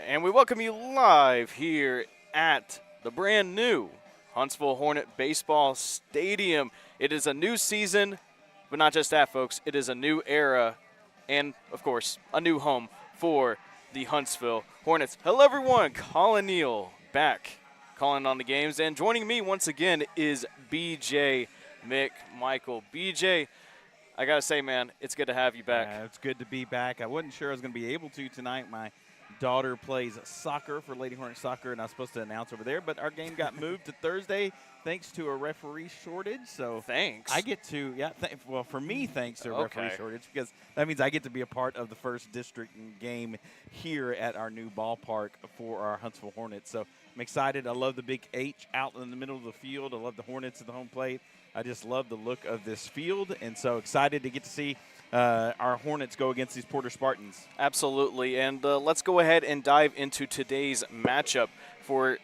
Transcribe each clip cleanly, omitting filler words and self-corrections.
And we welcome you live here at the brand new Huntsville Hornet Baseball Stadium. It is a new season, but not just that, folks. It is a new era and, of course, a new home for the Huntsville Hornets. Hello, everyone. Collin, Neill back calling on the games. And joining me once again is BJ McMichael. BJ, I got to say, man, it's good to have you back. Yeah, it's good to be back. I wasn't sure I was going to be able to tonight. My daughter plays soccer for Lady Hornet Soccer, and I was supposed to announce over there, but our game got moved to Thursday thanks to a referee shortage. So thanks. I get to, well, for me, thanks to a referee shortage, because that means I get to be a part of the first district game here at our new ballpark for our Huntsville Hornets. So I'm excited. I love the big H out in the middle of the field. I love the Hornets at the home plate. I just love the look of this field, and so excited to get to see our Hornets go against these Porter Spartans. Absolutely, and let's go ahead and dive into today's matchup for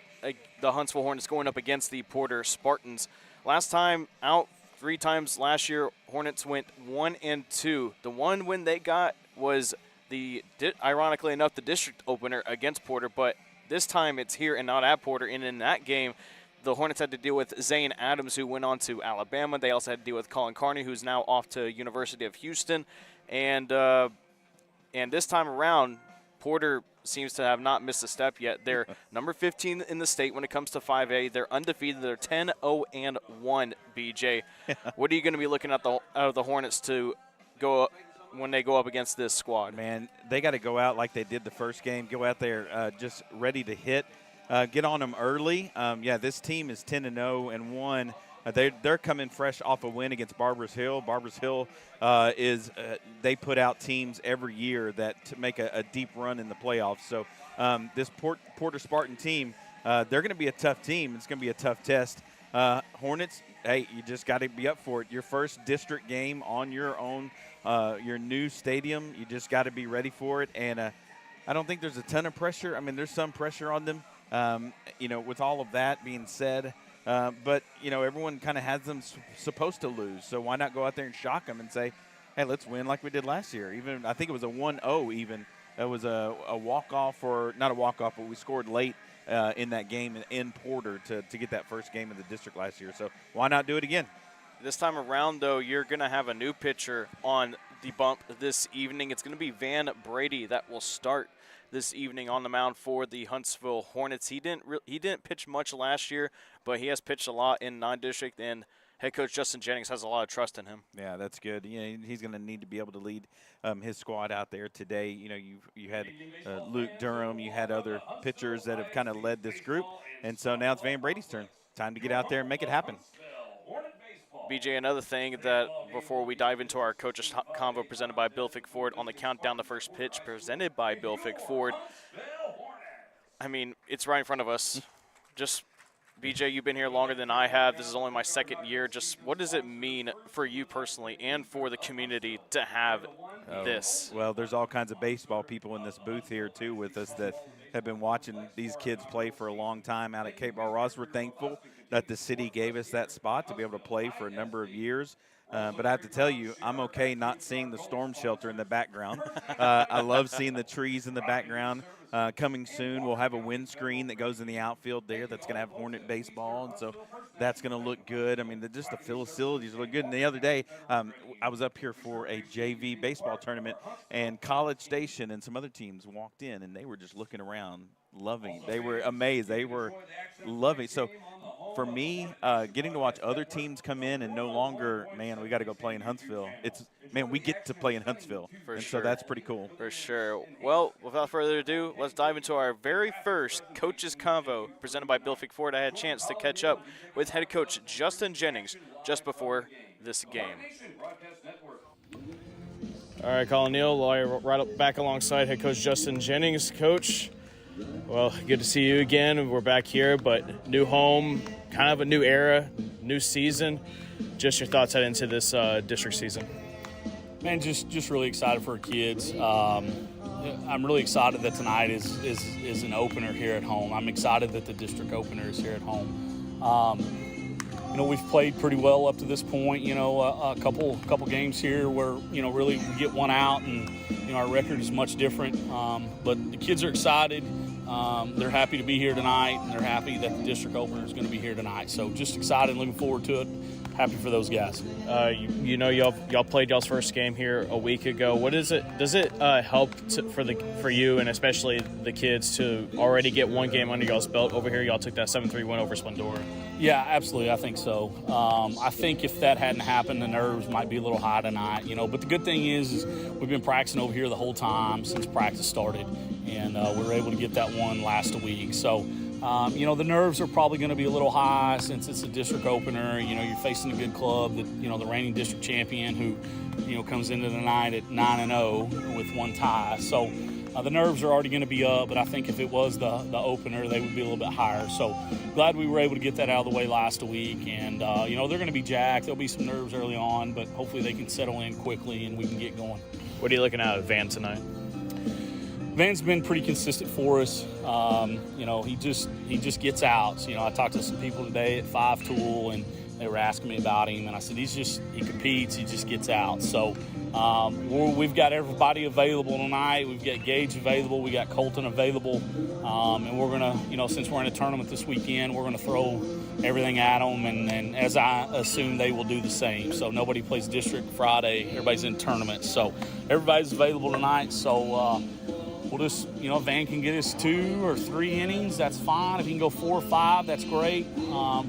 the Huntsville Hornets going up against the Porter Spartans. Last time out, 3 times last year, Hornets went 1-2. The one win they got was ironically enough, the district opener against Porter, but this time it's here and not at Porter, and in that game, the Hornets had to deal with Zane Adams, who went on to Alabama. They also had to deal with Collin, who's now off to University of Houston. And this time around, Porter seems to have not missed a step yet. They're number 15 in the state when it comes to 5A. They're undefeated. They're 10-0-1, BJ. What are you going to be looking at out of the Hornets to go up when they go up against this squad? Man, they got to go out like they did the first game, go out there just ready to hit. Get on them early. This team is 10-0-1. They're coming fresh off a win against Barbers Hill. Barbers Hill they put out teams every year that to make a deep run in the playoffs. So this Porter Spartan team, they're going to be a tough team. It's going to be a tough test. Hornets, hey, you just got to be up for it. Your first district game on your own, your new stadium. You just got to be ready for it. And I don't think there's a ton of pressure. I mean, there's some pressure on them. With all of that being said, but everyone kind of has them supposed to lose. So why not go out there and shock them and say, hey, let's win like we did last year. Even I think it was a 1-0 even. It was a walk-off, or not a walk-off, but we scored late in that game in Porter to get that first game of the district last year. So why not do it again? This time around, though, you're going to have a new pitcher on the bump this evening. It's going to be Van Brady that will start this evening on the mound for the Huntsville Hornets. He didn't pitch much last year, but he has pitched a lot in non-district, and head coach Justin Jennings has a lot of trust in him. Yeah, that's good. He's going to need to be able to lead his squad out there today. You had Luke Durham, you had other pitchers that have kind of led this group, and so now it's Van Brady's turn. Time to get out there and make it happen. BJ, another thing that before we dive into our coaches convo presented by Bill Fick-Ford on the countdown to first pitch presented by Bill Fick-Ford, I mean, it's right in front of us. Just, BJ, you've been here longer than I have. This is only my second year. Just what does it mean for you personally and for the community to have this? Well, there's all kinds of baseball people in this booth here, too, with us that have been watching these kids play for a long time out at Cape Bar Ross. We're thankful that the city gave us that spot to be able to play for a number of years. But I have to tell you, I'm okay not seeing the storm shelter in the background. I love seeing the trees in the background. Coming soon, we'll have a windscreen that goes in the outfield there that's going to have Hornet baseball, and so that's going to look good. I mean, just the facilities look good. And the other day, I was up here for a JV baseball tournament, and College Station and some other teams walked in, and they were just looking around, loving. They were amazed. They were loving. So for me, getting to watch other teams come in and no longer, man, we got to go play in Huntsville. We get to play in Huntsville. So that's pretty cool. For sure. Well, without further ado, let's dive into our very first Coaches Convo presented by Bill Fick-Ford. I had a chance to catch up with head coach Justin Jennings just before this game. All right, Collin, Neill, right back alongside head coach Justin Jennings. Coach, well, good to see you again. We're back here, but new home, kind of a new era, new season. Just your thoughts heading into this district season. Man, just really excited for our kids. I'm really excited that tonight is an opener here at home. I'm excited that the district opener is here at home. We've played pretty well up to this point. A couple games here where really we get one out and our record is much different. But the kids are excited. they're happy to be here tonight, and they're happy that the district opener is going to be here tonight. So just excited and looking forward to it. Happy for those guys. You know, y'all played y'all's first game here a week ago. What is it? Does it help for you and especially the kids to already get one game under y'all's belt over here? Y'all took that 7-3 win over Splendora. Yeah, absolutely. I think so. I think if that hadn't happened, the nerves might be a little high tonight. You know, but the good thing is we've been practicing over here the whole time since practice started, and we were able to get that one last week. So. You know, the nerves are probably going to be a little high since it's a district opener. You know, you're facing a good club, that, you know, the reigning district champion who, you know, comes into the night at 9-0 with one tie. So the nerves are already going to be up, but I think if it was the opener, they would be a little bit higher. So glad we were able to get that out of the way last week. And, you know, they're going to be jacked. There'll be some nerves early on, but hopefully they can settle in quickly and we can get going. What are you looking at Van tonight? Van's been pretty consistent for us. You know, he just gets outs. You know, I talked to some people today at 5-tool, and they were asking me about him, and I said he competes, he just gets out. So we've got everybody available tonight. We've got Gage available, we got Colton available, and we're gonna, you know, since we're in a tournament this weekend, we're gonna throw everything at them, and as I assume they will do the same. So nobody plays district Friday, everybody's in tournaments, so everybody's available tonight. So we'll just, you know, if Van can get us 2 or 3 innings, that's fine. If he can go 4 or 5, that's great.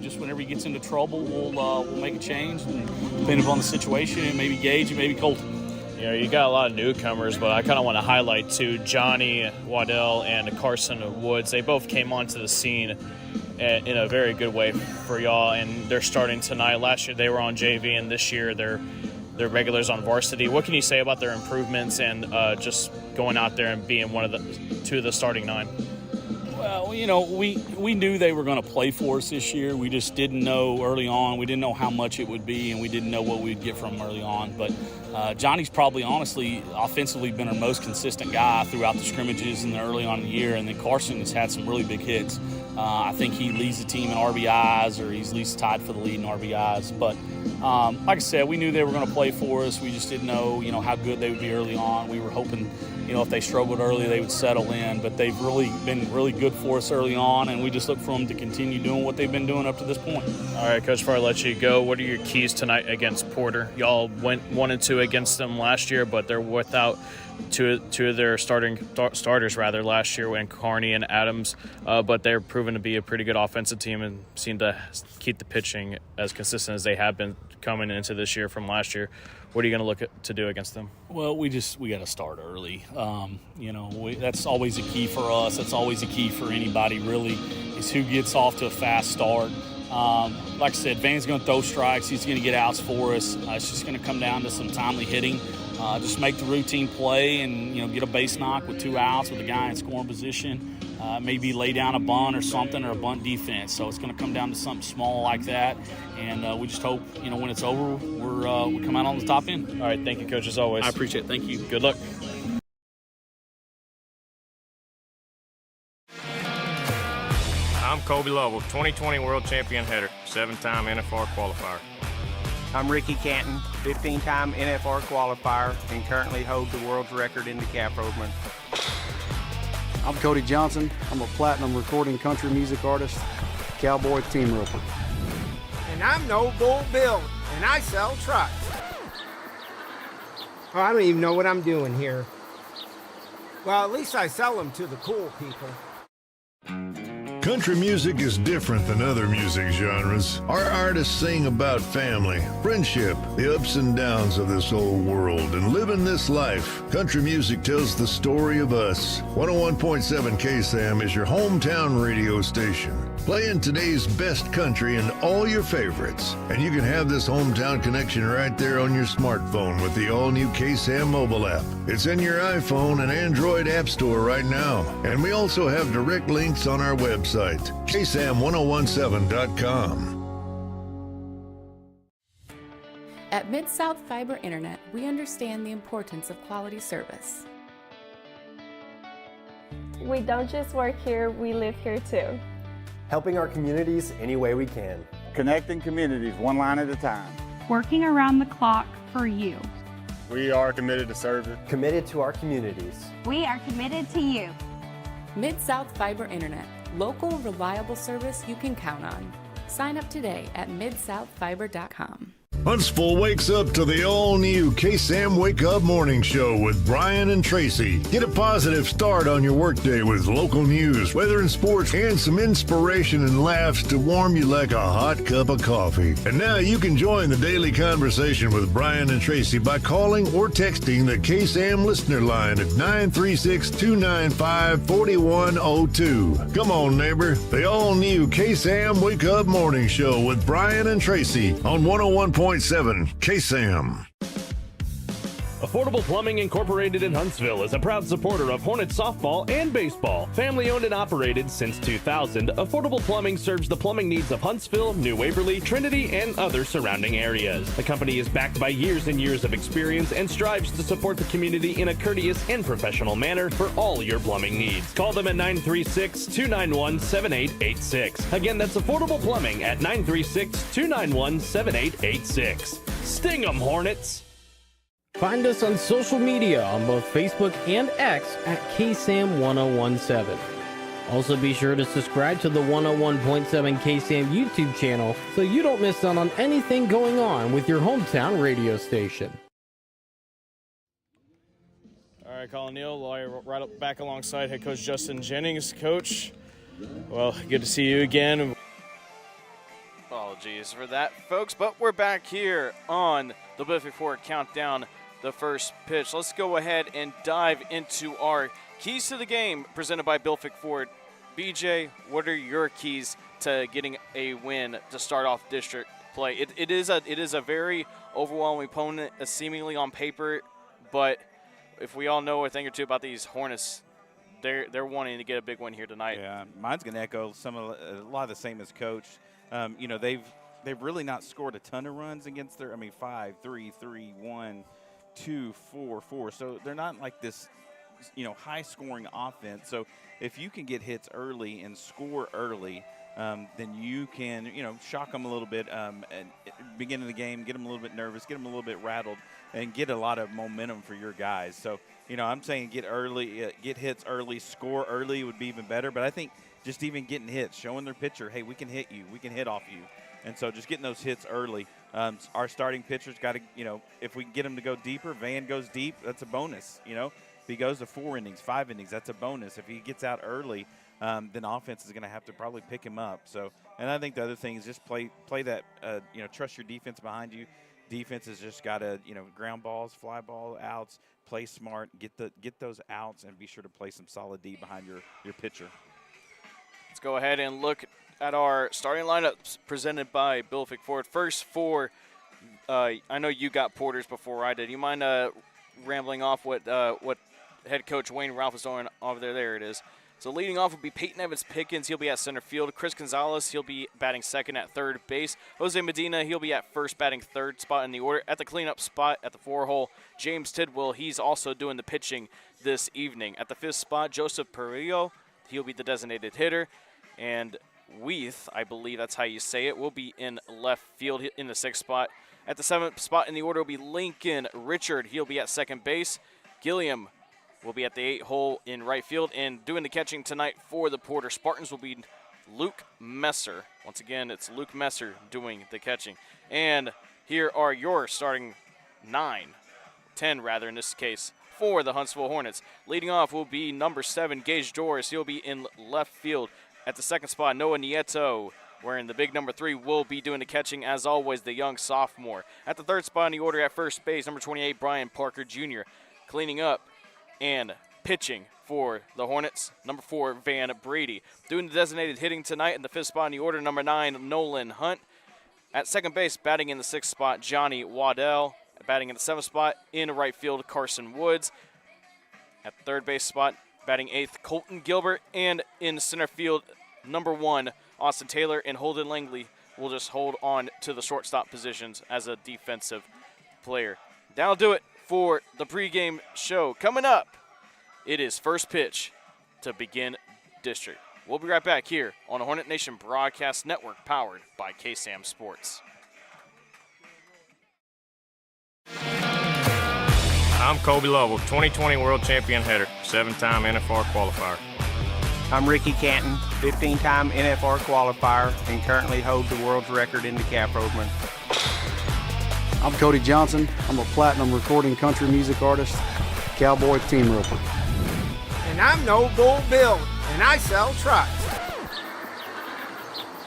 Just whenever he gets into trouble, we'll make a change, and depending upon the situation, and maybe Gage and maybe Colton. You know, you got a lot of newcomers, but I kind of want to highlight too Johnny Waddell and Carson Woods. They both came onto the scene in a very good way for y'all, and they're starting tonight. Last year they were on JV, and this year they're regulars on varsity. What can you say about their improvements and just going out there and being one of the 2 of the starting 9? Well, you know, we knew they were going to play for us this year. We just didn't know early on. We didn't know how much it would be, and we didn't know what we'd get from them early on. But Johnny's probably, honestly, offensively been our most consistent guy throughout the scrimmages and the early on in the year. And then Carson has had some really big hits. I think he leads the team in RBIs, or he's at least tied for the lead in RBIs. But like I said, we knew they were going to play for us. We just didn't know, you know, how good they would be early on. We were hoping, you know, if they struggled early, they would settle in. But they've really been really good for us early on, and we just look for them to continue doing what they've been doing up to this point. All right, Coach, before I let you go, what are your keys tonight against Porter? Y'all went 1-2 against them last year, but they're without two of their starters last year, when Carney and Adams, but they're proven to be a pretty good offensive team and seem to keep the pitching as consistent as they have been coming into this year from last year. What are you going to look to do against them? Well, we got to start early. You know, that's always a key for us. That's always a key for anybody, really, is who gets off to a fast start. Like I said, Van's going to throw strikes. He's going to get outs for us. It's just going to come down to some timely hitting. Just make the routine play and, you know, get a base knock with 2 outs with a guy in scoring position. Maybe lay down a bunt or something, or a bunt defense. So it's going to come down to something small like that. And we just hope, you know, when it's over, we come out on the top end. All right. Thank you, Coach, as always. I appreciate it. Thank you. Good luck. I'm Kobe Lovell, 2020 World Champion hitter, 7-time NFR qualifier. I'm Ricky Canton, 15-time NFR qualifier, and currently hold the world's record in the calf movement. I'm Cody Johnson. I'm a platinum recording country music artist, cowboy team roper. And I'm No Bull Bill, and I sell trucks. Oh, I don't even know what I'm doing here. Well, at least I sell them to the cool people. Country music is different than other music genres. Our artists sing about family, friendship, the ups and downs of this old world, and living this life. Country music tells the story of us. 101.7 KSAM is your hometown radio station, playing today's best country and all your favorites. And you can have this hometown connection right there on your smartphone with the all-new KSAM mobile app. It's in your iPhone and Android app store right now. And we also have direct links on our website, ksam1017.com. At Mid-South Fiber Internet, we understand the importance of quality service. We don't just work here, we live here too. Helping our communities any way we can. Connecting communities one line at a time. Working around the clock for you. We are committed to service. Committed to our communities. We are committed to you. Mid-South Fiber Internet. Local, reliable service you can count on. Sign up today at midsouthfiber.com. Huntsville wakes up to the all-new KSAM Wake Up Morning Show with Brian and Tracy. Get a positive start on your workday with local news, weather and sports, and some inspiration and laughs to warm you like a hot cup of coffee. And now you can join the daily conversation with Brian and Tracy by calling or texting the KSAM listener line at 936-295-4102. Come on, neighbor. The all-new KSAM Wake Up Morning Show with Brian and Tracy on 101.7 KSAM. Affordable Plumbing Incorporated in Huntsville is a proud supporter of Hornet softball and baseball. Family owned and operated since 2000, Affordable Plumbing serves the plumbing needs of Huntsville, New Waverly, Trinity, and other surrounding areas. The company is backed by years and years of experience and strives to support the community in a courteous and professional manner for all your plumbing needs. Call them at 936-291-7886. Again, that's Affordable Plumbing at 936-291-7886. Sting 'em, Hornets! Find us on social media on both Facebook and X at KSAM-1017. Also be sure to subscribe to the 101.7 KSAM YouTube channel so you don't miss out on anything going on with your hometown radio station. All right, Collin, Neill, right up back alongside head coach Justin Jennings. Coach, well, good to see you again. Apologies for that, folks, but we're back here on the Biffy Ford Countdown, the first pitch. Let's go ahead and dive into our keys to the game presented by Bilfick Ford. BJ, what are your keys to getting a win to start off district play? It is a very overwhelming opponent, seemingly on paper, but if we all know a thing or two about these Hornets, they're wanting to get a big win here tonight. Yeah, mine's going to echo a lot of the same as Coach. They've really not scored a ton of runs against 5, 3, 3, 1, 2, 4, 4. So they're not like this, high-scoring offense. So if you can get hits early and score early, then you can, shock them a little bit at the beginning of the game, get them a little bit nervous, get them a little bit rattled, and get a lot of momentum for your guys. So, I'm saying get hits early, score early would be even better. But I think just even getting hits, showing their pitcher, hey, we can hit you, we can hit off you. And so just getting those hits early. Our starting pitcher's got to, if we can get him to go deeper, Van goes deep, that's a bonus. If he goes to 4 innings, 5 innings, that's a bonus. If he gets out early, then offense is going to have to probably pick him up. So, and I think the other thing is just play that, trust your defense behind you. Defense has just got to, ground balls, fly ball, outs, play smart, get those outs, and be sure to play some solid D behind your pitcher. Let's go ahead and look at our starting lineups presented by Bilfick Ford. First for, I know you got Porters before I did. You mind rambling off what head coach Wayne Ralph is doing over there? There it is. So leading off will be Peyton Evans-Pickens. He'll be at center field. Chris Gonzalez, he'll be batting second at third base. Jose Medina, he'll be at first, batting third spot in the order. At the cleanup spot at the 4-hole, James Tidwell, he's also doing the pitching this evening. At the 5th spot, Joseph Perillo, he'll be the designated hitter. And Weath, I believe that's how you say it, will be in left field in the 6th spot. At the 7th spot in the order will be Lincoln Richard. He'll be at second base. Gilliam will be at the 8-hole in right field. And doing the catching tonight for the Porter Spartans will be Luke Messer. Once again, it's Luke Messer doing the catching. And here are your starting 10 in this case, for the Huntsville Hornets. Leading off will be number 7, Gage Doris. He'll be in left field. At the 2nd spot, Noah Nieto, wearing the big number 3, will be doing the catching, as always, the young sophomore. At the 3rd spot in the order at first base, number 28, Brian Parker Jr. Cleaning up and pitching for the Hornets, number 4, Van Brady. Doing the designated hitting tonight in the 5th spot in the order, number 9, Nolan Hunt. At second base, batting in the 6th spot, Johnny Waddell. Batting in the 7th spot in right field, Carson Woods. At the 3rd base spot, batting 8th, Colton Gilbert. And in center field, number 1, Austin Taylor, and Holden Langley will just hold on to the shortstop positions as a defensive player. That'll do it for the pregame show. Coming up, it is first pitch to begin district. We'll be right back here on the Hornet Nation Broadcast Network, powered by KSAM Sports. I'm Kobe Lovell, 2020 World Champion hitter, 7-time NFR qualifier. I'm Ricky Canton, 15-time NFR qualifier, and currently hold the world's record in the calf rovement. I'm Cody Johnson. I'm a platinum recording country music artist, cowboy team roper. And I'm No Bull Bill, and I sell trucks.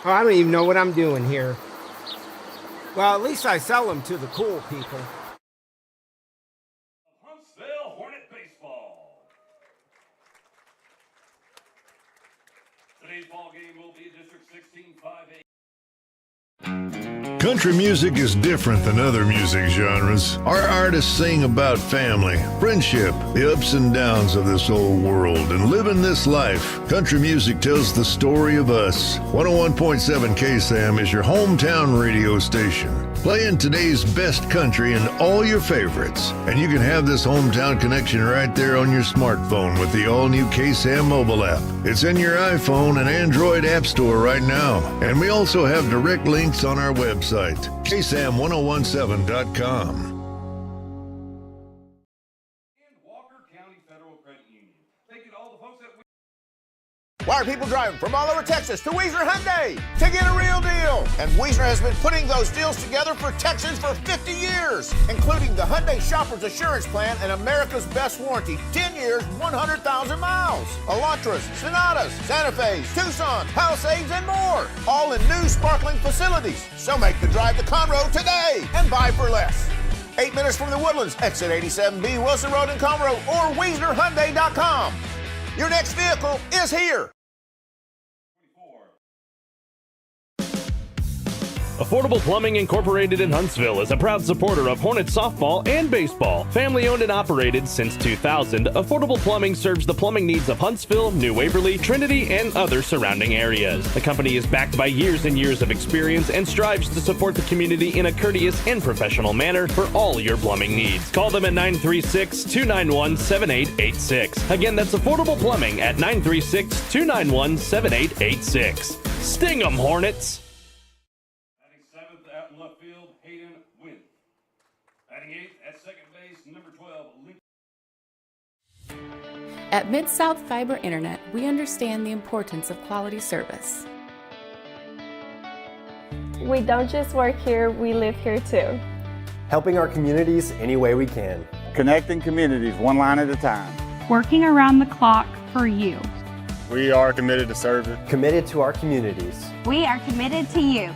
Oh, I don't even know what I'm doing here. Well, at least I sell them to the cool people. Huntsville Hornet baseball. Today's ball game will be District 16-5A. Country music is different than other music genres. Our artists sing about family, friendship, the ups and downs of this old world, and living this life. Country music tells the story of us. 101.7 KSAM is your hometown radio station, playing today's best country and all your favorites. And you can have this hometown connection right there on your smartphone with the all-new KSAM mobile app. It's in your iPhone and Android app store right now. And we also have direct links on our website, KSAM1017.com. Why are people driving from all over Texas to Wiesner Hyundai to get a real deal? And Wiesner has been putting those deals together for Texans for 50 years, including the Hyundai Shoppers Assurance Plan and America's Best Warranty, 10 years, 100,000 miles. Elantras, Sonatas, Santa Fe's, Tucson, Palisades, and more. All in new sparkling facilities. So make the drive to Conroe today and buy for less. 8 minutes from the Woodlands, exit 87B, Wilson Road in Conroe, or WiesnerHyundai.com. Your next vehicle is here. Affordable Plumbing Incorporated in Huntsville is a proud supporter of Hornet softball and baseball. Family owned and operated since 2000, Affordable Plumbing serves the plumbing needs of Huntsville, New Waverly, Trinity, and other surrounding areas. The company is backed by years and years of experience and strives to support the community in a courteous and professional manner for all your plumbing needs. Call them at 936-291-7886. Again, that's Affordable Plumbing at 936-291-7886. Sting 'em, Hornets! At Mid-South Fiber Internet, we understand the importance of quality service. We don't just work here, we live here too. Helping our communities any way we can. Connecting communities one line at a time. Working around the clock for you. We are committed to service. Committed to our communities. We are committed to you.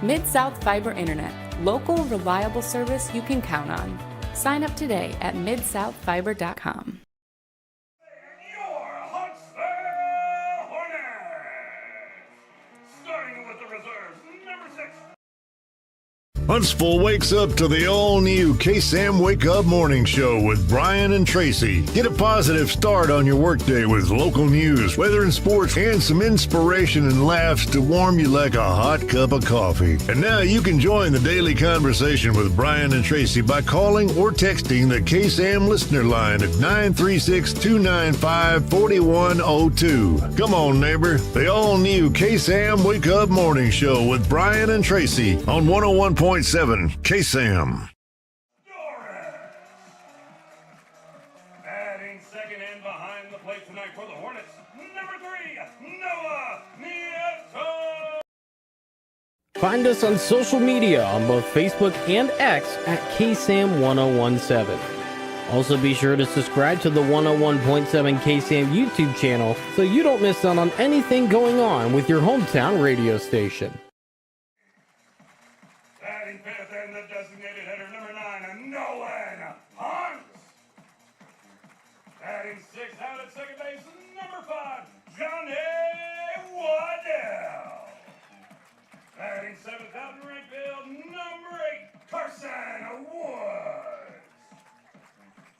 Mid-South Fiber Internet, local, reliable service you can count on. Sign up today at midsouthfiber.com. Huntsville wakes up to the all-new KSAM Wake Up Morning Show with Brian and Tracy. Get a positive start on your workday with local news, weather and sports, and some inspiration and laughs to warm you like a hot cup of coffee. And now you can join the daily conversation with Brian and Tracy by calling or texting the KSAM listener line at 936-295-4102. Come on, neighbor. The all-new KSAM Wake Up Morning Show with Brian and Tracy on 101.7 KSAM. Batting second and behind the plate tonight for the Hornets, number 3, Noah Nieto. Find us on social media on both Facebook and X at KSAM-1017. Also be sure to subscribe to the 101.7 KSAM YouTube channel so you don't miss out on anything going on with your hometown radio station. Batting fifth and the designated hitter, number 9, Nolan Hunt. Batting sixth out at second base, number 5, Johnny Waddell. Batting seventh out in right field, number 8, Carson Woods.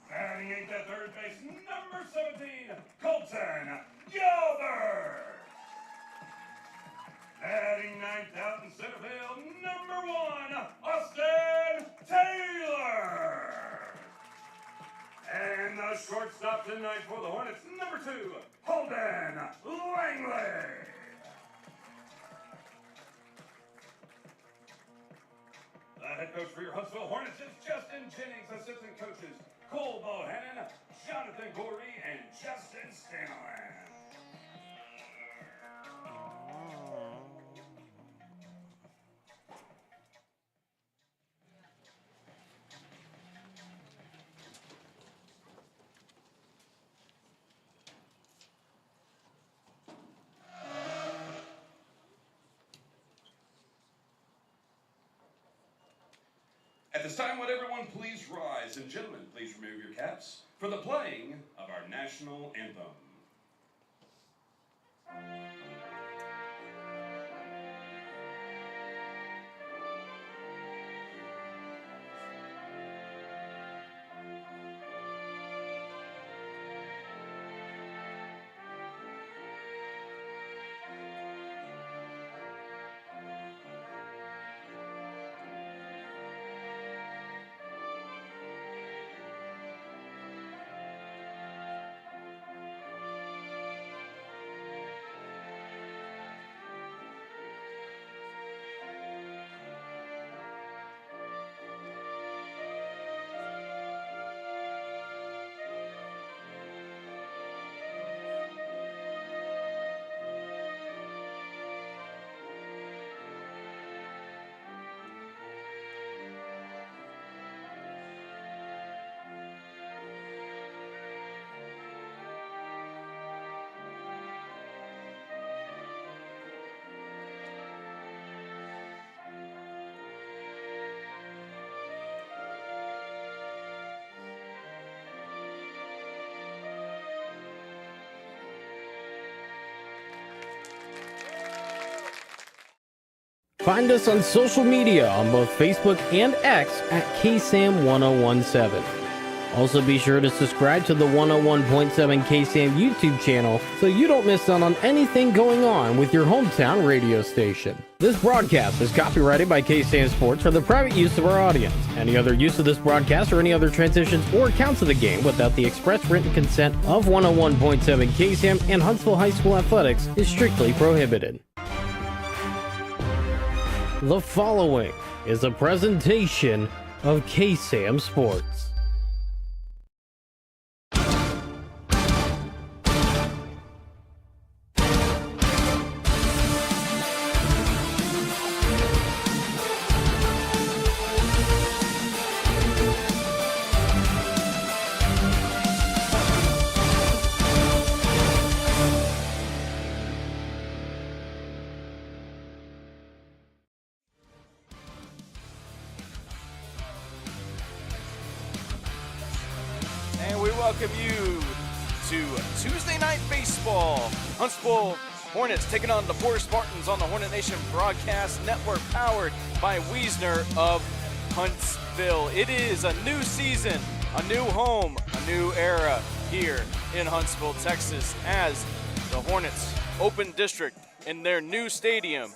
Batting eighth at third base, number 17, Colton Gilbert. Batting ninth out in center field, number 1, Austin Taylor. And the shortstop tonight for the Hornets, number 2, Holden Langley. The head coach for your Huntsville Hornets is Justin Jennings. Assistant coaches Cole Bohannon, Jonathan Gorey, and Justin Stanley. At this time, would everyone please rise, and gentlemen, please remove your caps for the playing of our national anthem. Find us on social media on both Facebook and X at KSAM-1017. Also be sure to subscribe to the 101.7 KSAM YouTube channel so you don't miss out on anything going on with your hometown radio station. This broadcast is copyrighted by KSAM Sports for the private use of our audience. Any other use of this broadcast or any other transitions or accounts of the game without the express written consent of 101.7 KSAM and Huntsville High School Athletics is strictly prohibited. The following is a presentation of KSAM Sports. Welcome you to Tuesday Night Baseball. Huntsville Hornets taking on the Porter Spartans on the Hornet Nation Broadcast Network, powered by Wiesner of Huntsville. It is a new season, a new home, a new era here in Huntsville, Texas, as the Hornets open district in their new stadium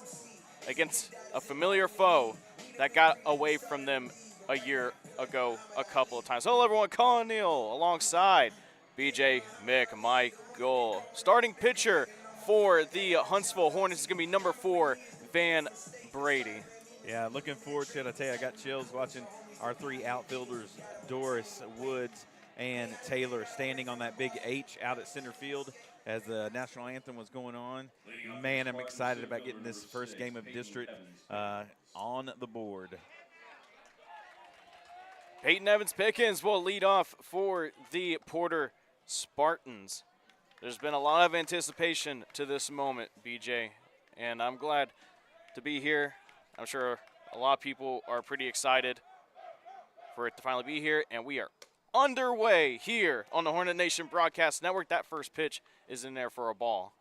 against a familiar foe that got away from them a year ago a couple of times. Hello everyone, Collin, Neill alongside BJ McMichael. Starting pitcher for the Huntsville Hornets is going to be number 4, Van Brady. Yeah, looking forward to it. I tell you, I got chills watching our 3 outfielders, Doris, Woods, and Taylor, standing on that big H out at center field as the national anthem was going on. Man, I'm excited about getting this first game of district on the board. Peyton Evans-Pickens will lead off for the Porter Spartans. There's been a lot of anticipation to this moment, BJ, and I'm glad to be here. I'm sure a lot of people are pretty excited for it to finally be here, and we are underway here on the Hornet Nation Broadcast Network. That first pitch is in there for a ball.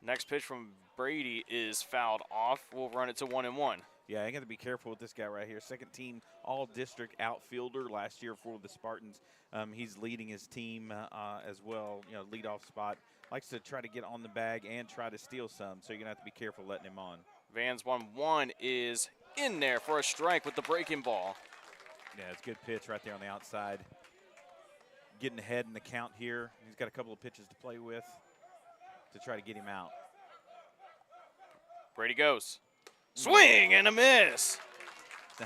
Next pitch from Brady is fouled off. We'll run it to 1-1. Yeah, I got to be careful with this guy right here. Second team all-district outfielder last year for the Spartans. He's leading his team as well, you know, leadoff spot. Likes to try to get on the bag and try to steal some, so you're going to have to be careful letting him on. Van's 1-1 is in there for a strike with the breaking ball. Yeah, it's a good pitch right there on the outside. Getting ahead in the count here. He's got a couple of pitches to play with to try to get him out. Brady goes. Swing and a miss.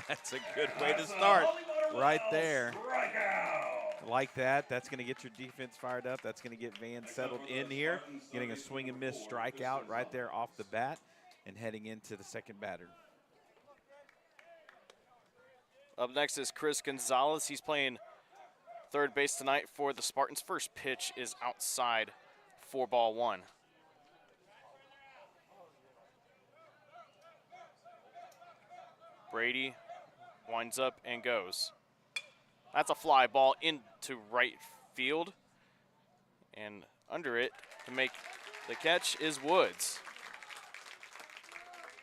That's a good way to start right there. Like that. That's going to get your defense fired up. That's going to get Van settled in here. Getting a swing and miss strikeout right there off the bat and heading into the second batter. Up next is Chris Gonzalez. He's playing third base tonight for the Spartans. First pitch is outside for ball 1. Brady winds up and goes. That's a fly ball into right field. And under it to make the catch is Woods.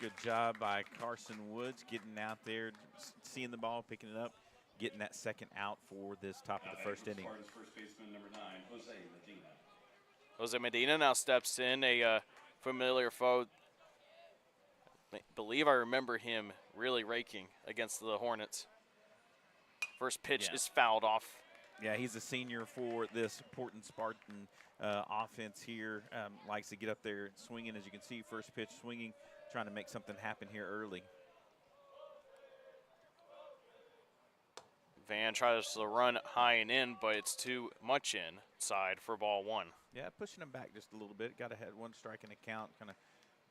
Good job by Carson Woods getting out there, seeing the ball, picking it up, getting that second out for this top of the first inning. First baseman number 9, Jose Medina. Jose Medina now steps in, a familiar foe. I believe I remember him really raking against the Hornets. First pitch is fouled off. Yeah, he's a senior for this important Spartan offense here. Likes to get up there swinging, as you can see, first pitch swinging, trying to make something happen here early. Van tries to run high and in, but it's too much inside for ball 1. Yeah, pushing him back just a little bit. Got ahead, 1 strike in the count. Kind of,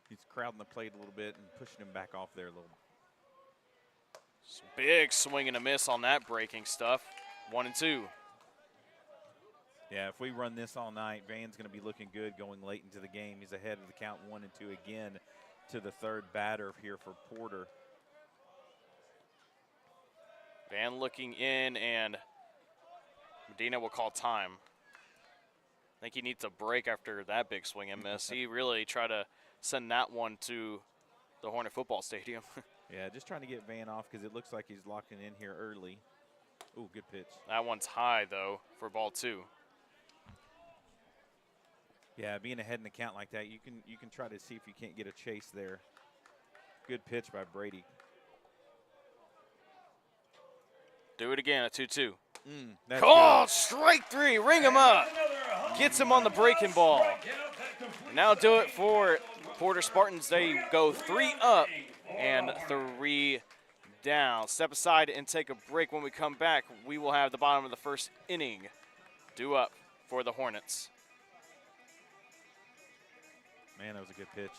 he's crowding the plate a little bit and pushing him back off there a little. Big swing and a miss on that breaking stuff. 1-2. Yeah, if we run this all night, Van's going to be looking good going late into the game. He's ahead of the count 1-2 again to the third batter here for Porter. Van looking in, and Medina will call time. I think he needs a break after that big swing and miss. He really tried to send that one to the Hornet football stadium. Yeah, just trying to get Van off because it looks like he's locking in here early. Ooh, good pitch. That one's high, though, for ball 2. Yeah, being ahead in the count like that, you can try to see if you can't get a chase there. Good pitch by Brady. Do it again, a 2-2. Call, strike 3, ring him up. Gets him on the breaking ball. Now do it for Porter Spartans. They go 3 up and 3 down. Step aside and take a break. When we come back, we will have the bottom of the first inning due up for the Hornets. Man, that was a good pitch.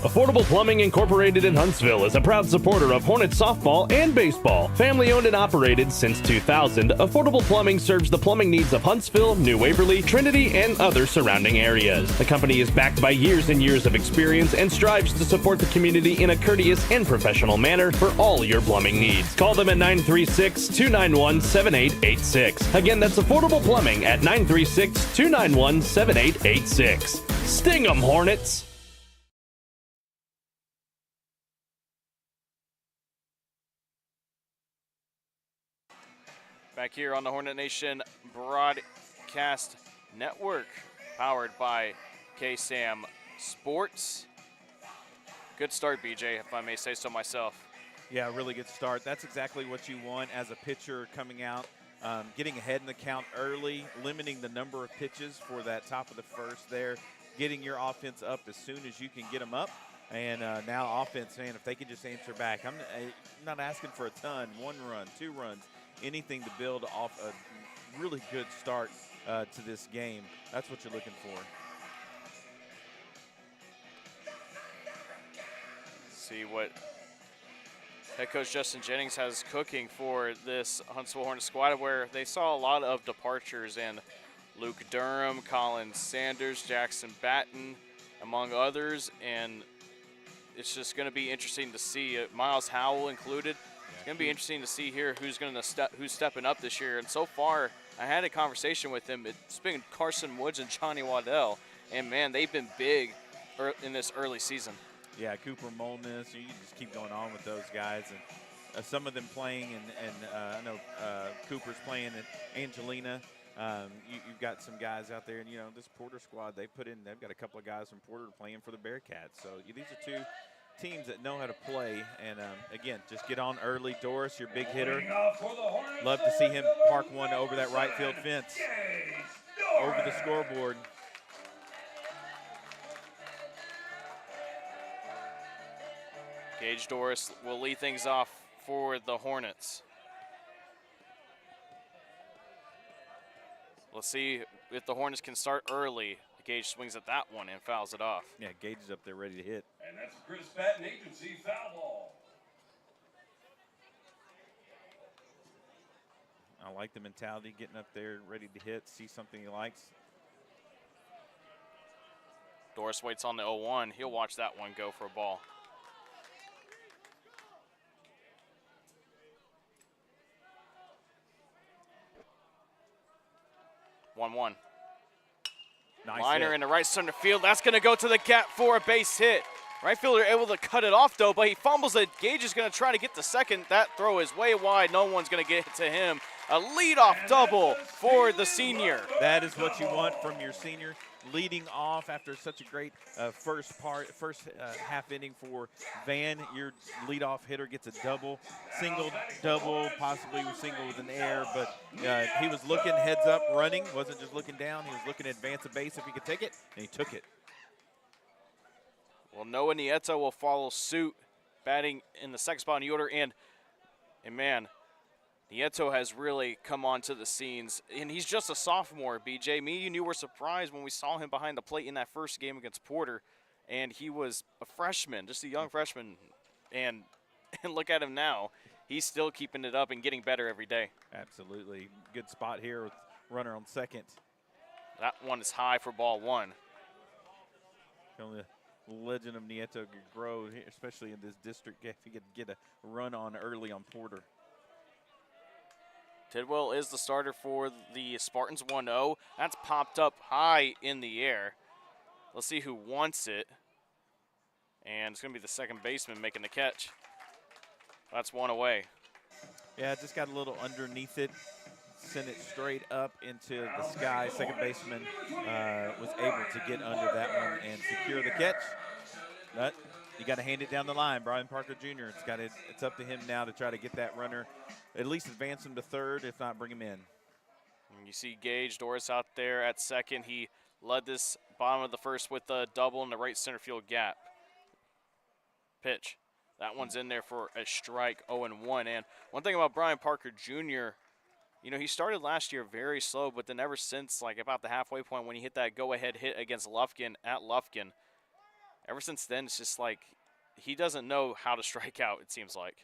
Affordable Plumbing Incorporated in Huntsville is a proud supporter of Hornet softball and baseball. Family owned and operated since 2000, Affordable Plumbing serves the plumbing needs of Huntsville, New Waverly, Trinity, and other surrounding areas. The company is backed by years and years of experience and strives to support the community in a courteous and professional manner for all your plumbing needs. Call them at 936-291-7886. Again, that's Affordable Plumbing at 936-291-7886. Sting 'em, Hornets! Back here on the Hornet Nation Broadcast Network, powered by KSAM Sports. Good start, BJ, if I may say so myself. Yeah, really good start. That's exactly what you want as a pitcher coming out, getting ahead in the count early, limiting the number of pitches for that top of the first there, getting your offense up as soon as you can get them up. And now offense, man, if they can just answer back. I'm not asking for a ton, 1 run, 2 runs. Anything to build off a really good start to this game. That's what you're looking for. See what head coach Justin Jennings has cooking for this Huntsville Hornets squad, where they saw a lot of departures in Luke Durham, Collin Sanders, Jackson Batten, among others, and it's just going to be interesting to see Miles Howell included. It's going to be interesting to see here who's stepping up this year. And so far, I had a conversation with him. It's been Carson Woods and Johnny Waddell, and man, they've been big in this early season. Yeah, Cooper Molness. You can just keep going on with those guys, and some of them playing. And I know Cooper's playing at Angelina. You've got some guys out there, and you know this Porter squad. They've got a couple of guys from Porter playing for the Bearcats. So these are 2 teams that know how to play, and again, just get on early. Doris, your big hitter. Love to see him park one over that right field fence, over the scoreboard. Gage Doris will lead things off for the Hornets. Let's see if the Hornets can start early. Gage swings at that one and fouls it off. Yeah, Gage is up there ready to hit. And that's Chris Patton Agency foul ball. I like the mentality, getting up there, ready to hit, see something he likes. Doris waits on the 0-1. He'll watch that one go for a ball. One. Nice Liner hit. in the right center field. That's going to go to the gap for a base hit. Right fielder able to cut it off, though, but he fumbles it. Gage is going to try to get the second. That throw is way wide. No one's going to get to him. A leadoff double for the senior. That is what you want from your senior, leading off after such a great first half inning for Van. Your leadoff hitter gets a double, single, double, possibly single with an error, but he was looking heads up, running, wasn't just looking down. He was looking to advance a base if he could take it, and he took it. Well, Noah Nieto will follow suit, batting in the second spot in the order, and man, Nieto has really come onto the scenes, and he's just a sophomore, BJ. Me and you were surprised when we saw him behind the plate in that first game against Porter, and he was a freshman, just a young freshman, and look at him now. He's still keeping it up and getting better every day. Absolutely. Good spot here with runner on second. That one is high for ball one. Only the legend of Nieto could grow, especially in this district, if he could get a run on early on Porter. Tidwell is the starter for the Spartans 1-0. That's popped up high in the air. Let's see who wants it. And it's going to be the second baseman making the catch. That's one away. Yeah, it just got a little underneath it. Sent it straight up into the sky. Second baseman was able to get under that one and secure the catch. But you got to hand it down the line. Brian Parker Jr., it's up to him now to try to get that runner, at least advance him to third, if not bring him in. And you see Gage Doris out there at second. He led this bottom of the first with a double in the right center field gap. Pitch. That one's in there for a strike, 0-1. And one thing about Brian Parker Jr., you know, he started last year very slow, but then ever since, like, about the halfway point when he hit that go-ahead hit against Lufkin at Lufkin, ever since then, it's just like he doesn't know how to strike out, it seems like.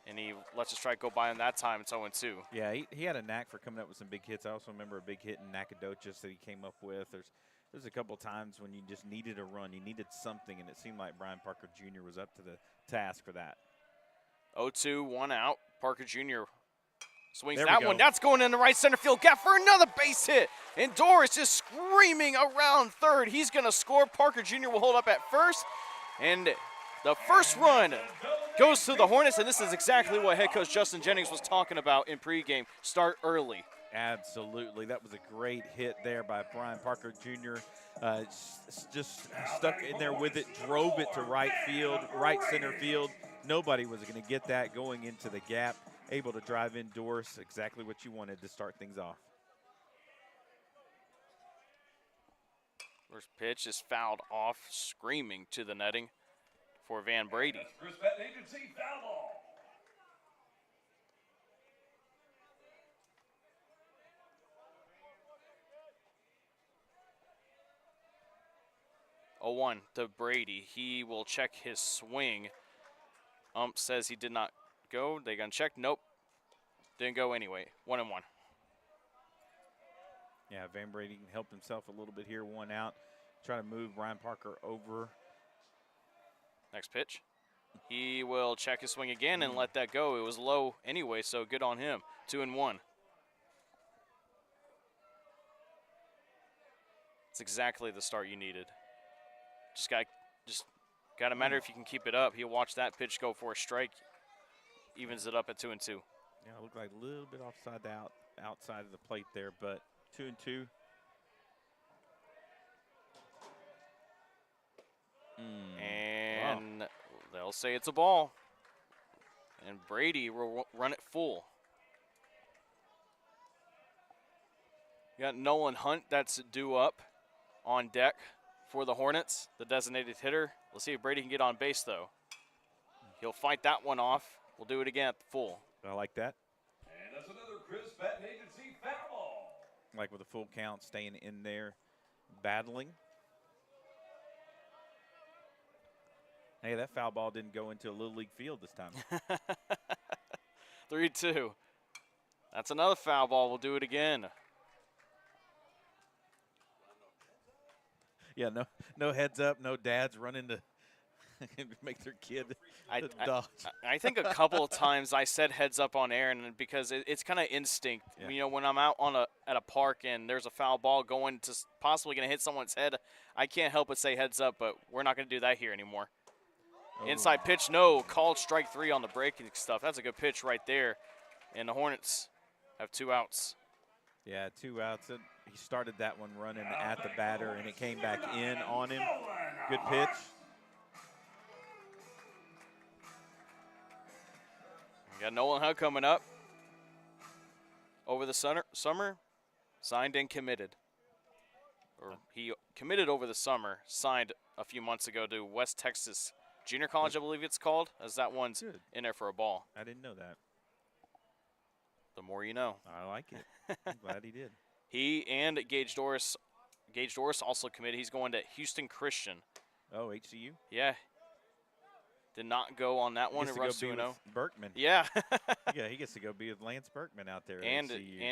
And he lets a strike go by him that time. It's 0-2. Yeah, he had a knack for coming up with some big hits. I also remember a big hit in Nacogdoches that he came up with. There's a couple times when you just needed a run. You needed something, and it seemed like Brian Parker Jr. was up to the task for that. 0-2, one out. Parker Jr. swings There that we one. go. That's going in the right center field gap for another base hit. And Doris just screaming around third. He's going to score. Parker Jr. will hold up at first. And the first run goes to the Hornets, and this is exactly what head coach Justin Jennings was talking about in pregame. Start early. Absolutely. That was a great hit there by Brian Parker Jr. Just stuck in there with it, drove it to right field, right center field. Nobody was going to get that going into the gap. Able to drive in Doris, exactly what you wanted to start things off. First pitch is fouled off, screaming to the netting for Van Brady. Chris Betting Agency, foul ball. Oh, 0-1 to Brady. He will check his swing. Ump says he did not go. They gonna check. Nope. Didn't go anyway. 1-1. Yeah, Van Brady can help himself a little bit here. One out. Try to move Brian Parker over. Next pitch. He will check his swing again and let that go. It was low anyway, so good on him. 2-1. It's exactly the start you needed. Just got to matter if you can keep it up. He'll watch that pitch go for a strike. Evens it up at 2-2. Yeah, it looked like a little bit outside of the plate there, but 2-2. And they'll say it's a ball. And Brady will run it full. You got Nolan Hunt that's due up on deck for the Hornets, the designated hitter. Let's see if Brady can get on base, though. He'll fight that one off. We'll do it again at the full. I like that. And that's another Chris Betting Agency foul ball. Like with a full count, staying in there, battling. Hey, that foul ball didn't go into a Little League field this time. 3-2. That's another foul ball. We'll do it again. Yeah, no heads up, no dads running to make their kid dodge. I think a couple of times I said heads up on air, and because it's kind of instinct. Yeah. You know, when I'm out at a park and there's a foul ball going to possibly going to hit someone's head, I can't help but say heads up, but we're not going to do that here anymore. Oh. Inside pitch, no. Called strike 3 on the breaking stuff. That's a good pitch right there. And the Hornets have 2 outs. Yeah, 2 outs. He started that one running at the batter, and it came back in on him. Good pitch. We got Nolan Hunt coming up. Over the summer, signed and committed. Or he committed over the summer, signed a few months ago to West Texas Junior College, I believe it's called, as that one's in there for a ball. I didn't know that. The more you know. I like it. I'm glad he did. He and Gage Doris also committed. He's going to Houston Christian. Oh, HCU? Yeah. Did not go on that one. He gets to go be with Berkman. Yeah. Yeah, he gets to go be with Lance Berkman out there. And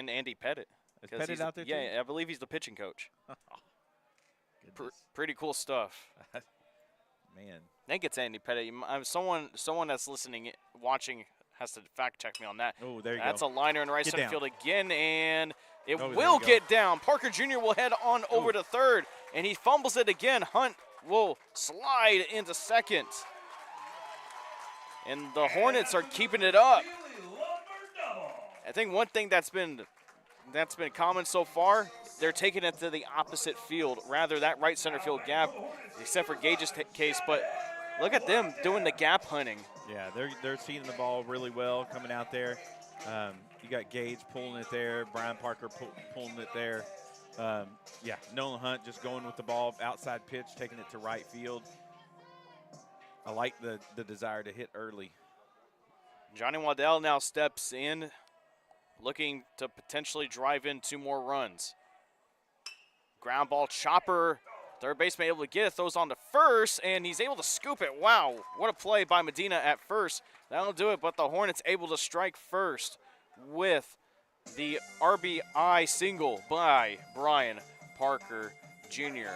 Andy Pettit. Is Pettit out there too? Yeah, I believe he's the pitching coach. Pretty cool stuff. Man. I think it's Andy Pettit. Someone that's listening, watching, has to fact check me on that. Oh, there you go. That's a liner in right center field again, and it Oh, will get down. Parker Jr. will head on over to third, and he fumbles it again. Hunt will slide into second. And the Hornets are keeping it up. I think one thing that's been common so far, they're taking it to the opposite field, rather that right center field gap, except for Gage's case. But look at them doing the gap hunting. Yeah, they're seeing the ball really well coming out there. You got Gage pulling it there, Brian Parker pulling it there. Yeah, Nolan Hunt just going with the ball, outside pitch, taking it to right field. I like the desire to hit early. Johnny Waddell now steps in, looking to potentially drive in 2 more runs. Ground ball chopper. Third baseman able to get it, throws on to first, and he's able to scoop it. Wow, what a play by Medina at first. That'll do it, but the Hornets able to strike first with the RBI single by Brian Parker Jr.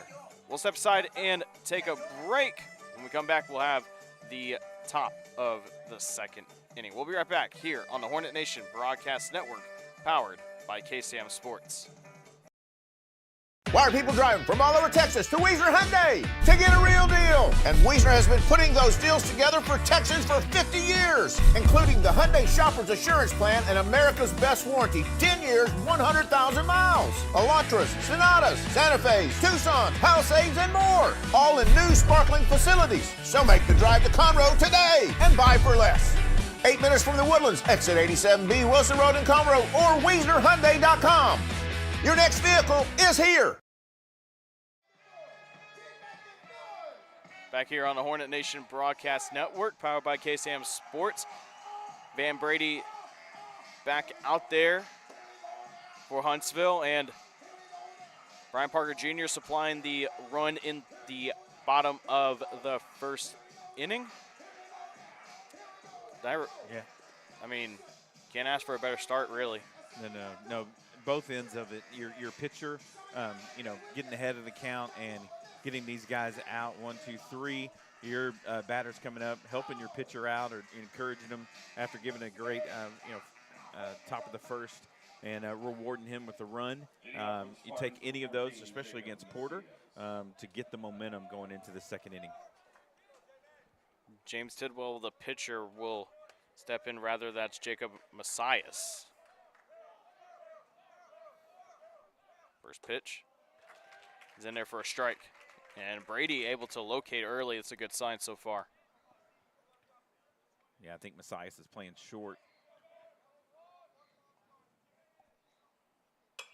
We'll step aside and take a break. When we come back, we'll have the top of the second inning. We'll be right back here on the Hornet Nation Broadcast Network, powered by KSAM Sports. Why are people driving from all over Texas to Weisner Hyundai to get a real deal? And Weisner has been putting those deals together for Texans for 50 years, including the Hyundai Shoppers Assurance Plan and America's Best Warranty, 10 years, 100,000 miles. Elantras, Sonatas, Santa Fe's, Tucson, Palisades, and more. All in new sparkling facilities. So make the drive to Conroe today and buy for less. 8 minutes from the Woodlands, exit 87B, Wilson Road in Conroe, or WeisnerHyundai.com. Your next vehicle is here. Back here on the Hornet Nation Broadcast Network, powered by KSAM Sports. Van Brady back out there for Huntsville, and Brian Parker Jr. supplying the run in the bottom of the first inning. Yeah. I mean, can't ask for a better start, really. No. Both ends of it. Your pitcher, getting ahead of the count and getting these guys out 1, 2, 3. Your batter's coming up, helping your pitcher out or encouraging him after giving a great, top of the first and rewarding him with a run. You take any of those, especially against Porter, to get the momentum going into the second inning. James Tidwell, the pitcher, will step in. Rather, that's Jacob Messias. First pitch. He's in there for a strike. And Brady able to locate early. It's a good sign so far. Yeah, I think Messias is playing short.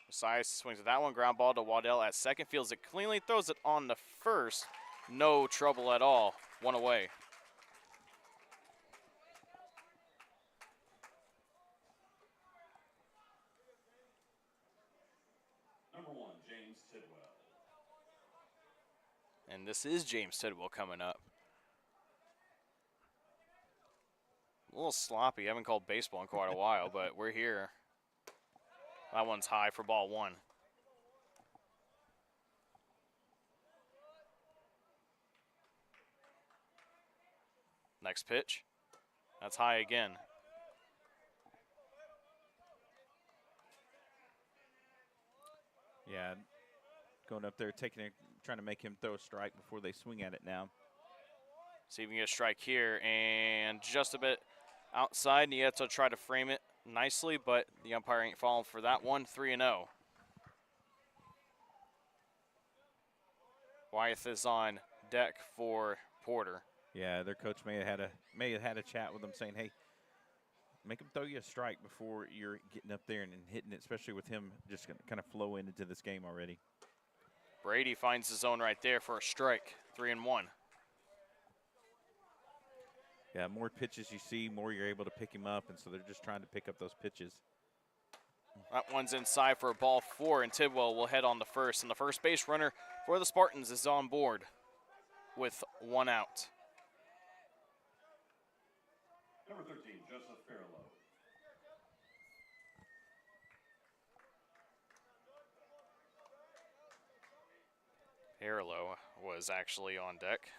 Messias swings at that one. Ground ball to Waddell at second. Fields it cleanly. Throws it on the first. No trouble at all. One away. And this is James Tidwell coming up. A little sloppy. Haven't called baseball in quite a while, but we're here. That one's high for ball 1. Next pitch. That's high again. Yeah, going up there, trying to make him throw a strike before they swing at it now. See if we can get a strike here, and just a bit outside. Nieto tried to frame it nicely, but the umpire ain't falling for that one. 3-0. Wyeth is on deck for Porter. Yeah, their coach may have had a chat with them, saying, "Hey, make him throw you a strike before you're getting up there and hitting it," especially with him just going to kind of flow into this game already. Brady finds the zone right there for a strike. 3-1. Yeah, more pitches you see, more you're able to pick him up, and so they're just trying to pick up those pitches. That one's inside for a ball 4, and Tidwell will head on to first. And the first base runner for the Spartans is on board with 1 out. Number 13, Joseph Fairlow. Fairlow was actually on deck.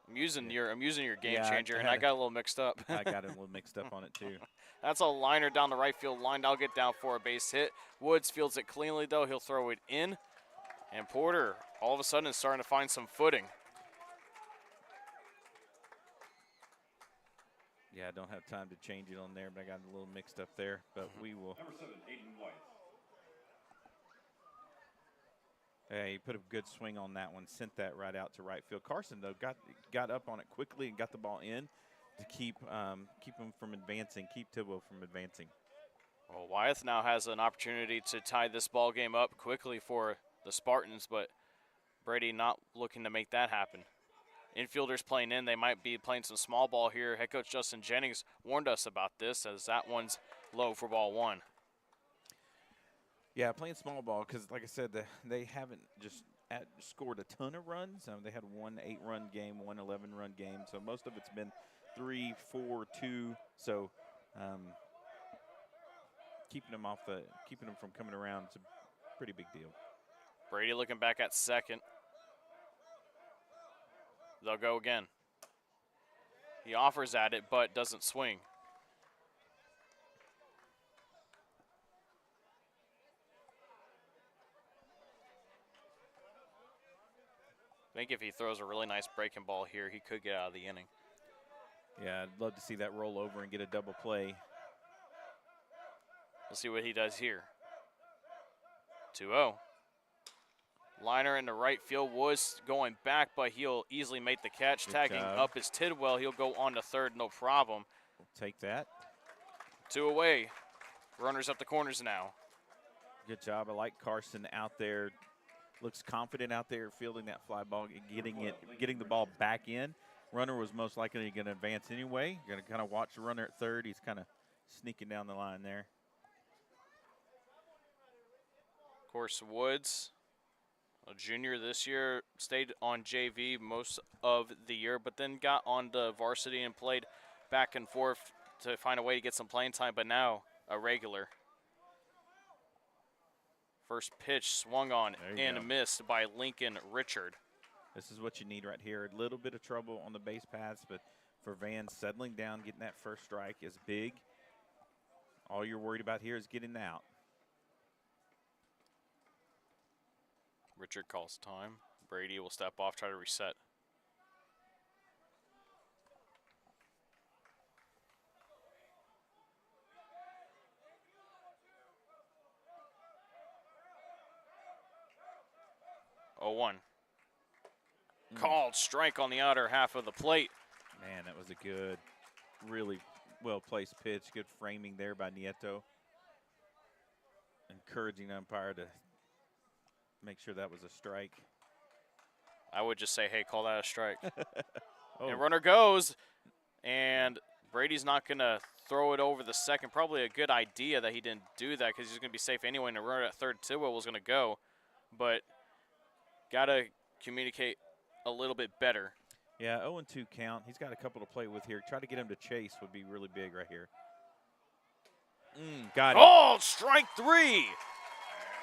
I'm using your game Yeah, changer, and I got a little mixed up. I got a little mixed up on it too. That's a liner down the right field line. That'll get down for a base hit. Woods fields it cleanly, though. He'll throw it in. And Porter, all of a sudden, is starting to find some footing. Yeah, I don't have time to change it on there, but I got a little mixed up there. But we will. Number 7, Hayden White. Yeah, he put a good swing on that one, sent that right out to right field. Carson, though, got up on it quickly and got the ball in to keep him from advancing, keep Tidwell from advancing. Well, Wyeth now has an opportunity to tie this ball game up quickly for the Spartans, but Brady not looking to make that happen. Infielders playing in, they might be playing some small ball here. Head coach Justin Jennings warned us about this, as that one's low for ball 1. Yeah, playing small ball because, like I said, they haven't just scored a ton of runs. They had one 8-run game, one 11-run game, so most of it's been 3, 4, 2. So keeping them from coming around is a pretty big deal. Brady looking back at second. They'll go again. He offers at it, but doesn't swing. I think if he throws a really nice breaking ball here, he could get out of the inning. Yeah, I'd love to see that roll over and get a double play. We'll see what he does here. 2-0. Liner in the right field. Woods going back, but he'll easily make the catch. Good Tagging job. up is Tidwell. He'll go on to third, no problem. We'll take that. 2 away. Runners up the corners now. Good job. I like Carson out there. Looks confident out there fielding that fly ball, getting the ball back in. Runner was most likely going to advance anyway. You're going to kind of watch the runner at third. He's kind of sneaking down the line there. Of course, Woods, a junior this year, stayed on JV most of the year, but then got on the varsity and played back and forth to find a way to get some playing time, but now a regular. First pitch swung on and missed by Lincoln Richard. This is what you need right here. A little bit of trouble on the base paths, but for Van, settling down, getting that first strike is big. All you're worried about here is getting out. Richard calls time. Brady will step off, try to reset. Oh, 1. Called strike on the outer half of the plate. Man, that was a good, really well-placed pitch. Good framing there by Nieto. Encouraging the umpire to make sure that was a strike. I would just say, hey, call that a strike. Oh. And runner goes, and Brady's not going to throw it over the second. Probably a good idea that he didn't do that because he's going to be safe anyway, and the runner at third, Tidwell, was going to go. But got to communicate a little bit better. Yeah, 0-2 count. He's got a couple to play with here. Try to get him to chase would be really big right here. Got it. Oh, strike 3.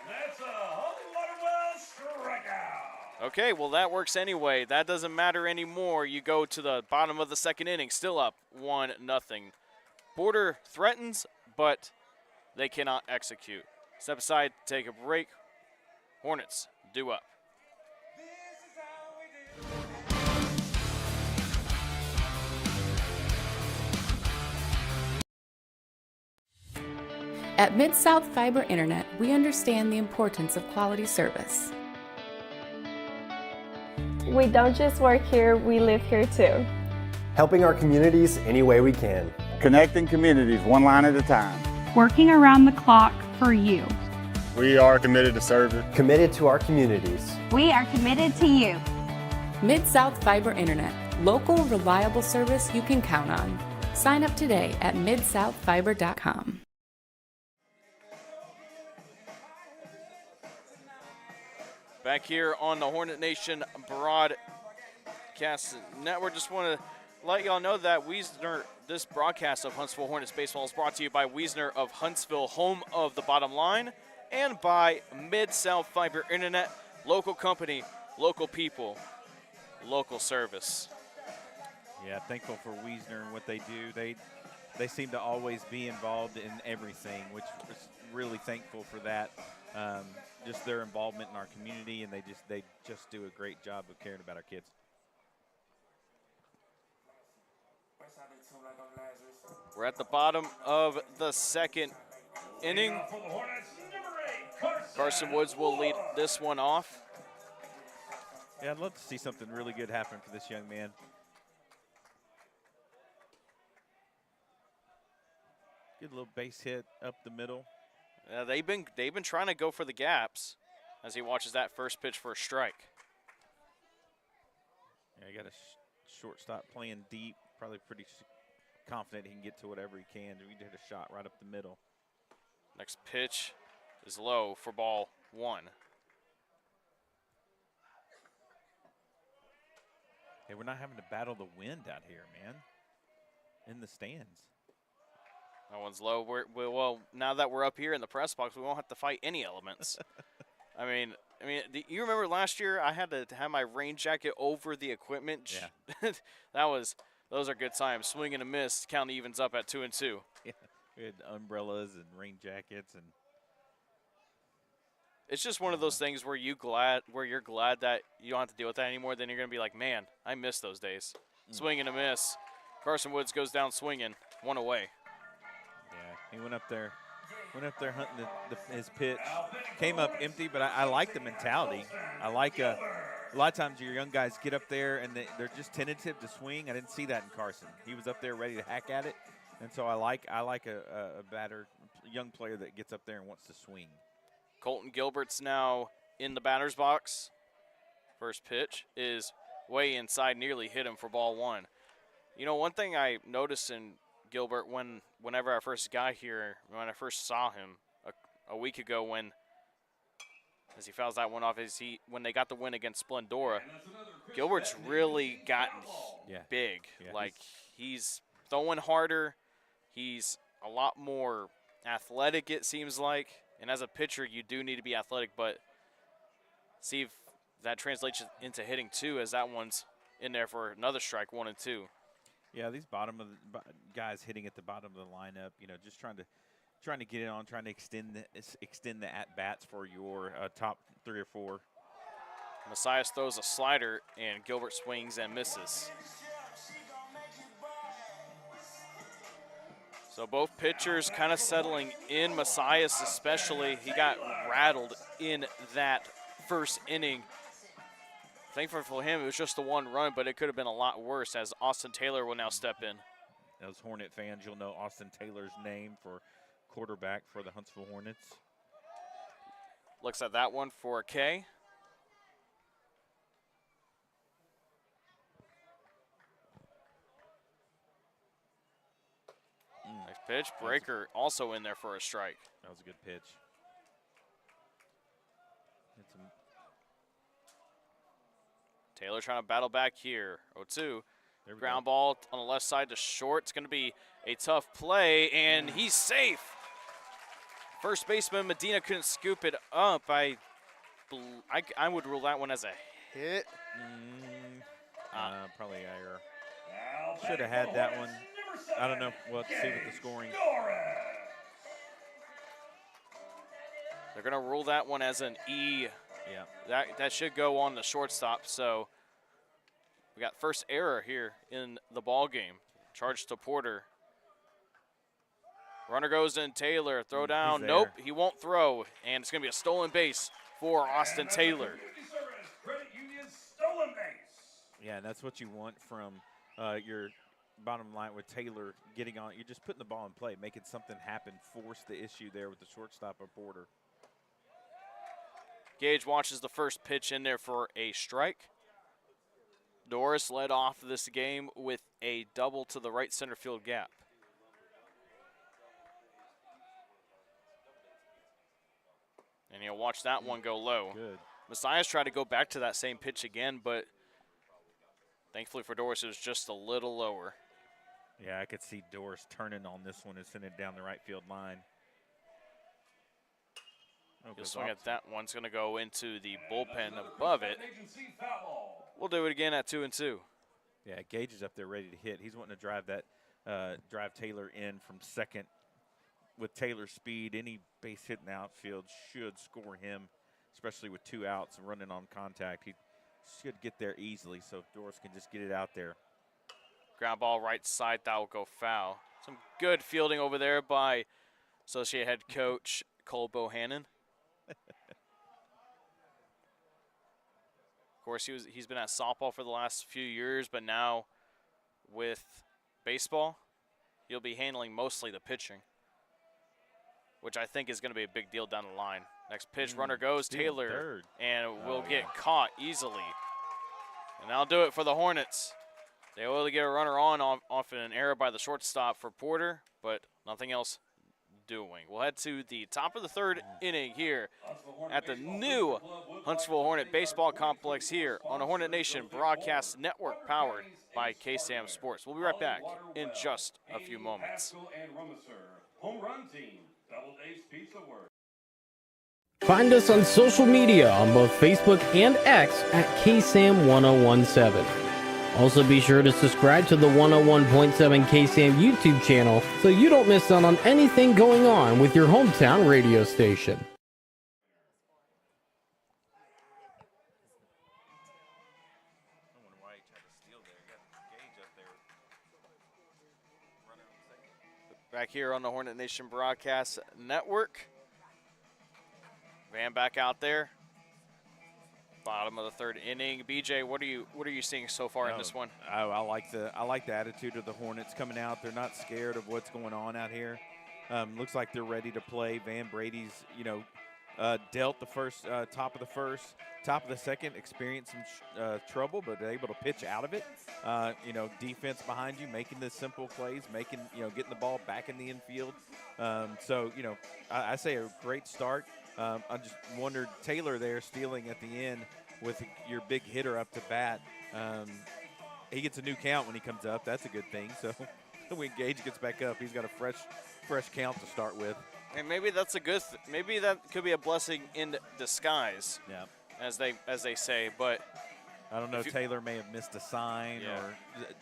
That's a Huntsville strikeout. Okay, well, that works anyway. That doesn't matter anymore. You go to the bottom of the second inning, still up 1-0. Porter threatens, but they cannot execute. Step aside, take a break. Hornets due up. At Mid-South Fiber Internet, we understand the importance of quality service. We don't just work here, we live here too. Helping our communities any way we can. Connecting communities one line at a time. Working around the clock for you. We are committed to service. Committed to our communities. We are committed to you. Mid-South Fiber Internet, local, reliable service you can count on. Sign up today at midsouthfiber.com. Back here on the Hornet Nation Broadcast Network, just want to let y'all know that this broadcast of Huntsville Hornets baseball is brought to you by Wiesner of Huntsville, home of the bottom line, and by Mid-South Fiber Internet, local company, local people, local service. Yeah, thankful for Wiesner and what they do. They seem to always be involved in everything, which is really thankful for that. Just their involvement in our community, and they just do a great job of caring about our kids. We're at the bottom of the second inning. Carson Woods will lead this one off. Yeah, I'd love to see something really good happen for this young man. Good little base hit up the middle. They've been trying to go for the gaps as he watches that first pitch for a strike. Yeah, he got a shortstop playing deep, probably pretty confident he can get to whatever he can. We did a shot right up the middle. Next pitch is low for ball 1. Hey, we're not having to battle the wind out here, man, in the stands. That one's low. Well, now that we're up here in the press box, we won't have to fight any elements. I mean, you remember last year I had to have my rain jacket over the equipment? Yeah. Those are good times. Swing and a miss. Count evens up at 2-2. Yeah, we had umbrellas and rain jackets, and it's just one of those things where you're glad that you don't have to deal with that anymore. Then you're gonna be like, man, I miss those days. Swing and a miss. Carson Woods goes down swinging, 1 away. He went up there hunting his pitch. Came up empty, but I like the mentality. I like a lot of times your young guys get up there and they're just tentative to swing. I didn't see that in Carson. He was up there ready to hack at it, and so I like a young player that gets up there and wants to swing. Colton Gilbert's now in the batter's box. First pitch is way inside, nearly hit him for ball 1. You know, one thing I noticed in Gilbert whenever I first got here, when I first saw him a week ago, as he fouls that one off, when they got the win against Splendora, Gilbert's really gotten big. Yeah, like he's throwing harder. He's a lot more athletic, it seems like. And as a pitcher, you do need to be athletic, but see if that translates into hitting too, as that one's in there for another strike, 1-2. Yeah, these bottom of the guys hitting at the bottom of the lineup, you know, just trying to get it on, trying to extend the at bats for your top 3 or 4. Messias throws a slider, and Gilbert swings and misses. So both pitchers kind of settling in. Messias especially, he got rattled in that first inning. Thankful for him, it was just the 1 run, but it could have been a lot worse, as Austin Taylor will now step in. As Hornet fans, you'll know Austin Taylor's name for quarterback for the Huntsville Hornets. Looks at that one for a K. Nice pitch. Breaker also in there for a strike. That was a good pitch. Taylor trying to battle back here. 0-2. Ground ball on the left side to short. It's going to be a tough play, and he's safe. First baseman Medina couldn't scoop it up. I would rule that one as a hit. Probably error. Should have had that one. I don't know. We'll have to see with the scoring. They're going to rule that one as an E. Yeah. That should go on the shortstop. So we got first error here in the ball game. Charge to Porter. Runner goes in. Taylor, throw down. Nope, he won't throw. And it's going to be a stolen base for Austin Taylor. Yeah, that's what you want from your bottom line with Taylor getting on. You're just putting the ball in play, making something happen, force the issue there with the shortstop of Porter. Gage watches the first pitch in there for a strike. Doris led off this game with a double to the right center field gap. And you'll watch that one go low. Good. Messiah's tried to go back to that same pitch again, but thankfully for Doris, it was just a little lower. Yeah, I could see Doris turning on this one and sending it down the right field line. He'll swing at that one's going to go into the bullpen above it. We'll do it again at 2-2. Yeah, Gage is up there ready to hit. He's wanting to drive that, drive Taylor in from second. With Taylor's speed, any base hit in the outfield should score him, especially with 2 outs and running on contact. He should get there easily, so Doris can just get it out there. Ground ball right side, that will go foul. Some good fielding over there by associate head coach Cole Bohannon. Of course, he's been at softball for the last few years, but now with baseball, he'll be handling mostly the pitching, which I think is going to be a big deal down the line. Next pitch, runner goes, Taylor, third. And will get caught easily. And that'll do it for the Hornets. They will get a runner on off an error by the shortstop for Porter, but nothing else doing. We'll head to the top of the third inning here at the new Huntsville Hornet Baseball Complex here on the Hornet Nation Broadcast Network, powered by KSAM Sports. We'll be right back in just a few moments. Home run team, Double Ace Pizza Works. Find us on social media on both Facebook and X at KSAM-1017. Also be sure to subscribe to the 101.7 KSAM YouTube channel so you don't miss out on anything going on with your hometown radio station. Back here on the Hornet Nation Broadcast Network. Van back out there. Bottom of the third inning. BJ, what are you seeing so far in this one? I like the attitude of the Hornets coming out. They're not scared of what's going on out here. Looks like they're ready to play. Van Brady's, dealt the first top of the second, experienced some trouble, but able to pitch out of it. Defense behind you, making the simple plays, getting the ball back in the infield. I say a great start. I just wondered, Taylor there stealing at the end with your big hitter up to bat. He gets a new count when he comes up. That's a good thing. So when Gage gets back up, he's got a fresh count to start with. And maybe that's a good. Maybe that could be a blessing in disguise. Yeah. As they say, but I don't know. Taylor may have missed a sign, or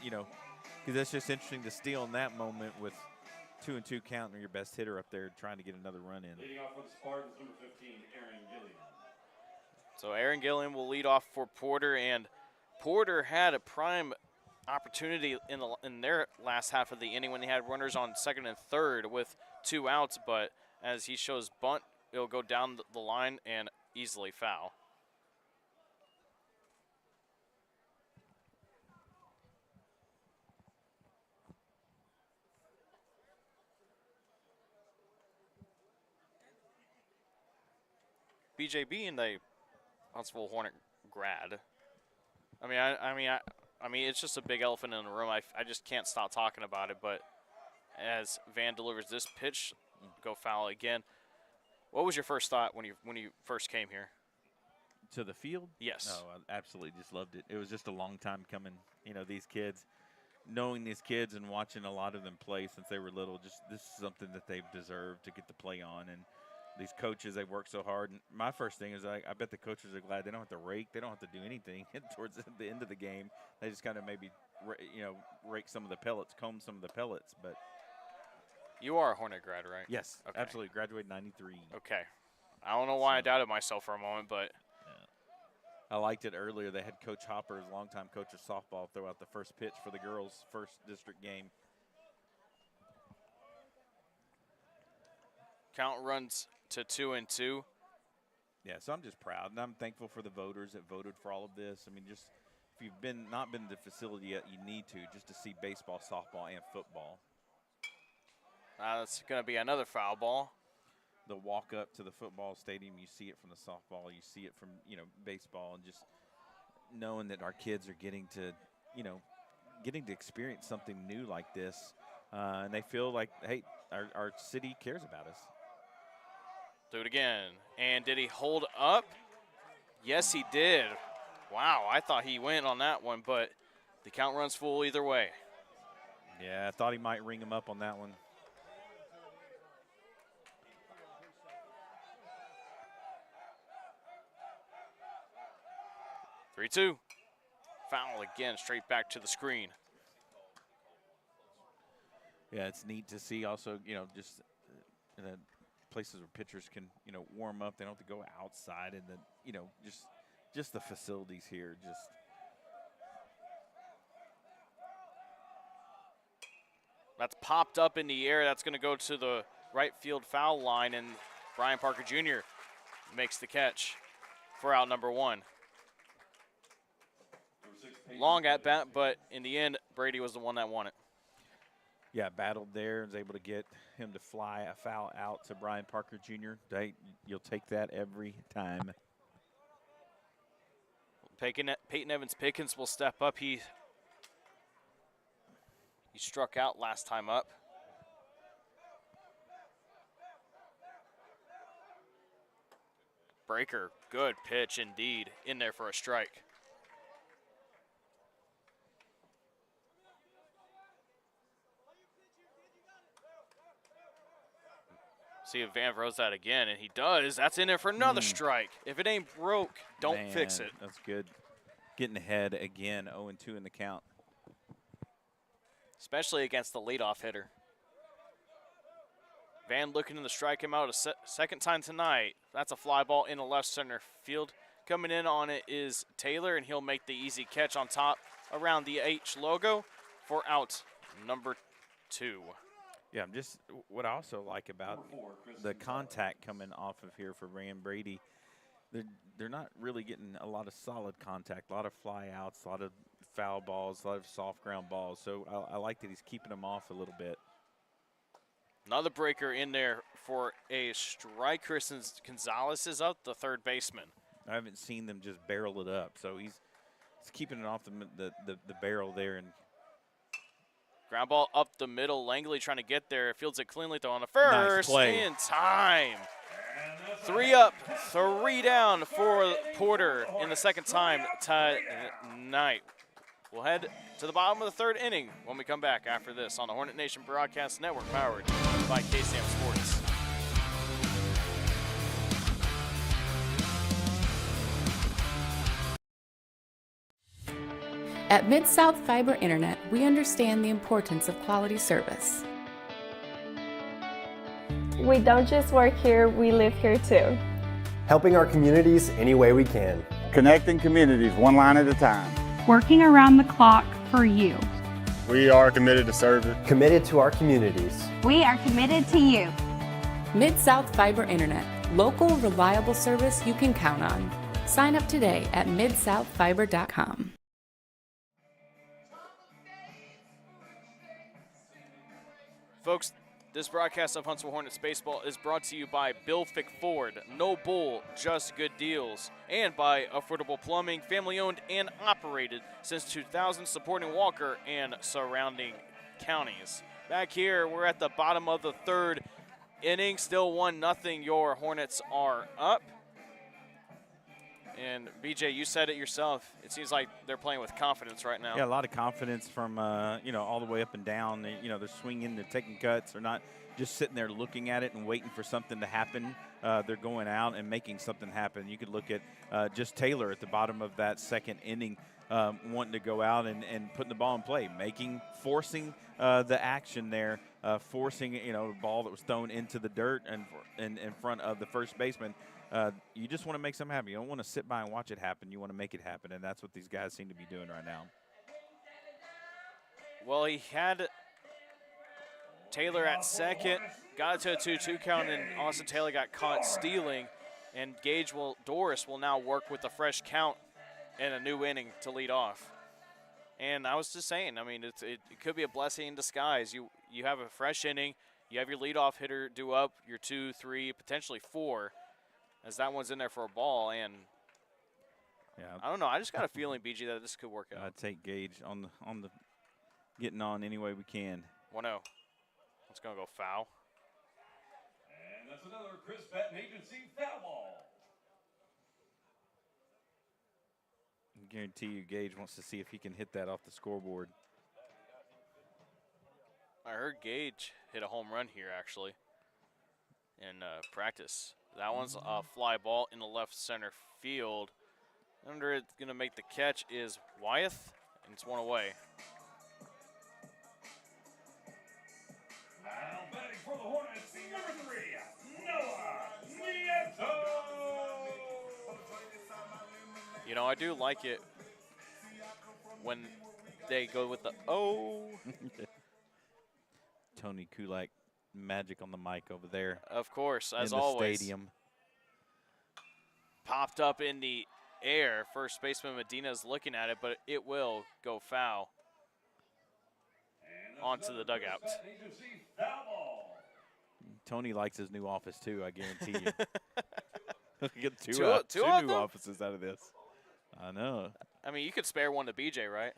because that's just interesting to steal in that moment with 2-2 count and your best hitter up there trying to get another run in. Leading off for the Spartans, number 15, Aaron Gilliam. So Aaron Gilliam will lead off for Porter, and Porter had a prime opportunity in their last half of the inning when they had runners on second and third with 2 outs, but as he shows bunt, it'll go down the line and easily foul. BJ, being a Huntsville Hornet grad, I mean, it's just a big elephant in the room. I just can't stop talking about it. But as Van delivers this pitch, go foul again. What was your first thought when you first came here? To the field? Yes. Oh, I absolutely just loved it. It was just a long time coming. These kids, knowing these kids and watching a lot of them play since they were little, just this is something that they've deserved to get to play on. And these coaches, they work so hard. And my first thing is I bet the coaches are glad they don't have to rake. They don't have to do anything towards the end of the game. They just kind of maybe, rake some of the pellets, comb some of the pellets. But you are a Hornet grad, right? Yes, okay. Absolutely. Graduated 93. Okay. I don't know why I doubted myself for a moment, but. I liked it earlier. They had Coach Hopper, longtime coach of softball, throw out the first pitch for the girls' first district game. Count runs to 2-2. Yeah, so I'm just proud, and I'm thankful for the voters that voted for all of this. I mean, just if you've not been to the facility yet, you need to, just to see baseball, softball, and football. That's going to be another foul ball. The walk up to the football stadium, you see it from the softball, you see it from, baseball, and just knowing that our kids are getting to experience something new like this, and they feel like, hey, our city cares about us. Do it again. And did he hold up? Yes, he did. Wow, I thought he went on that one, but the count runs full either way. Yeah, I thought he might ring him up on that one. Three-two. Foul again, straight back to the screen. Yeah, it's neat to see also, just places where pitchers can, warm up. They don't have to go outside, and then, just the facilities here. That's popped up in the air. That's going to go to the right field foul line, and Brian Parker Jr. makes the catch for out number one. Long at bat, but in the end, Brady was the one that won it. Yeah, battled there and was able to get him to fly a foul out to Brian Parker Jr. You'll take that every time. Peyton Evans-Pickens will step up. He struck out last time up. Breaker, good pitch indeed, in there for a strike. See if Van throws that again, and he does. That's in there for another strike. If it ain't broke, don't fix it. That's good. Getting ahead again, 0-2 in the count. Especially against the leadoff hitter. Van looking to strike him out a second time tonight. That's a fly ball in the left center field. Coming in on it is Taylor, and he'll make the easy catch on top around the H logo for out number 2. Yeah, just what I also like about the contact coming off of here for Rand Brady, they're not really getting a lot of solid contact, a lot of fly outs, a lot of foul balls, a lot of soft ground balls. So I like that he's keeping them off a little bit. Another breaker in there for a strike. Christian Gonzalez is up, the third baseman. I haven't seen them just barrel it up, so he's keeping it off the barrel there. And ground ball up the middle. Langley trying to get there. Fields it cleanly though on the first. Nice play. In time. 3 up, 3 down for Porter in the second time tonight. We'll head to the bottom of the third inning when we come back after this on the Hornet Nation Broadcast Network, powered by KSAM Sports. At Mid-South Fiber Internet, we understand the importance of quality service. We don't just work here, we live here too. Helping our communities any way we can. Connecting communities one line at a time. Working around the clock for you. We are committed to service. Committed to our communities. We are committed to you. Mid-South Fiber Internet, local, reliable service you can count on. Sign up today at midsouthfiber.com. Folks, this broadcast of Huntsville Hornets baseball is brought to you by Bill Fick Ford, no bull, just good deals, and by Affordable Plumbing, family-owned and operated since 2000, supporting Walker and surrounding counties. Back here, we're at the bottom of the third inning, still 1-0. Your Hornets are up. And, BJ, you said it yourself. It seems like they're playing with confidence right now. Yeah, a lot of confidence from, all the way up and down. They're swinging, they're taking cuts. They're not just sitting there looking at it and waiting for something to happen. They're going out and making something happen. You could look at just Taylor at the bottom of that second inning, wanting to go out and putting the ball in play, forcing the action there, forcing, a ball that was thrown into the dirt and in front of the first baseman. You just want to make something happen. You don't want to sit by and watch it happen. You want to make it happen, and that's what these guys seem to be doing right now. Well, he had Taylor at second, got it to a 2-2 count, and Austin Taylor got caught stealing, and Doris will now work with a fresh count and a new inning to lead off. And I was just saying, I mean, it could be a blessing in disguise. You have a fresh inning, you have your leadoff hitter due up, your 2, 3, potentially 4, as that one's in there for a ball, and I don't know. I just got a feeling, BG, that this could work out. I'd take Gage on the getting on any way we can. 1-0. It's going to go foul. And that's another Chris Patton Agency foul ball. I guarantee you Gage wants to see if he can hit that off the scoreboard. I heard Gage hit a home run here, actually, in practice. That one's a fly ball in the left center field. Under it, going to make the catch is Wyeth, and it's one away. Now batting for the Hornets, number 3, Noah Nieto. I do like it when they go with the O. Tony Kulak, magic on the mic over there. Of course, as in the always. Stadium. Popped up in the air. First baseman Medina's looking at it, but it will go foul onto the dugout. Tony likes his new office too, I guarantee you. He'll get two new offices out of this. I know. I mean, you could spare one to BJ, right?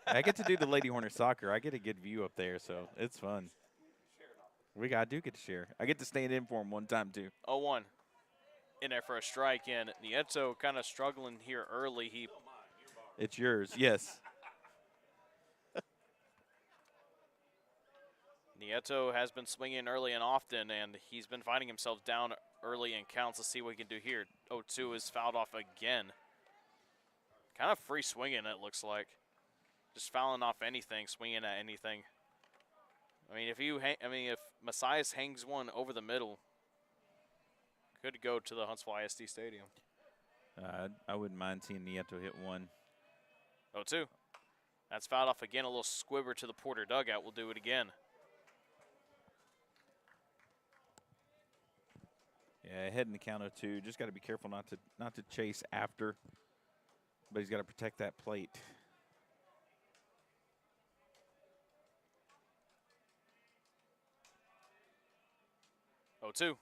I get to do the Lady Hornet soccer. I get a good view up there, so it's fun. I do get to share. I get to stand in for him one time too. 0-1 in there for a strike, and Nieto kind of struggling here early. It's yours, yes. Nieto has been swinging early and often, and he's been finding himself down early in counts. Let's see what he can do here. 0-2 is fouled off again. Kind of free swinging, it looks like. Just fouling off anything, swinging at anything. I mean, if Messias hangs one over the middle, could go to the Huntsville ISD Stadium. I wouldn't mind seeing Nieto hit one. 0-2. That's fouled off again. A little squibber to the Porter dugout. We'll do it again. Yeah, heading to count 0-2. Just got to be careful not to chase after. But he's got to protect that plate. 0-2.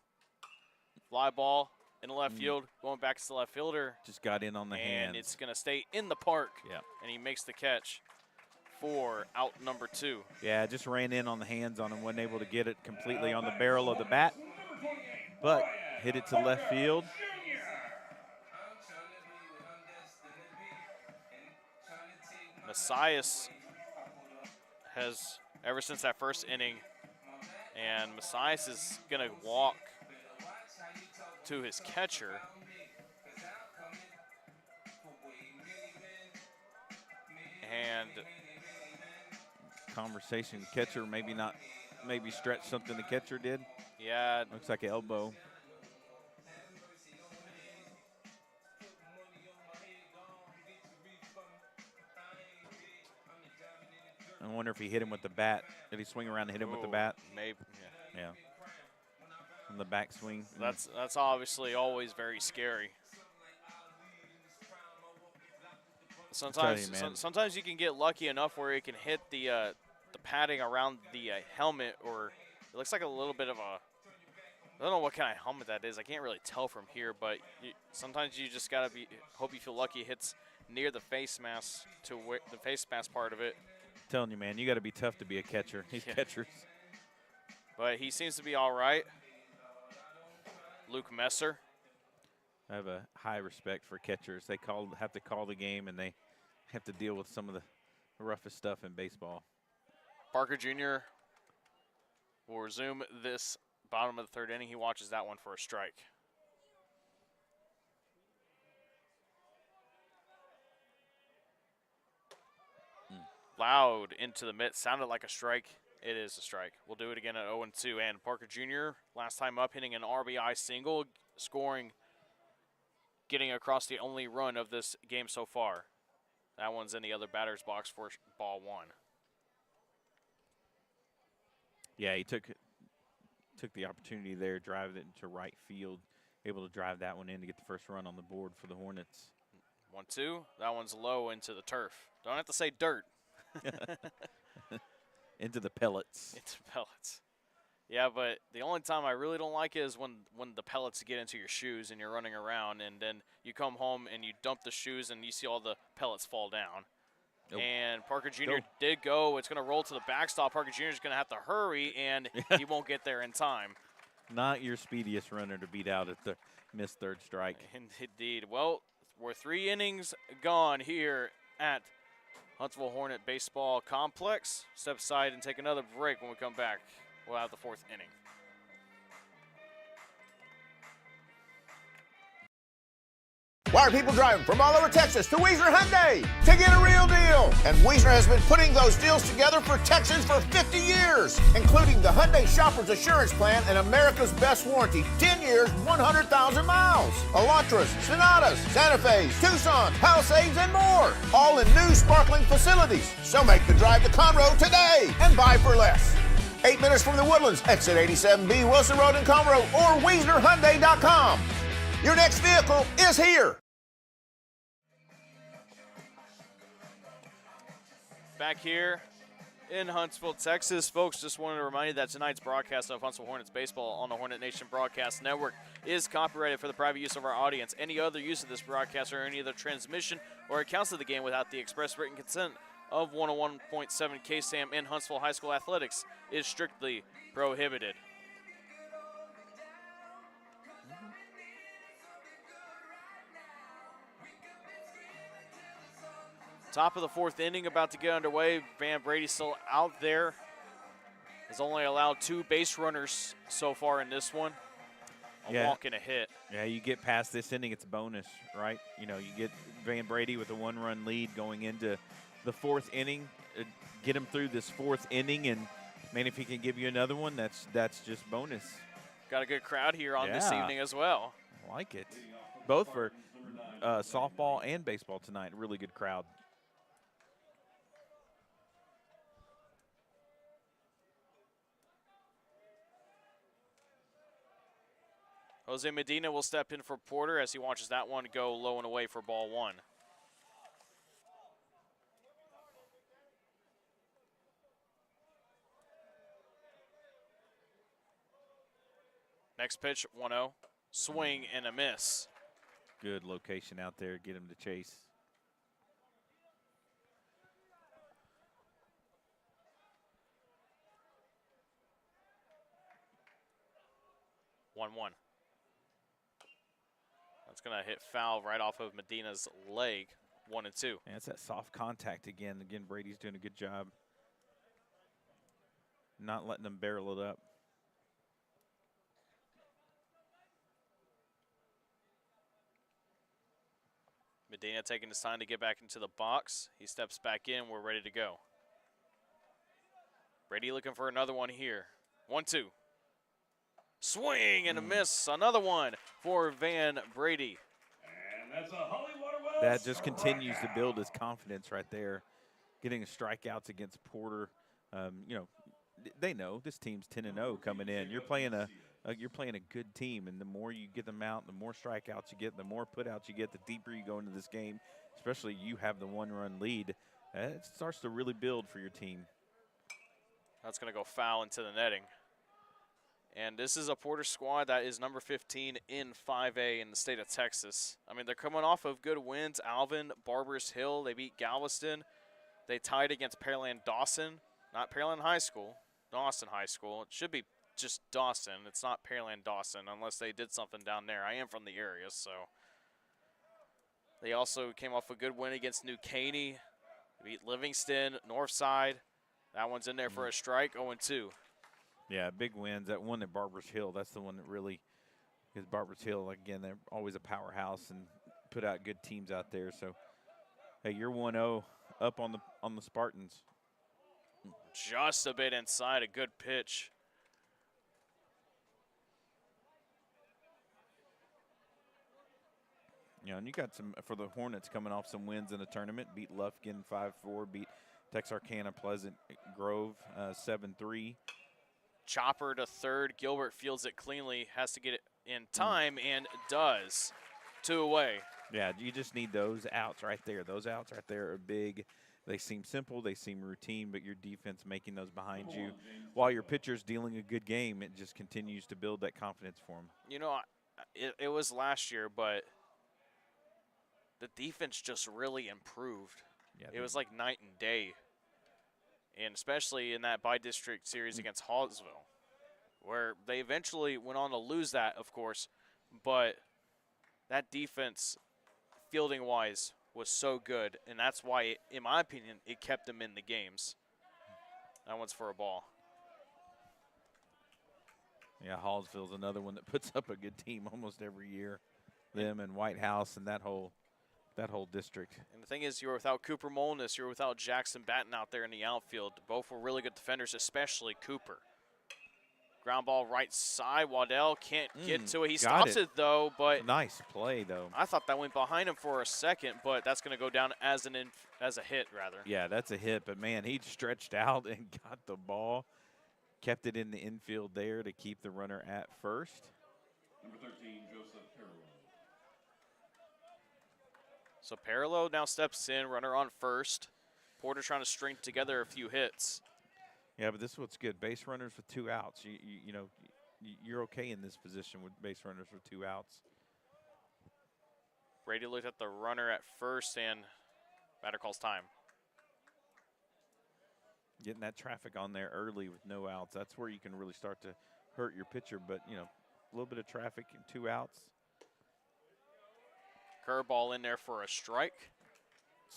Fly ball in the left field, going back to the left fielder. Just got in on the hands. And it's going to stay in the park. Yeah. And he makes the catch for out number 2. Yeah, just ran in on the hands on him. Wasn't able to get it completely on the barrel of the bat. But hit it to left field. Messias has, ever since that first inning, and Messias is going to walk to his catcher. And conversation, catcher maybe stretch something the catcher did. Yeah. Looks like an elbow. I wonder if he hit him with the bat. Did he swing around and hit him with the bat? Maybe, yeah. On the backswing. That's obviously always very scary. Sometimes you can get lucky enough where it can hit the padding around the helmet, or it looks like a little bit of a, I don't know what kind of helmet that is. I can't really tell from here, but sometimes you just gotta hope you feel lucky it hits near the face mask the face mask part of it. I'm telling you, man, you got to be tough to be a catcher. These catchers. But he seems to be all right. Luke Messer. I have a high respect for catchers. They have to call the game, and they have to deal with some of the roughest stuff in baseball. Parker Jr. will resume this bottom of the third inning. He watches that one for a strike. Loud into the mitt. Sounded like a strike. It is a strike. We'll do it again at 0-2. And Parker Jr., last time up, hitting an RBI single, scoring, getting across the only run of this game so far. That one's in the other batter's box for ball one. Yeah, he took the opportunity there, drive it into right field, able to drive that one in to get the first run on the board for the Hornets. 1-2. That one's low into the turf. Don't have to say dirt. Into the pellets. Into pellets. Yeah, but the only time I really don't like it is when the pellets get into your shoes and you're running around, and then you come home and you dump the shoes and you see all the pellets fall down. Nope. And Parker Jr. did go. It's going to roll to the backstop. Parker Jr. is going to have to hurry, and he won't get there in time. Not your speediest runner to beat out at the missed third strike. Indeed. Well, we're 3 innings gone here at Huntsville Hornet Baseball Complex. Step aside and take another break. When we come back, we'll have the 4th inning. Why are people driving from all over Texas to Wiesner Hyundai to get a real deal? And Wiesner has been putting those deals together for Texans for 50 years, including the Hyundai Shoppers Assurance Plan and America's Best Warranty, 10 years, 100,000 miles. Elantras, Sonatas, Santa Fe's, Tucson, Palisades, and more. All in new sparkling facilities. So make the drive to Conroe today and buy for less. 8 minutes from the Woodlands, exit 87B, Wilson Road in Conroe, or WiesnerHyundai.com. Your next vehicle is here. Back here in Huntsville, Texas. Folks, just wanted to remind you that tonight's broadcast of Huntsville Hornets baseball on the Hornet Nation Broadcast Network is copyrighted for the private use of our audience. Any other use of this broadcast or any other transmission or accounts of the game without the express written consent of 101.7 KSAM in Huntsville High School Athletics is strictly prohibited. Top of the 4th inning about to get underway. Van Brady still out there. Has only allowed 2 base runners so far in this one. A walk and a hit. Yeah, you get past this inning, it's a bonus, right? You know, you get Van Brady with a 1-run lead going into the 4th inning. Get him through this 4th inning, and, man, if he can give you another one, that's just bonus. Got a good crowd here on this evening as well. I like it. Both for softball and baseball tonight. Really good crowd. Jose Medina will step in for Porter as he watches that one go low and away for ball one. Next pitch, 1-0. Swing and a miss. Good location out there. Get him to chase. One. That's going to hit foul right off of Medina's leg. 1-2. And it's that soft contact again. Again, Brady's doing a good job not letting them barrel it up. Medina taking his time to get back into the box. He steps back in. We're ready to go. Brady looking for another one here. 1-2. Swing and a miss. Another one for Van Brady. And that's a Holly Water West. That just continues to build his confidence right there. Getting strikeouts against Porter. You know, they know this team's 10-0 coming in. You're playing a good team, and the more you get them out, the more strikeouts you get, the more putouts you get, the deeper you go into this game. Especially you have the 1-run lead. It starts to really build for your team. That's going to go foul into the netting. And this is a Porter squad that is number 15 in 5A in the state of Texas. I mean, they're coming off of good wins. Alvin, Barbers Hill, they beat Galveston. They tied against Pearland Dawson. Not Pearland High School, Dawson High School. It should be just Dawson. It's not Pearland Dawson unless they did something down there. I am from the area, so. They also came off a good win against New Caney. Beat Livingston, Northside. That one's in there for a strike, 0-2. Yeah, big wins. That one at Barbers Hill, that's the one that really, because Barbers Hill, again, they're always a powerhouse and put out good teams out there. So, hey, you're 1-0 up on the Spartans. Just a bit inside, a good pitch. You know, and you got some for the Hornets coming off some wins in the tournament. Beat Lufkin 5-4. Beat Texarkana Pleasant Grove 7-3. Chopper to third. Gilbert fields it cleanly. Has to get it in time and does. 2 away. Yeah, you just need those outs right there. Those outs right there are big. They seem simple. They seem routine, but your defense making those behind you while your pitcher's dealing a good game, it just continues to build that confidence for them. You know, it was last year, but the defense just really improved. Yeah, it was like night and day, and especially in that bi-district series against Huntsville, where they eventually went on to lose that, of course, but that defense, fielding-wise, was so good, and that's why, in my opinion, it kept them in the games. That one's for a ball. Yeah, Hallsville's another one that puts up a good team almost every year. Them and White House and that whole district. And the thing is, you're without Cooper Molness, you're without Jackson Batten out there in the outfield. Both were really good defenders, especially Cooper. Ground ball right side. Waddell can't get to it. He stops it, though, but nice play, though. I thought that went behind him for a second, but that's going to go down as a hit, rather. Yeah, that's a hit, but, man, he stretched out and got the ball, kept it in the infield there to keep the runner at first. Number 13, Joseph Perillo. So Perillo now steps in, runner on first. Porter trying to string together a few hits. Yeah, but this is what's good. Base runners with 2 outs. You know, you're okay in this position with base runners with 2 outs. Brady looked at the runner at first, and batter calls time. Getting that traffic on there early with no outs, that's where you can really start to hurt your pitcher. But, you know, a little bit of traffic and 2 outs. Curveball in there for a strike.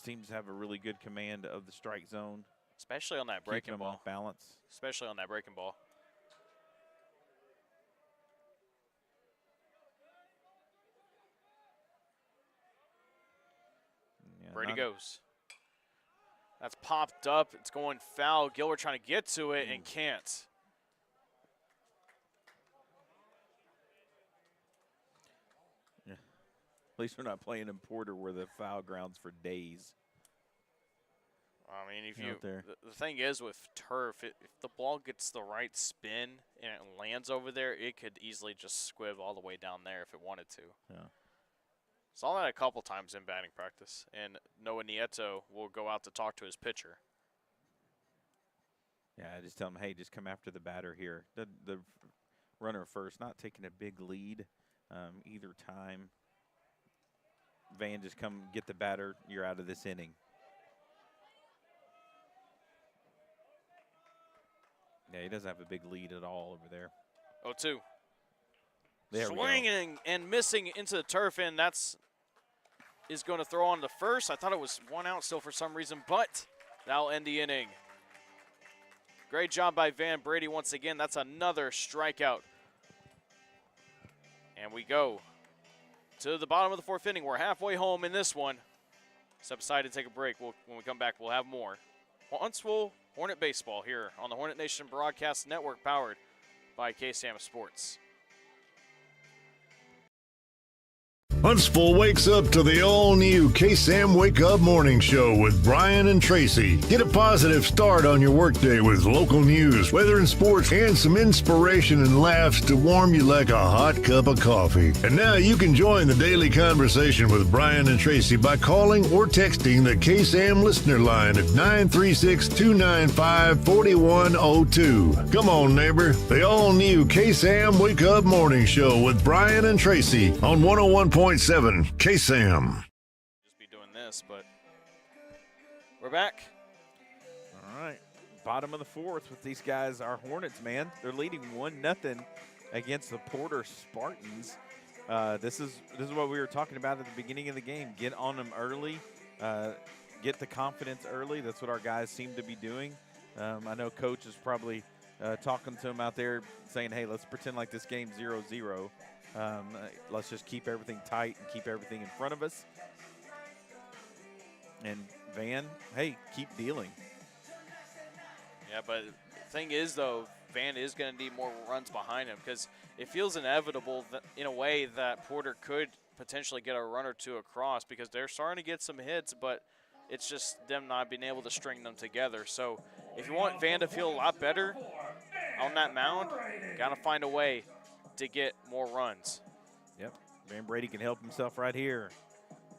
Teams have a really good command of the strike zone. Especially on that breaking ball. Off balance. Especially on that breaking ball. Yeah, Brady goes. That's popped up. It's going foul. Gilbert trying to get to it and can't. Yeah. At least we're not playing in Porter where the foul grounds for days. I mean, if the thing is with turf, if the ball gets the right spin and it lands over there, it could easily just squib all the way down there if it wanted to. Yeah. Saw that a couple times in batting practice, and Noah Nieto will go out to talk to his pitcher. Yeah, I just tell him, hey, just come after the batter here. The runner first, not taking a big lead either time. Van, just come get the batter. You're out of this inning. Yeah, he doesn't have a big lead at all over there. 0-2. There swinging and missing into the turf, and is going to throw on the first. I thought it was 1 out still for some reason, but that'll end the inning. Great job by Van Brady once again. That's another strikeout. And we go to the bottom of the 4th inning. We're halfway home in this one. Step aside to take a break. When we come back, we'll have more Huntsville Hornet baseball here on the Hornet Nation Broadcast Network, powered by KSAM Sports. Huntsville wakes up to the all-new KSAM Wake Up Morning Show with Brian and Tracy. Get a positive start on your workday with local news, weather and sports, and some inspiration and laughs to warm you like a hot cup of coffee. And now you can join the daily conversation with Brian and Tracy by calling or texting the KSAM listener line at 936-295-4102. Come on, neighbor. The all-new KSAM Wake Up Morning Show with Brian and Tracy on 101.7 KSAM. Just be doing this, but we're back. All right. bottom of the fourth with these guys, our Hornets, man. They're leading 1-0 against the Porter Spartans. This is what we were talking about at the beginning of the game. Get on them early, get the confidence early. That's what our guys seem to be doing. I know Coach is probably talking to them out there saying, hey, let's pretend like this game's 0-0. Let's just keep everything tight and keep everything in front of us. And Van, hey, keep dealing. Yeah, but the thing is, though, Van is going to need more runs behind him because it feels inevitable that, in a way, that Porter could potentially get a run or two across because they're starting to get some hits, but it's just them not being able to string them together. So if you want Van to feel a lot better on that mound, got to find a way to get more runs. Yep, Van Brady can help himself right here.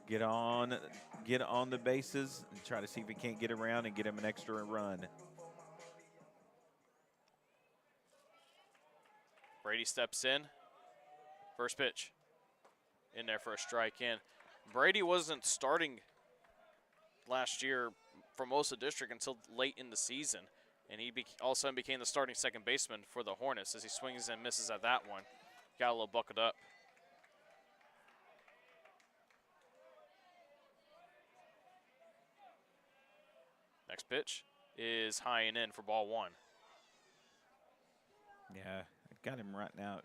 Get on the bases and try to see if he can't get around and get him an extra run. Brady steps in. First pitch. In there for a strike in. Brady wasn't starting last year for most of the district until late in the season. And he all of a sudden became the starting second baseman for the Hornets as he swings and misses at that one. Got a little buckled up. Next pitch is high and in for ball one. Yeah, I got him right now at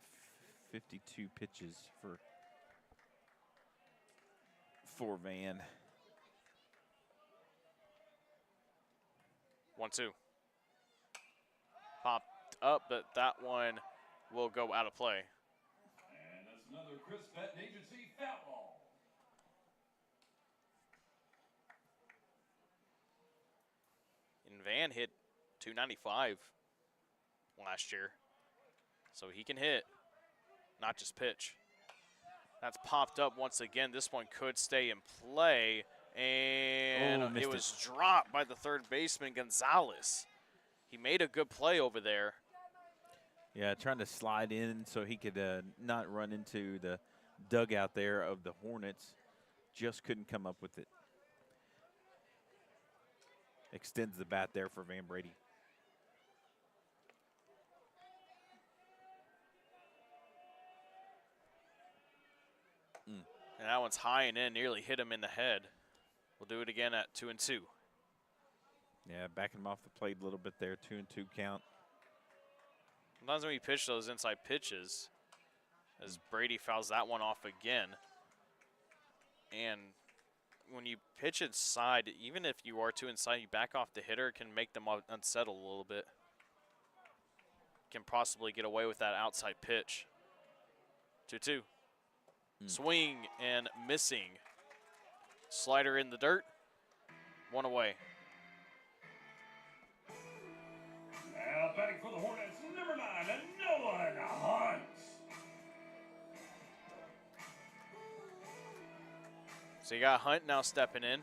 52 pitches for Van. 1-2. Popped up, but that one will go out of play. And that's another Chris Betting Agency foul ball. And Van hit 295 last year. So he can hit, not just pitch. That's popped up once again. This one could stay in play. And it was dropped by the third baseman, Gonzalez. He made a good play over there. Yeah, trying to slide in so he could not run into the dugout there of the Hornets. Just couldn't come up with it. Extends the bat there for Van Brady. And that one's high and in, nearly hit him in the head. We'll do it again at 2-2. Yeah, backing him off the plate a little bit there, 2-2 count. Sometimes when you pitch those inside pitches, as Brady fouls that one off again. And when you pitch inside, even if you are too inside, you back off the hitter, it can make them unsettled a little bit. Can possibly get away with that outside pitch. 2-2. Swing and missing. Slider in the dirt. One away. Now batting for the Hornets, number 9, and no one, Hunt. So you got Hunt now stepping in.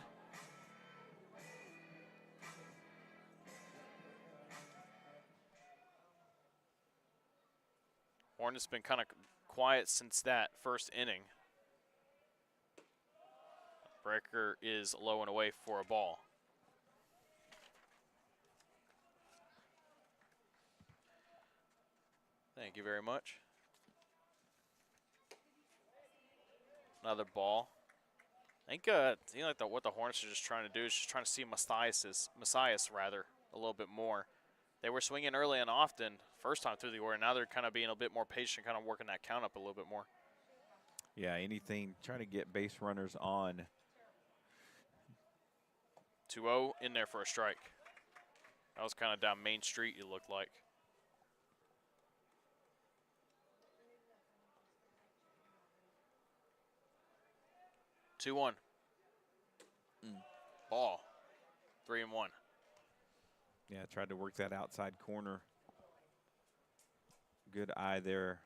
Hornets been kind of quiet since that first inning. Breaker is low and away for a ball. Thank you very much. Another ball. I think what the Hornets are just trying to do is just trying to see Messias a little bit more. They were swinging early and often first time through the order. Now they're kind of being a bit more patient, kind of working that count up a little bit more. Yeah, anything, trying to get base runners on. 2-0 in there for a strike. That was kind of down Main Street, it looked like. Ball. 3-1. Yeah, tried to work that outside corner. Good eye there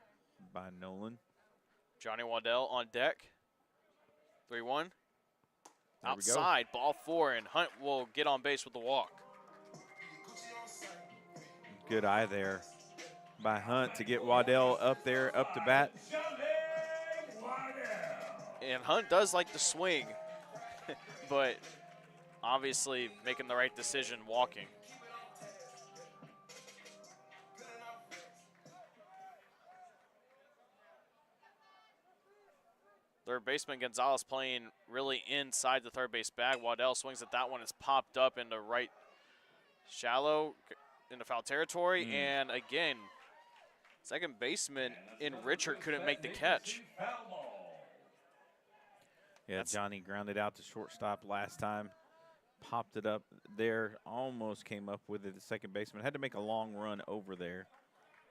by Nolan. Johnny Waddell on deck. 3-1. Outside, ball 4, and Hunt will get on base with the walk. Good eye there by Hunt to get Waddell up there, up to bat. And Hunt does like to swing, but obviously making the right decision walking. Third baseman Gonzalez playing really inside the third base bag. Waddell swings at that one. It's popped up into right shallow into foul territory. And again, second baseman in Richard couldn't make the catch. Yeah, Johnny grounded out to shortstop last time. Popped it up there. Almost came up with it. The second baseman had to make a long run over there.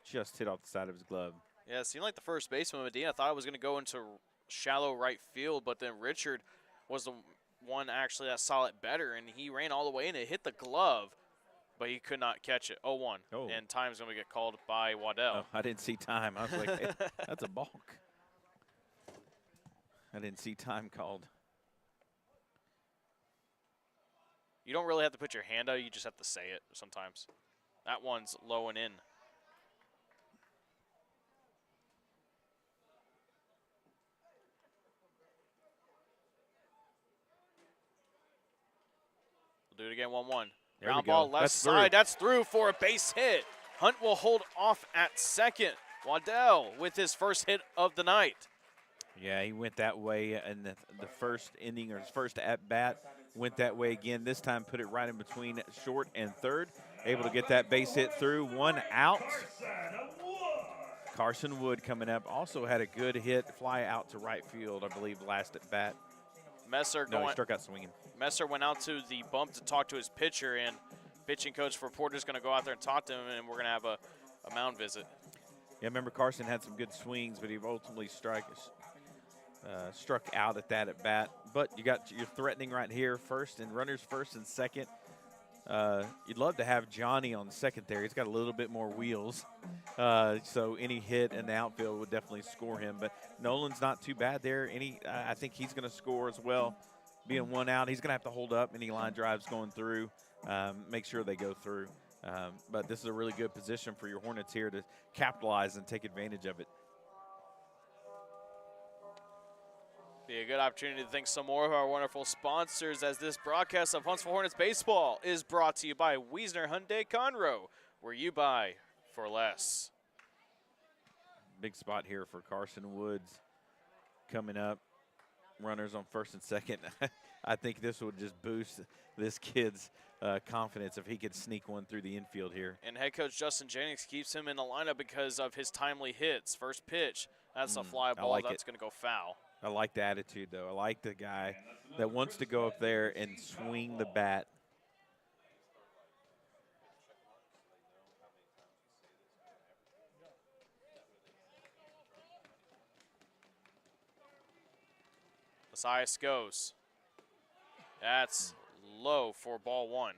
Just hit off the side of his glove. Yeah, it seemed like the first baseman, Medina, thought it was going to go into shallow right field, but then Richard was the one actually that saw it better, and he ran all the way in. It hit the glove, but he could not catch it. 0-1. Oh. And time's going to get called by Waddell. Oh, I didn't see time. I was like, hey, that's a balk. I didn't see time called. You don't really have to put your hand out. You just have to say it sometimes. That one's low and in. We'll do it again, 1-1. Ground ball left side. That's through for a base hit. Hunt will hold off at second. Waddell with his first hit of the night. Yeah, he went that way in the first inning, or his first at-bat. Went that way again. This time put it right in between short and third. Able to get that base hit through. 1 out. Carson Wood coming up. Also had a good hit, fly out to right field, I believe, last at-bat. Messer No, he struck out swinging. Messer went out to the bump to talk to his pitcher, and pitching coach for Porter's going to go out there and talk to him, and we're going to have a mound visit. Yeah, remember Carson had some good swings, but he ultimately struck out at that at bat. But you're threatening right here, first and runners first and second. You'd love to have Johnny on second there. He's got a little bit more wheels, so any hit in the outfield would definitely score him. But Nolan's not too bad there. I think he's going to score as well. Being 1 out, he's going to have to hold up any line drives going through, make sure they go through. But this is a really good position for your Hornets here to capitalize and take advantage of it. Be a good opportunity to thank some more of our wonderful sponsors, as this broadcast of Huntsville Hornets baseball is brought to you by Wiesner Hyundai Conroe, where you buy for less. Big spot here for Carson Woods coming up. Runners on first and second. I think this would just boost this kid's confidence if he could sneak one through the infield here. And head coach Justin Jennings keeps him in the lineup because of his timely hits. First pitch, that's a fly ball. That's going to go foul. I like the attitude, though. I like the guy that wants to go up there and swing the bat. Messias goes. That's low for ball 1.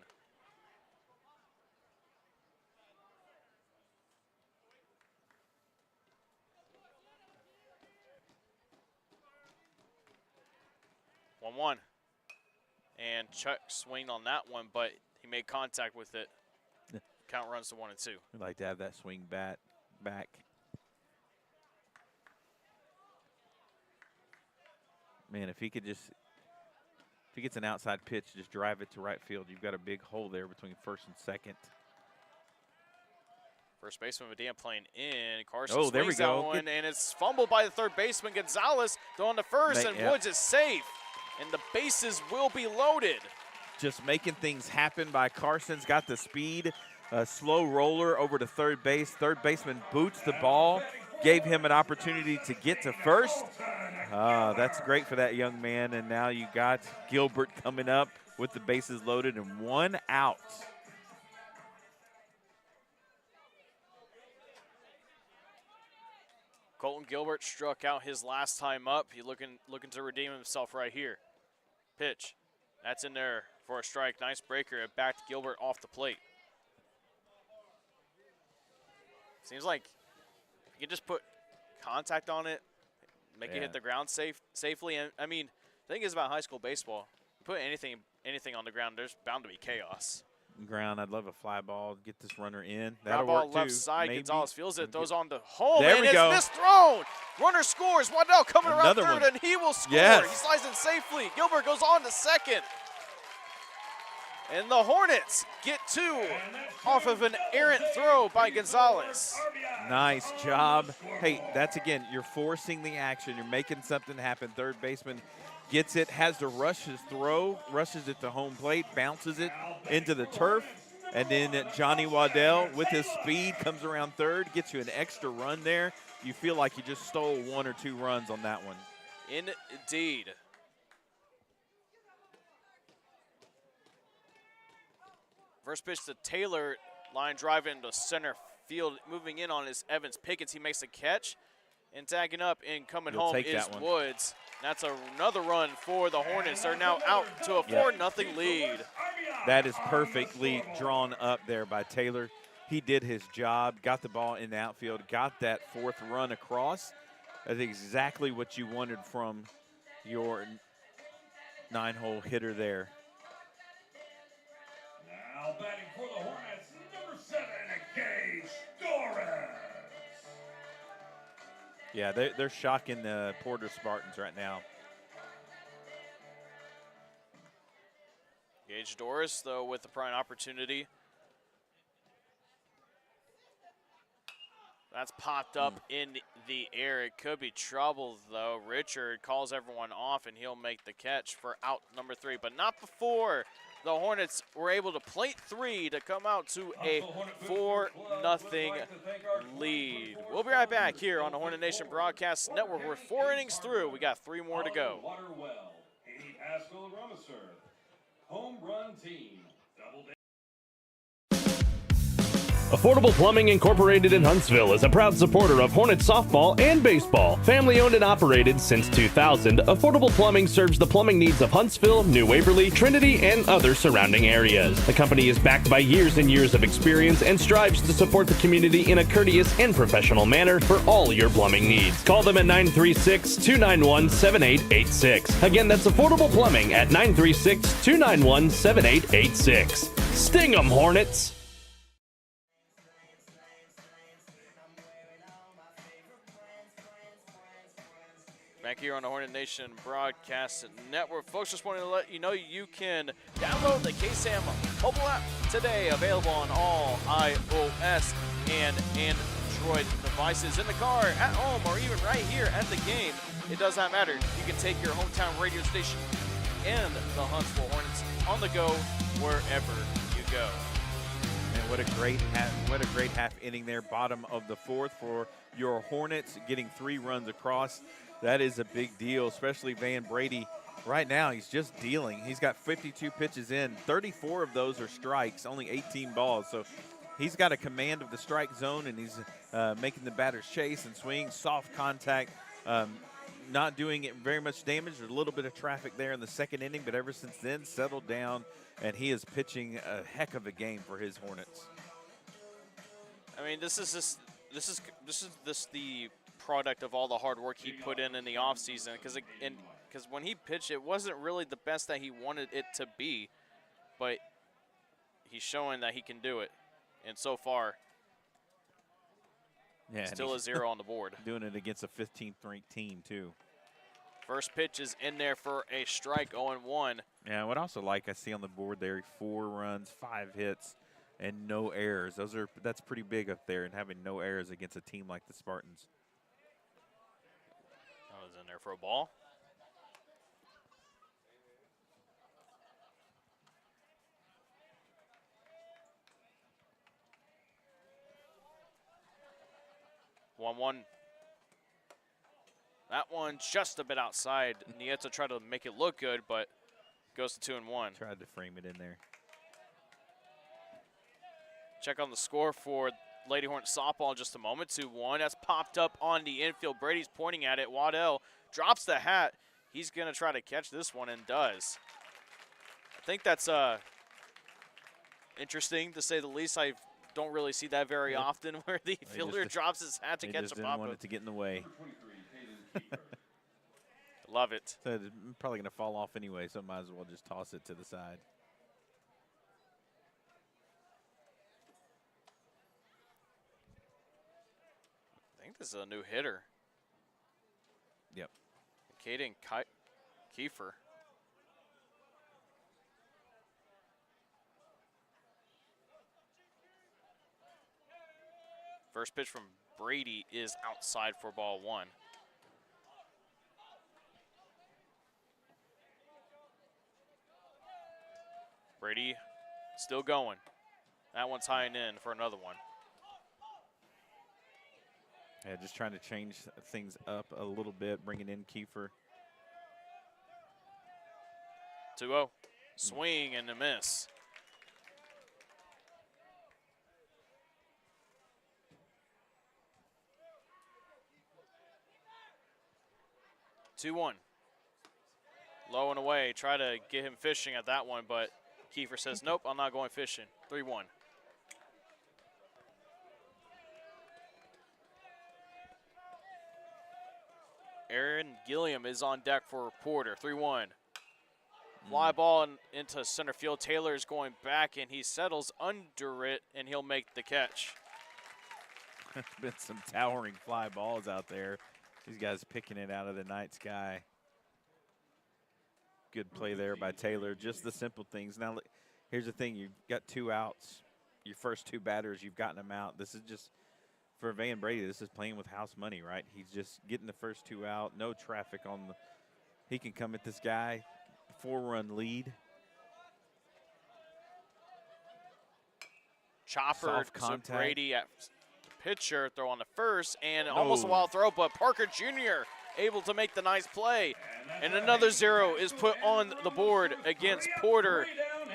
One. And Chuck swinged on that one, but he made contact with it. Count runs to 1 and 2. We'd like to have that swing bat back. Man, if he gets an outside pitch, just drive it to right field. You've got a big hole there between first and second. First baseman Medina playing in. Carson there we swings go. that one, and it's fumbled by the third baseman Gonzalez. Throwing to first, and Woods is safe. And the bases will be loaded. Just making things happen by Carson's got the speed. A slow roller over to third base. Third baseman boots the ball. Gave him an opportunity to get to first. That's great for that young man. And now you got Gilbert coming up with the bases loaded and 1 out. Colton Gilbert struck out his last time up. He looking to redeem himself right here. Pitch. That's in there for a strike. Nice breaker. It backed Gilbert off the plate. Seems like you can just put contact on it, make it hit the ground safely. And I mean, the thing is about high school baseball, you put anything on the ground, there's bound to be chaos. Ground, I'd love a fly ball. Get this runner in. That'll That'll ball work left too. side. Maybe. Gonzalez feels it. Throws on to home. There and we it's go. misthrown. Runner scores. Waddell coming Another around third, one. and he will score. Yes. He slides in safely. Gilbert goes on to second. And the Hornets get 2 off of an errant throw by Gonzalez. Nice job. Hey, that's again, you're forcing the action. You're making something happen. Third baseman gets it, has to rush his throw, rushes it to home plate, bounces it into the turf. And then Johnny Waddell, with his speed, comes around third, gets you an extra run there. You feel like you just stole 1 or 2 runs on that one. Indeed. First pitch to Taylor, line drive into center field. Moving in on is Evans Pickens. He makes a catch. And tagging up and coming home is Woods. That's another run for the Hornets. They're now out to a 4-0 lead. That is perfectly drawn up there by Taylor. He did his job, got the ball in the outfield, got that 4th run across. That's exactly what you wanted from your 9-hole hitter there. Now batting for the Hornets, number 7, Gage Torres. Yeah, they're shocking the Porter Spartans right now. Gage Doris, though, with the prime opportunity. That's popped up in the air. It could be trouble, though. Richard calls everyone off, and he'll make the catch for out number 3, but not before the Hornets were able to plate 3 to come out to a 4-0 lead. We'll be right back here on the Hornet Nation Broadcast Network. We're 4 innings through. We got 3 more to go. Home run team. Double day. Affordable Plumbing Incorporated in Huntsville is a proud supporter of Hornet softball and baseball. Family owned and operated since 2000, Affordable Plumbing serves the plumbing needs of Huntsville, New Waverly, Trinity, and other surrounding areas. The company is backed by years and years of experience and strives to support the community in a courteous and professional manner for all your plumbing needs. Call them at 936-291-7886. Again, that's Affordable Plumbing at 936-291-7886. Sting 'em, Hornets! Back here on the Hornet Nation Broadcast Network. Folks, just wanted to let you know you can download the KSAM mobile app today. Available on all iOS and Android devices, in the car, at home, or even right here at the game. It does not matter. You can take your hometown radio station and the Huntsville Hornets on the go wherever you go. And what a great half inning there, bottom of the 4th for your Hornets, getting 3 runs across. That is a big deal, especially Van Brady. Right now, he's just dealing. He's got 52 pitches in. 34 of those are strikes, only 18 balls. So he's got a command of the strike zone, and he's making the batters chase and swing, soft contact, not doing it very much damage. There's a little bit of traffic there in the 2nd inning, but ever since then, settled down, and he is pitching a heck of a game for his Hornets. I mean, this is the product of all the hard work he put in the offseason, because when he pitched, it wasn't really the best that he wanted it to be, but he's showing that he can do it, and so far, still a 0 on the board. Doing it against a 15th ranked team too. First pitch is in there for a strike, 0-1. Yeah, what I also like, I see on the board there, 4 runs, 5 hits, and no errors. That's pretty big up there, and having no errors against a team like the Spartans. That was in there for a ball. One. That one just a bit outside. Nieto tried to make it look good, but goes to 2-1. Tried to frame it in there. Check on the score for Lady Hornet softball in just a moment. 2-1. That's popped up on the infield. Brady's pointing at it. Waddell drops the hat. He's going to try to catch this one and does. I think that's interesting, to say the least. I don't really see that very often, where the fielder drops his hat to catch a pop-up. Didn't want it to get in the way. Love it. So it's probably going to fall off anyway, so might as well just toss it to the side. I think this is a new hitter. Yep. Caden Kiefer. First pitch from Brady is outside for ball 1. Brady still going. That one's high and in for another one. Yeah, just trying to change things up a little bit, bringing in Kiefer. 2-0. Swing and a miss. Two-one. Low and away. Try to get him fishing at that one, but Kiefer says, nope, I'm not going fishing. 3-1. Aaron Gilliam is on deck for Porter. 3-1. Fly ball into center field. Taylor is going back, and he settles under it, and he'll make the catch. There's been some towering fly balls out there. These guys picking it out of the night sky. Good play there by Taylor. Just the simple things. Now, here's the thing. You've got 2 outs. Your first 2 batters, you've gotten them out. This is just, for Van Brady, this is playing with house money, right? He's just getting the first 2 out. No traffic on the – he can come at this guy. 4-run lead. Chopper to Brady at pitcher. Throw on the first, and almost a wild throw, but Parker Jr. able to make the nice play. And another 0 is put on the board against Porter.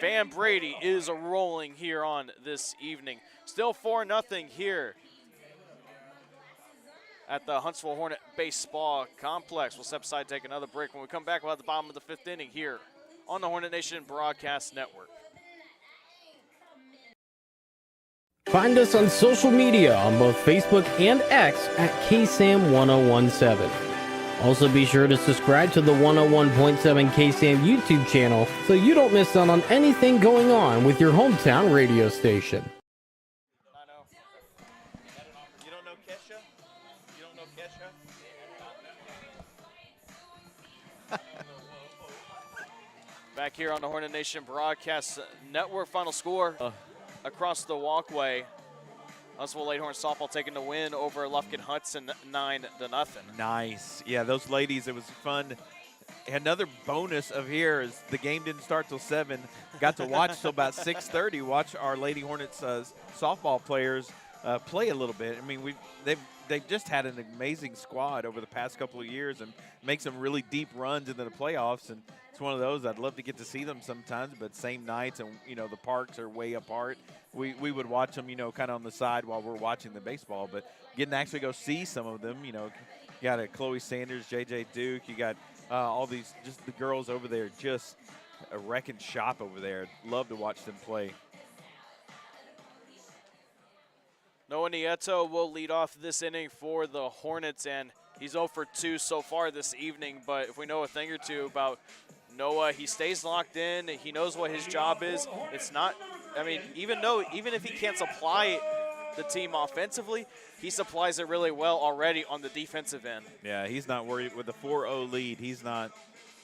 Van Brady is rolling here on this evening. Still 4-0 here at the Huntsville Hornet Baseball Complex. We'll step aside, take another break. When we come back, we'll have the bottom of the 5th inning here on the Hornet Nation Broadcast Network. Find us on social media on both Facebook and X at KSAM-1017. Also be sure to subscribe to the 101.7 KSAM YouTube channel so you don't miss out on anything going on with your hometown radio station. You don't know Kesha? You don't know Kesha? Back here on the Hornet Nation Broadcast Network. Final score across the walkway. Huntsville Leghorn softball taking the win over Lufkin Hudson 9-0. Nice. Yeah, those ladies, it was fun. Another bonus of here is the game didn't start till 7. Got to watch till about 6:30. Watch our Lady Hornets softball players play a little bit. I mean, they've just had an amazing squad over the past couple of years and make some really deep runs into the playoffs. And it's one of those I'd love to get to see them sometimes, but same nights, and the parks are way apart. We would watch them, kind of on the side while we're watching the baseball. But getting to actually go see some of them, you got a Chloe Sanders, JJ Duke, you got all these, just the girls over there, just a wrecking shop over there. Love to watch them play. Noah Nieto will lead off this inning for the Hornets, and he's 0 for 2 so far this evening. But if we know a thing or two about Noah, he stays locked in. He knows what his job is. It's not, even if he can't supply the team offensively, he supplies it really well already on the defensive end. Yeah, he's not worried with the 4-0 lead.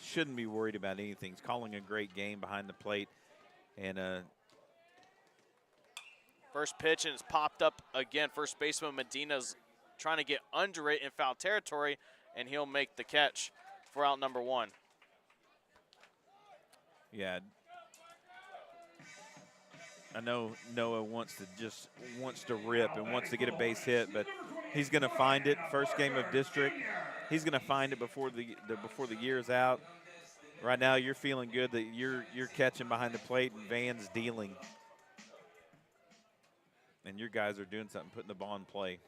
Shouldn't be worried about anything. He's calling a great game behind the plate. And first pitch, and it's popped up again. First baseman Medina's trying to get under it in foul territory, and he'll make the catch for out number 1. Yeah. I know Noah wants to rip and wants to get a base hit, but he's going to find it. First game of district, he's going to find it before the year's out. Right now, you're feeling good that you're catching behind the plate and Van's dealing, and your guys are doing something, putting the ball in play.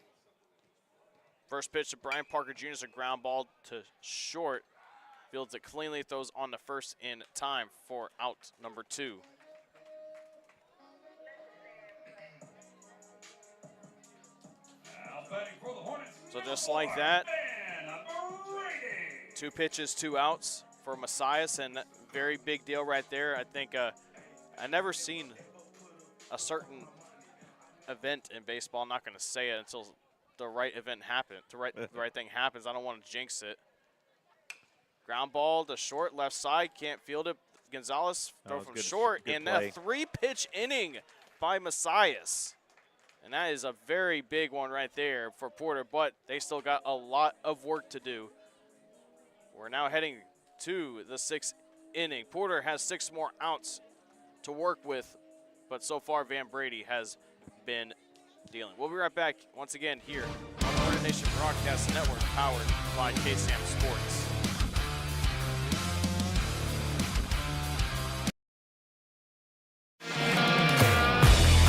First pitch to Brian Parker Jr. is a ground ball to short. Fields it cleanly, throws on the first in time for out number 2. So just like that, 2 pitches, 2 outs for Messias, and very big deal right there. I think I never seen a certain event in baseball. I'm not going to say it until the right event happens. The right thing happens. I don't want to jinx it. Ground ball to short, left side, can't field it. Gonzalez throw from short, and a 3-pitch inning by Messias. And that is a very big one right there for Porter, but they still got a lot of work to do. We're now heading to the 6th inning. Porter has 6 more outs to work with, but so far Van Brady has been dealing. We'll be right back once again here on the Hornet Nation Broadcast Network, powered by KSAM Sports.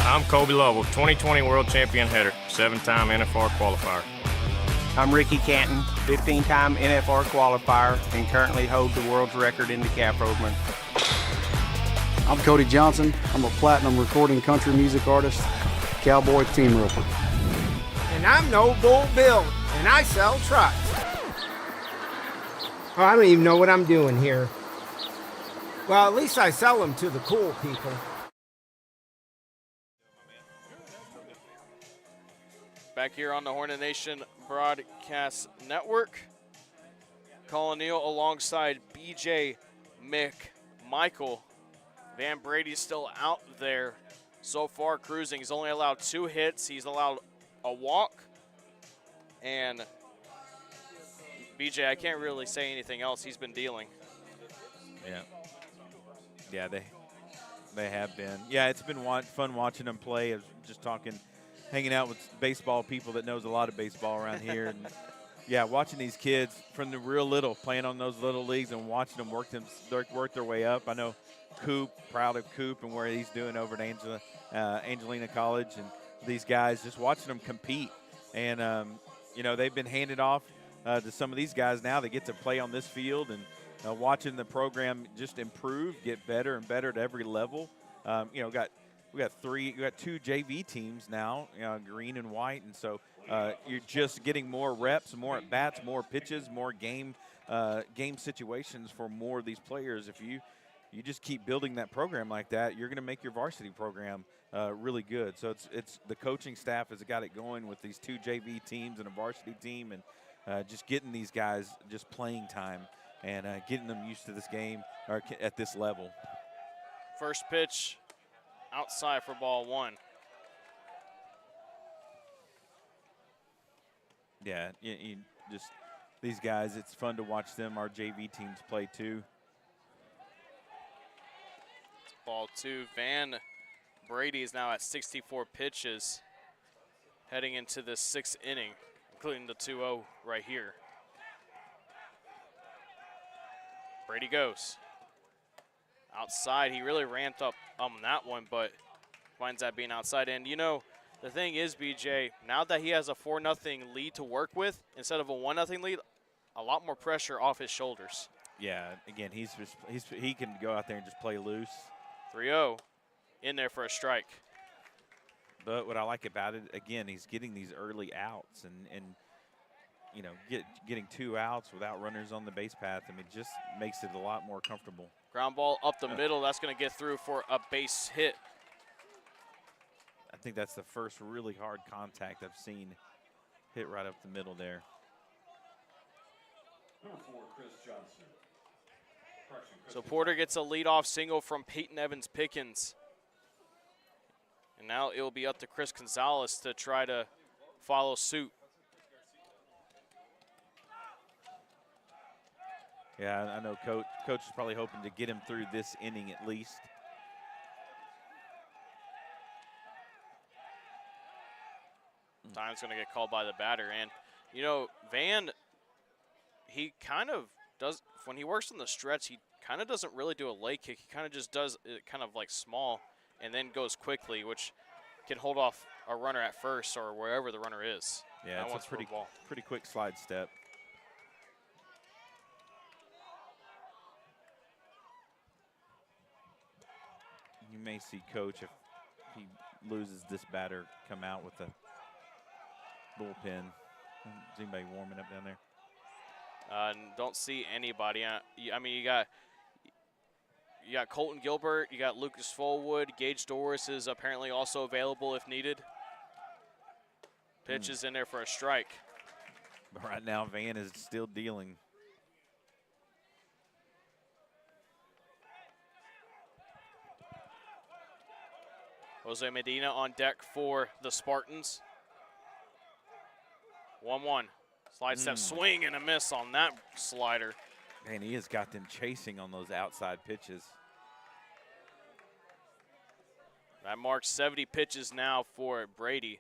I'm Kobe Lovell, 2020 World Champion hitter, 7-time NFR qualifier. I'm Ricky Canton, 15-time NFR qualifier, and currently hold the world's record in the calf rovement. I'm Cody Johnson. I'm a platinum recording country music artist, cowboy team roper. And I'm No Bull Bill, and I sell trucks. Oh, I don't even know what I'm doing here. Well, at least I sell them to the cool people. Back here on the Hornet Nation Broadcast Network, Collin Neill alongside BJ McMichael. Van Brady's still out there so far cruising. He's only allowed 2 hits. He's allowed a walk. And BJ, I can't really say anything else. He's been dealing. Yeah. Yeah, they have been. Yeah, it's been fun watching them play. I was just hanging out with baseball people that knows a lot of baseball around here. And yeah, watching these kids from the real little, playing on those little leagues and watching them work their way up. I know Coop, proud of Coop and where he's doing over at Angelina College. And these guys, just watching them compete. And, they've been handed off to some of these guys now that get to play on this field. And watching the program just improve, get better and better at every level. We got 2 JV teams now, green and white, and so you're just getting more reps, more at bats, more pitches, more game situations for more of these players. If you just keep building that program like that, you're going to make your varsity program really good. So it's the coaching staff has got it going with these 2 JV teams and a varsity team, and just getting these guys just playing time and getting them used to this game or at this level. First pitch. Outside for ball 1. Yeah, you just these guys, it's fun to watch them, our JV teams, play too. It's ball 2. Van Brady is now at 64 pitches heading into the 6th inning, including the 2-0 right here. Brady goes. Outside, he really ramped up on that one, but finds that being outside. And, the thing is, BJ, now that he has a 4-0 lead to work with instead of a 1-0 lead, a lot more pressure off his shoulders. Yeah, again, he can go out there and just play loose. 3-0 in there for a strike. But what I like about it, again, he's getting these early outs and getting 2 outs without runners on the base path. I mean, just makes it a lot more comfortable. Ground ball up the middle. That's going to get through for a base hit. I think that's the first really hard contact I've seen hit right up the middle there. Number 4, Chris Johnson. So Porter gets a leadoff single from Peyton Evans-Pickens. And now it will be up to Chris Gonzalez to try to follow suit. Yeah, I know Coach is probably hoping to get him through this inning at least. Time's going to get called by the batter. And, Van, he kind of does, when he works on the stretch, he kind of doesn't really do a leg kick. He kind of just does it kind of like small and then goes quickly, which can hold off a runner at first or wherever the runner is. Yeah, it's a pretty quick slide step. You may see Coach, if he loses this batter, come out with a bullpen. Is anybody warming up down there? Don't see anybody. I mean, you got Colton Gilbert, you got Lucas Fullwood, Gage Doris is apparently also available if needed. Pitch is in there for a strike. But right now, Van is still dealing. Jose Medina on deck for the Spartans. 1-1. Slide step swing and a miss on that slider. Man, he has got them chasing on those outside pitches. That marks 70 pitches now for Brady.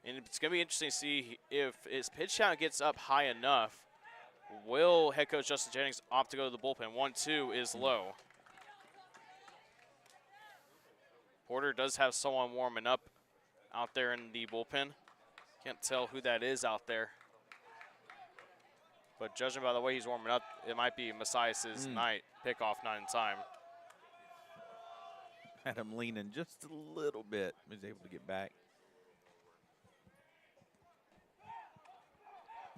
And it's going to be interesting to see if his pitch count gets up high enough. Will head coach Justin Jennings opt to go to the bullpen? 1-2 is low. Porter does have someone warming up out there in the bullpen. Can't tell who that is out there. But judging by the way he's warming up, it might be Messias' night. Pickoff not in time. Had him leaning just a little bit. He was able to get back.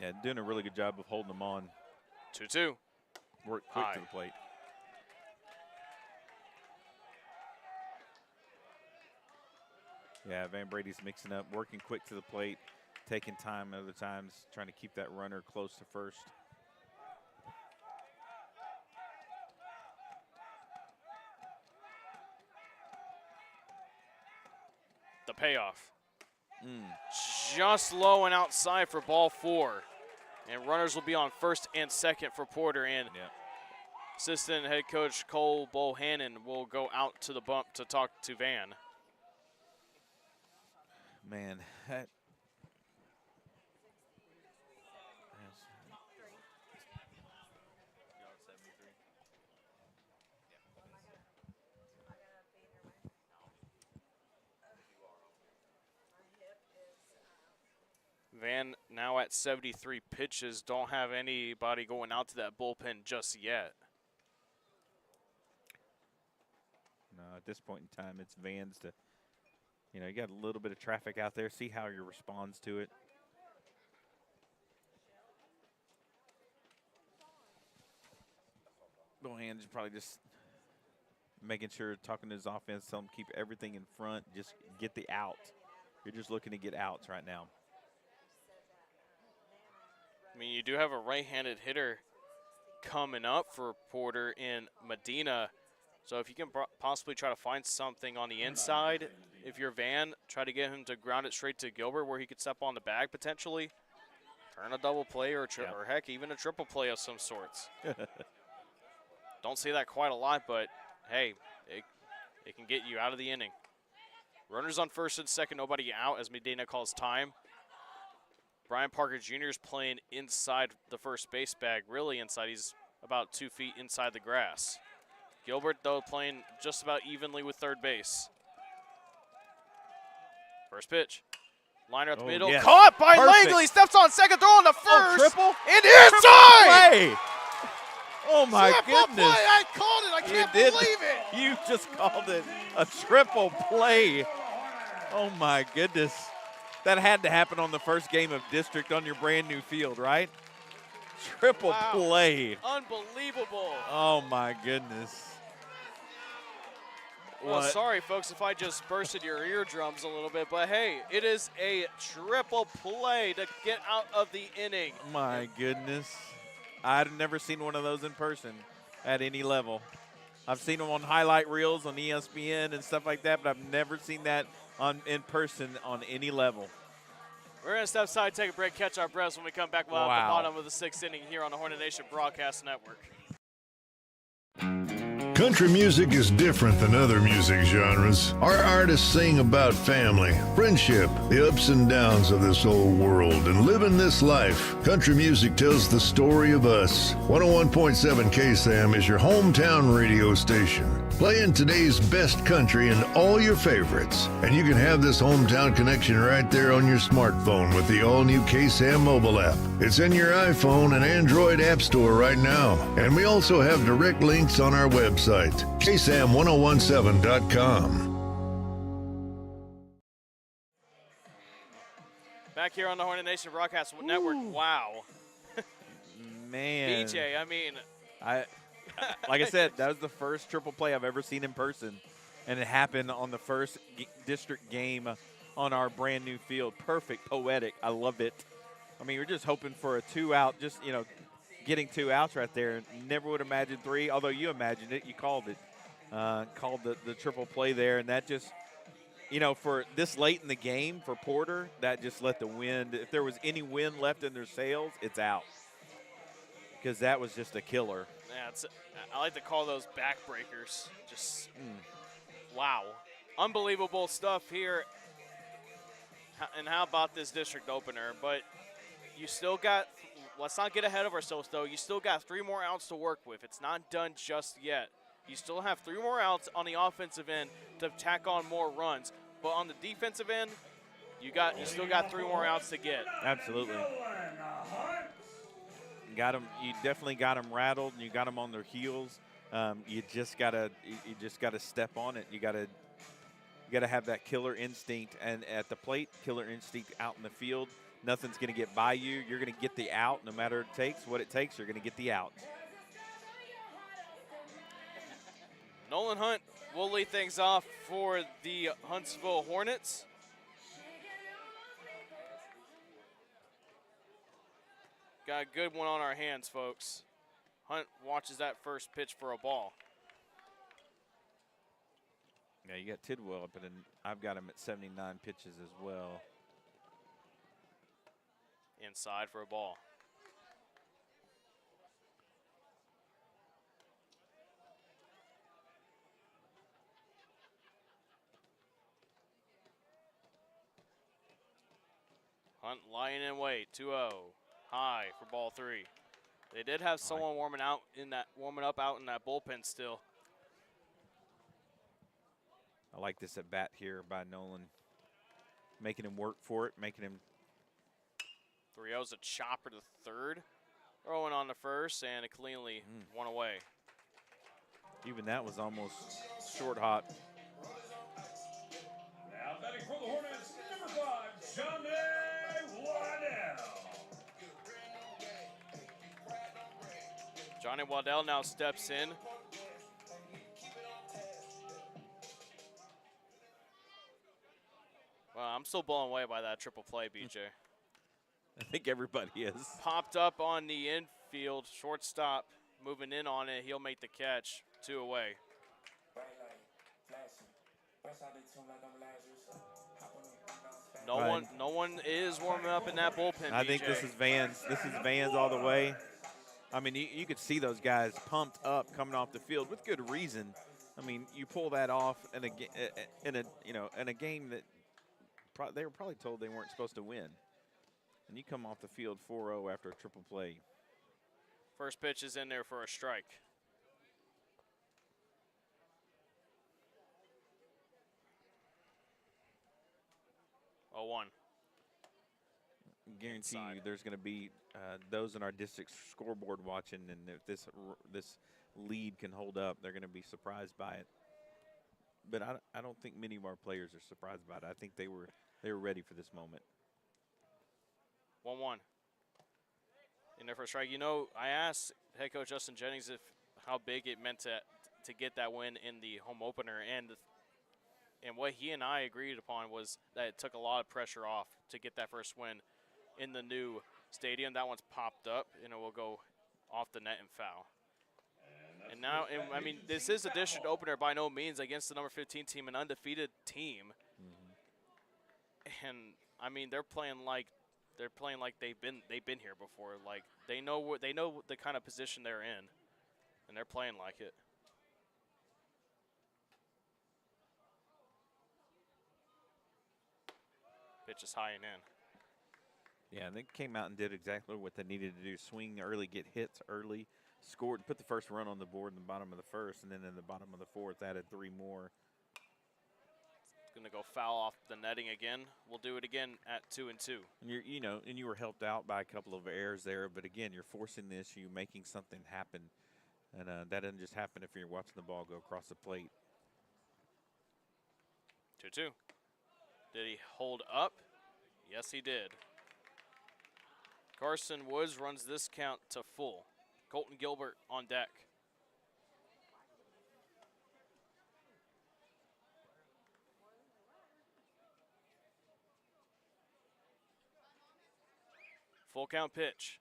Yeah, doing a really good job of holding them on. 2-2. Work quick to the plate. Yeah, Van Brady's mixing up, working quick to the plate, taking time other times, trying to keep that runner close to first. The payoff. Just low and outside for ball 4. And runners will be on first and second for Porter. And assistant head coach Cole Bohannon will go out to the bump to talk to Van. Man, that Van now at 73 pitches. Don't have anybody going out to that bullpen just yet. No, at this point in time, it's Van's to, you know, you got a little bit of traffic out there. See how he responds to it. Bohan's probably just making sure, talking to his offense, tell him keep everything in front, just get the out. You're just looking to get outs right now. I mean, you do have a right-handed hitter coming up for Porter in Medina. So if you can possibly try to find something on the inside, if you're Van, try to get him to ground it straight to Gilbert where he could step on the bag potentially. Turn a double play or heck, even a triple play of some sorts. Don't see that quite a lot, but hey, it can get you out of the inning. Runners on first and second, nobody out as Medina calls time. Brian Parker Jr. is playing inside the first base bag, really inside. He's about 2 feet inside the grass. Gilbert, though, playing just about evenly with third base. First pitch. Liner at the middle. Yes. Caught by Perfect. Langley. Steps on second, throw on the first. Triple. And inside! Play. Oh, my Triple goodness. play. I called it. I can't believe it. You just called it a triple play. Oh, my goodness. That had to happen on the first game of district on your brand new field, right? Triple play. Unbelievable. Oh, my goodness. Well, sorry, folks, if I just bursted your eardrums a little bit, but hey, it is a triple play to get out of the inning. My goodness. I've never seen one of those in person at any level. I've seen them on highlight reels on ESPN and stuff like that, but I've never seen that in person on any level. We're going to step aside, take a break, catch our breaths. When we come back, we'll have the bottom of the 6th inning here on the Hornet Nation Broadcast Network. Country music is different than other music genres. Our artists sing about family, friendship, the ups and downs of this old world, and living this life. Country music tells the story of us. 101.7 KSAM is your hometown radio station, playing today's best country and all your favorites. And you can have this hometown connection right there on your smartphone with the all-new KSAM mobile app. It's in your iPhone and Android app store right now. And we also have direct links on our website, ksam1017.com. Back here on the Hornet Nation Broadcast Network. Wow. Man. BJ, I mean. Like I said, that was the first triple play I've ever seen in person, and it happened on the first district game on our brand new field. Perfect, poetic. I love it. I mean, we're just hoping for a 2-out, just, you know, getting 2 outs right there. Never would have imagined 3, although you imagined it. You called it. Called the triple play there, and that just, you know, for this late in the game for Porter, that just let the wind, if there was any wind left in their sails, it's out. Because that was just a killer. Yeah, I like to call those backbreakers. Just, wow. Unbelievable stuff here. And how about this district opener? But you still got, let's not get ahead of ourselves, though. You still got 3 more outs to work with. It's not done just yet. You still have 3 more outs on the offensive end to tack on more runs. But on the defensive end, you still got 3 more outs to get. Absolutely. You definitely got them rattled, and you got them on their heels. You just gotta step on it. You gotta have that killer instinct, and at the plate, killer instinct out in the field. Nothing's gonna get by you. You're gonna get the out, no matter what it takes. You're gonna get the out. Nolan Hunt will lead things off for the Huntsville Hornets. Got a good one on our hands, folks. Hunt watches that first pitch for a ball. Yeah, you got Tidwell up, and I've got him at 79 pitches as well. Inside for a ball. Hunt lying in wait, 2-0. High for ball 3. They did have someone warming up out in that bullpen still. I like this at bat here by Nolan, making him work for it, making him. 3-0's a chopper to third, throwing on the first, and it cleanly one away. Even that was almost short hop. Now batting for the Hornets, number 5, Johnny Waddell. Johnny Waddell now steps in. Wow, I'm still blown away by that triple play, BJ. I think everybody is. Popped up on the infield, shortstop, moving in on it. He'll make the catch, 2 away. No one is warming up in that bullpen. I think this is Vans. This is Vans all the way. I mean, you could see those guys pumped up coming off the field with good reason. I mean, you pull that off in a game that they were probably told they weren't supposed to win, and you come off the field 4-0 after a triple play. First pitch is in there for a strike. Oh, 1. Guarantee you there's going to be those in our district scoreboard watching, and if this lead can hold up, they're going to be surprised by it. But I don't think many of our players are surprised by it. I think they were ready for this moment. 1-1. In there for a strike. You know, I asked head coach Justin Jennings how big it meant to get that win in the home opener, and what he and I agreed upon was that it took a lot of pressure off to get that first win in the new stadium. That one's popped up, and it will go off the net and foul. And now, I mean, this is a district opener by no means against the number 15 team, an undefeated team. And I mean, they're playing like they've been here before. Like they know the kind of position they're in, and they're playing like it. Pitch is high and in. Yeah, they came out and did exactly what they needed to do: swing early, get hits early, scored, put the first run on the board in the bottom of the first, and then in the bottom of the fourth added 3 more. It's going to go foul off the netting again. We'll do it again at 2-2. And you were helped out by a couple of errors there, but again, you're forcing the issue, making something happen, and that doesn't just happen if you're watching the ball go across the plate. 2-2. Did he hold up? Yes, he did. Carson Woods runs this count to full. Colton Gilbert on deck. Full count pitch.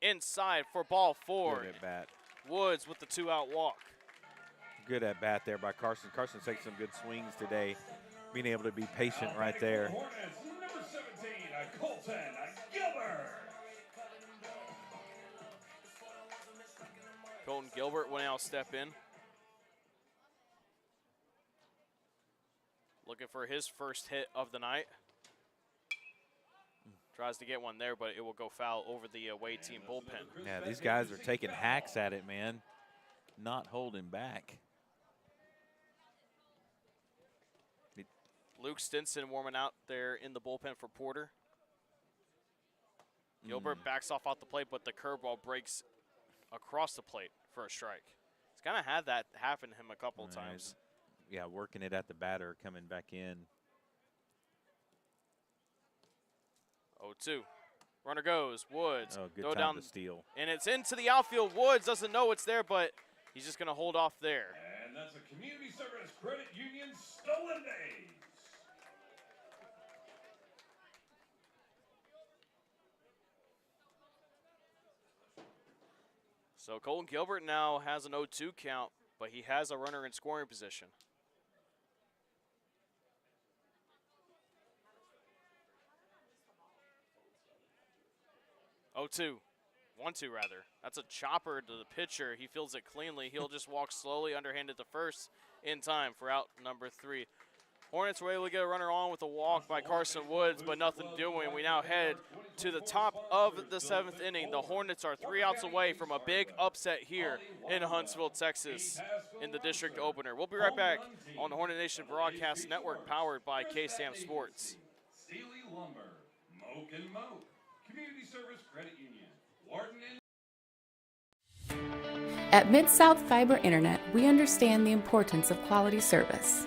Inside for ball 4. Good at bat. Woods with the 2-out walk. Good at bat there by Carson. Carson takes some good swings today. being able to be patient right there. Hornets, number 17, Colton Gilbert. Colton Gilbert will now step in. Looking for his first hit of the night. Tries to get one there, but it will go foul over the away team bullpen. Yeah, these guys are taking hacks at it, man. Not holding back. Luke Stinson warming out there in the bullpen for Porter. Gilbert backs off the plate, but the curveball breaks across the plate for a strike. He's kind of had that happen to him a couple times. Yeah, working it at the batter, coming back in. 0-2. Runner goes. Woods. Oh, good throw time down to steal. And it's into the outfield. Woods doesn't know it's there, but he's just going to hold off there. And that's a Community Service Credit Union stolen base. So Colton Gilbert now has an 0-2 count, but he has a runner in scoring position. Oh, 1-2 rather. That's a chopper to the pitcher. He fields it cleanly. He'll just walk slowly underhanded to first in time for out number 3. Hornets were able to get a runner on with a walk by Carson Woods, but nothing doing. We now head to the top of the 7th inning. The Hornets are 3 outs away from a big upset here in Huntsville, Texas in the district opener. We'll be right back on the Hornet Nation Broadcast Network powered by KSAM Sports. Steely Lumber, Moke and Moke, Community Service Credit Union, Wharton and At Mid-South Fiber Internet, we understand the importance of quality service.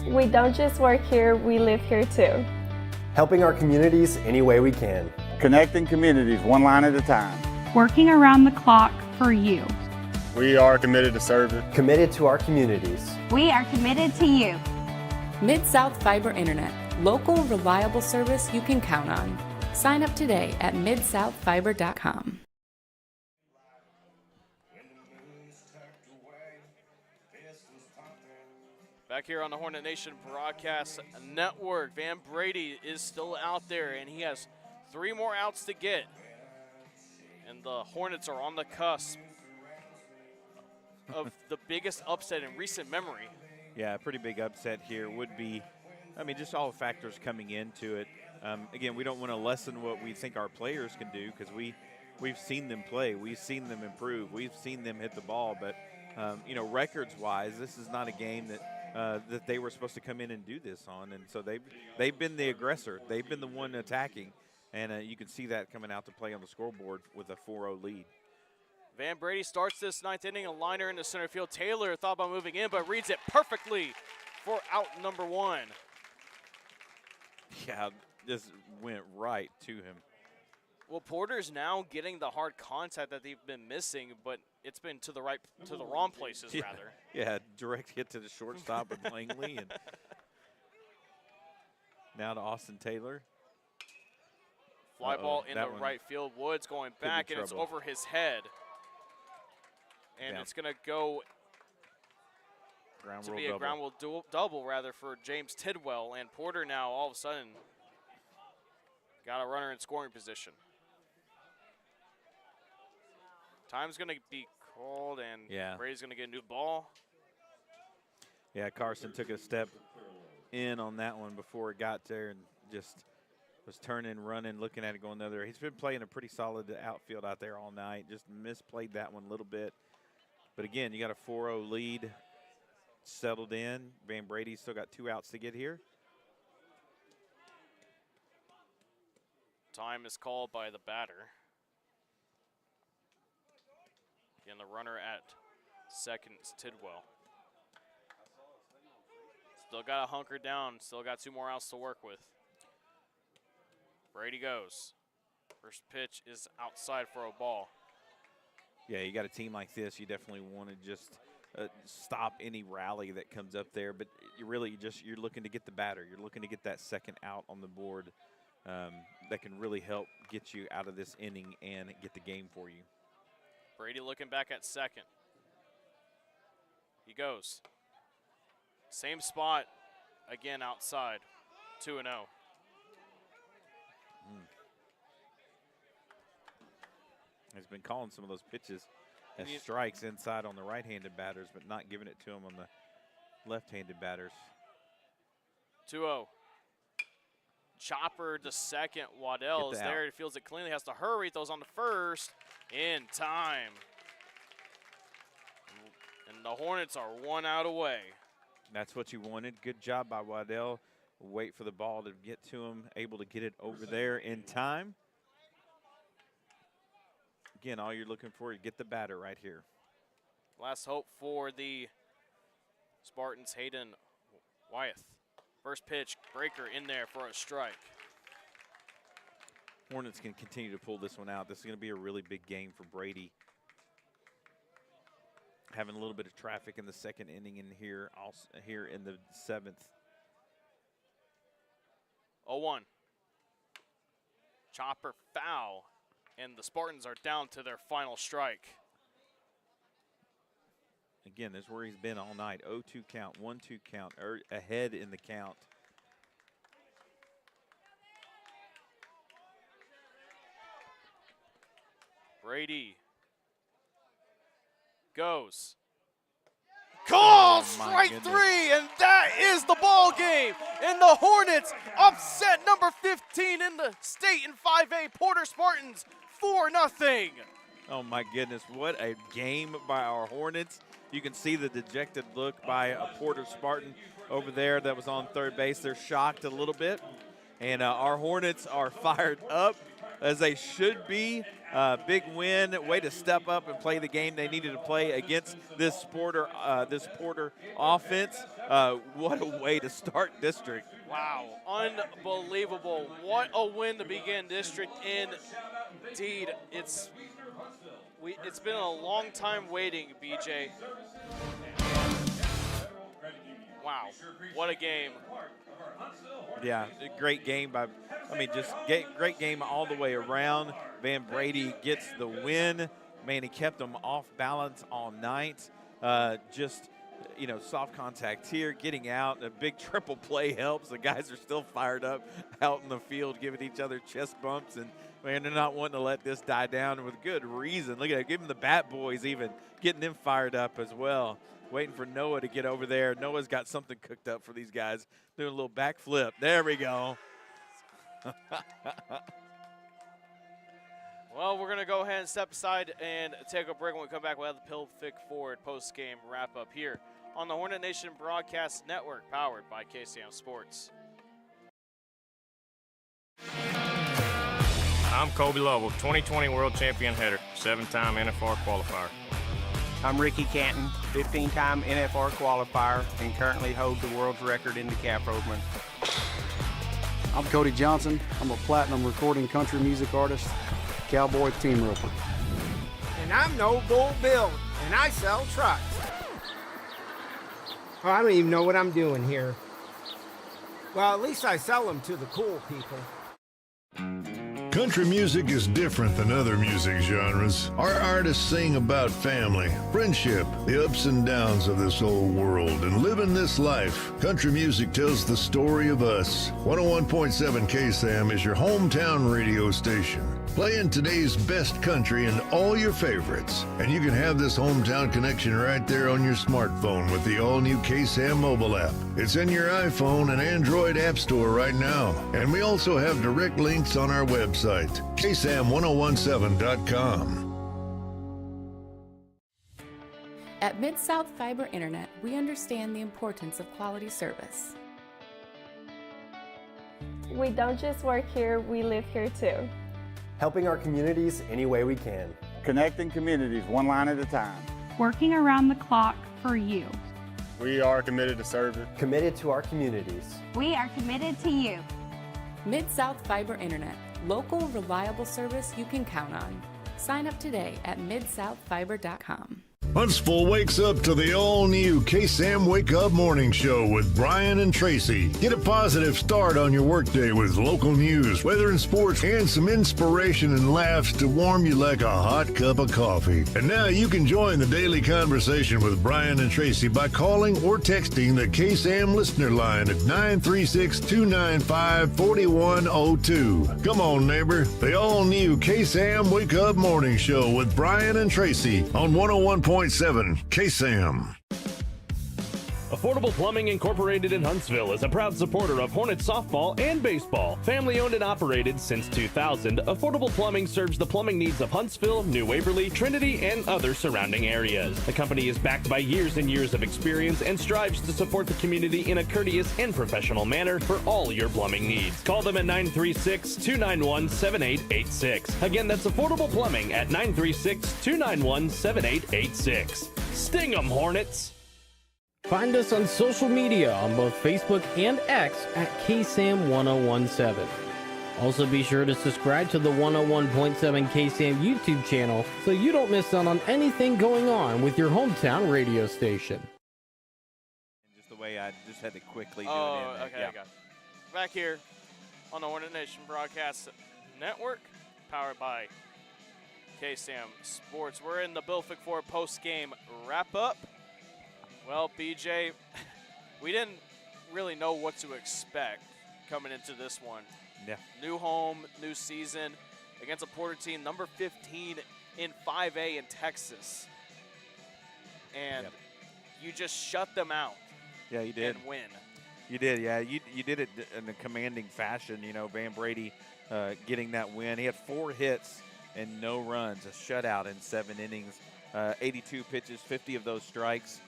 We don't just work here, we live here too. Helping our communities any way we can. Connecting communities one line at a time. Working around the clock for you. We are committed to service. Committed to our communities. We are committed to you. Mid-South Fiber Internet, local, reliable service you can count on. Sign up today at midsouthfiber.com. Back here on the Hornet Nation Broadcast Network, Van Brady is still out there, and he has 3 more outs to get. And the Hornets are on the cusp of the biggest upset in recent memory. Yeah, a pretty big upset here would be, I mean, just all factors coming into it. Again, we don't want to lessen what we think our players can do because we've seen them play. We've seen them improve. We've seen them hit the ball. But, you know, records-wise, this is not a game that that they were supposed to come in and do this on. And so they've been the aggressor. They've been the one attacking. And you can see that coming out to play on the scoreboard with a 4-0 lead. Van Brady starts this 9th inning, a liner into center field. Taylor thought about moving in, but reads it perfectly for out number 1. Yeah, just went right to him. Well, Porter's now getting the hard contact that they've been missing, but it's been to the wrong places rather. Yeah, direct hit to the shortstop with Langley, and now to Austin Taylor. Fly ball in the right field. Woods going back, and it's over his head. And it's going to go to be a ground rule double rather for James Tidwell. And Porter now all of a sudden got a runner in scoring position. Time's going to be called, and Brady's going to get a new ball. Yeah, Carson took a step in on that one before it got there and just was turning, running, looking at it going the other way. He's been playing a pretty solid outfield out there all night. Just misplayed that one a little bit. But again, you got a 4-0 lead settled in. Van Brady still got 2 outs to get here. Time is called by the batter. Again, the runner at second is Tidwell. Still got to hunker down. Still got 2 more outs to work with. Brady goes. First pitch is outside for a ball. Yeah, you got a team like this, you definitely want to just stop any rally that comes up there. But you really you're looking to get the batter. You're looking to get that second out on the board that can really help get you out of this inning and get the game for you. Brady looking back at second. He goes. Same spot, again outside, 2-0. He's been calling some of those pitches as strikes inside on the right-handed batters, but not giving it to him on the left-handed batters. 2-0. Chopper to second. Waddell is there. He feels it cleanly. Has to hurry. Throws on the first. In time. And the Hornets are 1 out away. That's what you wanted. Good job by Waddell. Wait for the ball to get to him. Able to get it over there in time. Again, all you're looking for is get the batter right here. Last hope for the Spartans. Hayden Wyeth. First pitch, breaker in there for a strike. Hornets can continue to pull this one out. This is going to be a really big game for Brady. Having a little bit of traffic in the second inning in here, also here in the 7th. 0-1. Chopper foul, and the Spartans are down to their final strike. Again, this is where he's been all night. 0-2 count, 1-2 count, ahead in the count. Brady goes. Call strike 3, and that is the ball game. And the Hornets upset number 15 in the state in 5A Porter Spartans 4-0. Oh my goodness, what a game by our Hornets. You can see the dejected look by a Porter Spartan over there that was on third base. They're shocked a little bit. And our Hornets are fired up, as they should be. Big win, way to step up and play the game they needed to play against this Porter offense. What a way to start district. Wow, unbelievable. What a win to begin district indeed. It's been a long time waiting, BJ. Wow, what a game. Yeah, great game by, great game all the way around. Van Brady gets the win. Man, he kept them off balance all night. Soft contact here, getting out. A big triple play helps. The guys are still fired up out in the field, giving each other chest bumps. And, man, they're not wanting to let this die down with good reason. Look at it, giving the Bat Boys even, getting them fired up as well. Waiting for Noah to get over there. Noah's got something cooked up for these guys. Doing a little backflip. There we go. Well, we're going to go ahead and step aside and take a break. When we come back, we'll have the Pick Forward post-game wrap-up here on the Hornet Nation Broadcast Network, powered by KSAM Sports. I'm Kobe Lovell, 2020 World Champion hitter, 7-time NFR qualifier. I'm Ricky Canton, 15-time NFR qualifier, and currently hold the world's record in the calf rovement. I'm Cody Johnson. I'm a platinum recording country music artist, cowboy team roper. And I'm No Bull Bill, and I sell trucks. Oh, I don't even know what I'm doing here. Well, at least I sell them to the cool people. Country music is different than other music genres. Our artists sing about family, friendship, the ups and downs of this old world, and living this life. Country music tells the story of us. 101.7 KSAM is your hometown radio station, playing today's best country and all your favorites. And you can have this hometown connection right there on your smartphone with the all-new KSAM mobile app. It's in your iPhone and Android app store right now. And we also have direct links on our website, KSAM1017.com. At Mid-South Fiber Internet, we understand the importance of quality service. We don't just work here, we live here too. Helping our communities any way we can. Connecting communities one line at a time. Working around the clock for you. We are committed to service. Committed to our communities. We are committed to you. Mid-South Fiber Internet, local, reliable service you can count on. Sign up today at midsouthfiber.com. Huntsville wakes up to the all-new KSAM Wake Up Morning Show with Brian and Tracy. Get a positive start on your workday with local news, weather and sports, and some inspiration and laughs to warm you like a hot cup of coffee. And now you can join the daily conversation with Brian and Tracy by calling or texting the KSAM listener line at 936-295-4102. Come on, neighbor. The all-new KSAM Wake Up Morning Show with Brian and Tracy on 101.7 KSAM. Affordable Plumbing Incorporated in Huntsville is a proud supporter of Hornet softball and baseball. Family owned and operated since 2000, Affordable Plumbing serves the plumbing needs of Huntsville, New Waverly, Trinity, and other surrounding areas. The company is backed by years and years of experience and strives to support the community in a courteous and professional manner for all your plumbing needs. Call them at 936-291-7886. Again, that's Affordable Plumbing at 936-291-7886. Sting 'em, Hornets! Find us on social media on both Facebook and X at KSAM-1017. Also be sure to subscribe to the 101.7 KSAM YouTube channel so you don't miss out on anything going on with your hometown radio station. Just the way I just had to quickly do it. Okay, I got it. Back here on the Hornet Nation Broadcast Network, powered by KSAM Sports. We're in the Bill Fick Ford post-game wrap-up. Well, BJ, we didn't really know what to expect coming into this one. Yeah. New home, new season against a Porter team, number 15 in 5A in Texas. And you just shut them out. Yeah, you did. And win. You did, yeah. You did it in a commanding fashion. You know, Van Brady getting that win. He had 4 hits and no runs, a shutout in 7 innings, 82 pitches, 50 of those strikes.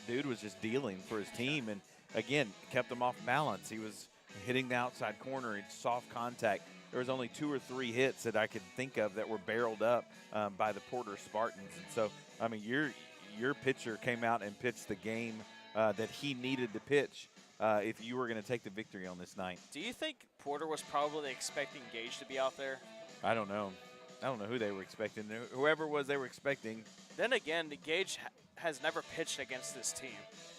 Dude was just dealing for his team, and again kept them off balance. He was hitting the outside corner in soft contact. There was only 2 or 3 hits that I could think of that were barreled up by the Porter Spartans. And so, I mean, your pitcher came out and pitched the game that he needed to pitch if you were going to take the victory on this night. Do you think Porter was probably expecting Gage to be out there? I don't know. I don't know who they were expecting. Whoever it was they were expecting. Then again, Gage has never pitched against this team,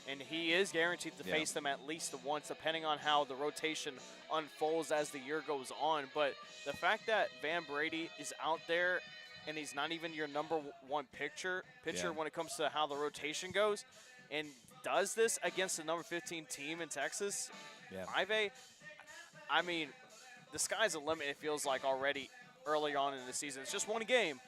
and he is guaranteed to face them at least once, depending on how the rotation unfolds as the year goes on. But the fact that Van Brady is out there and he's not even your number 1 pitcher when it comes to how the rotation goes, and does this against the number 15 team in Texas, 5A, I mean, the sky's the limit, it feels like, already early on in the season. It's just one game.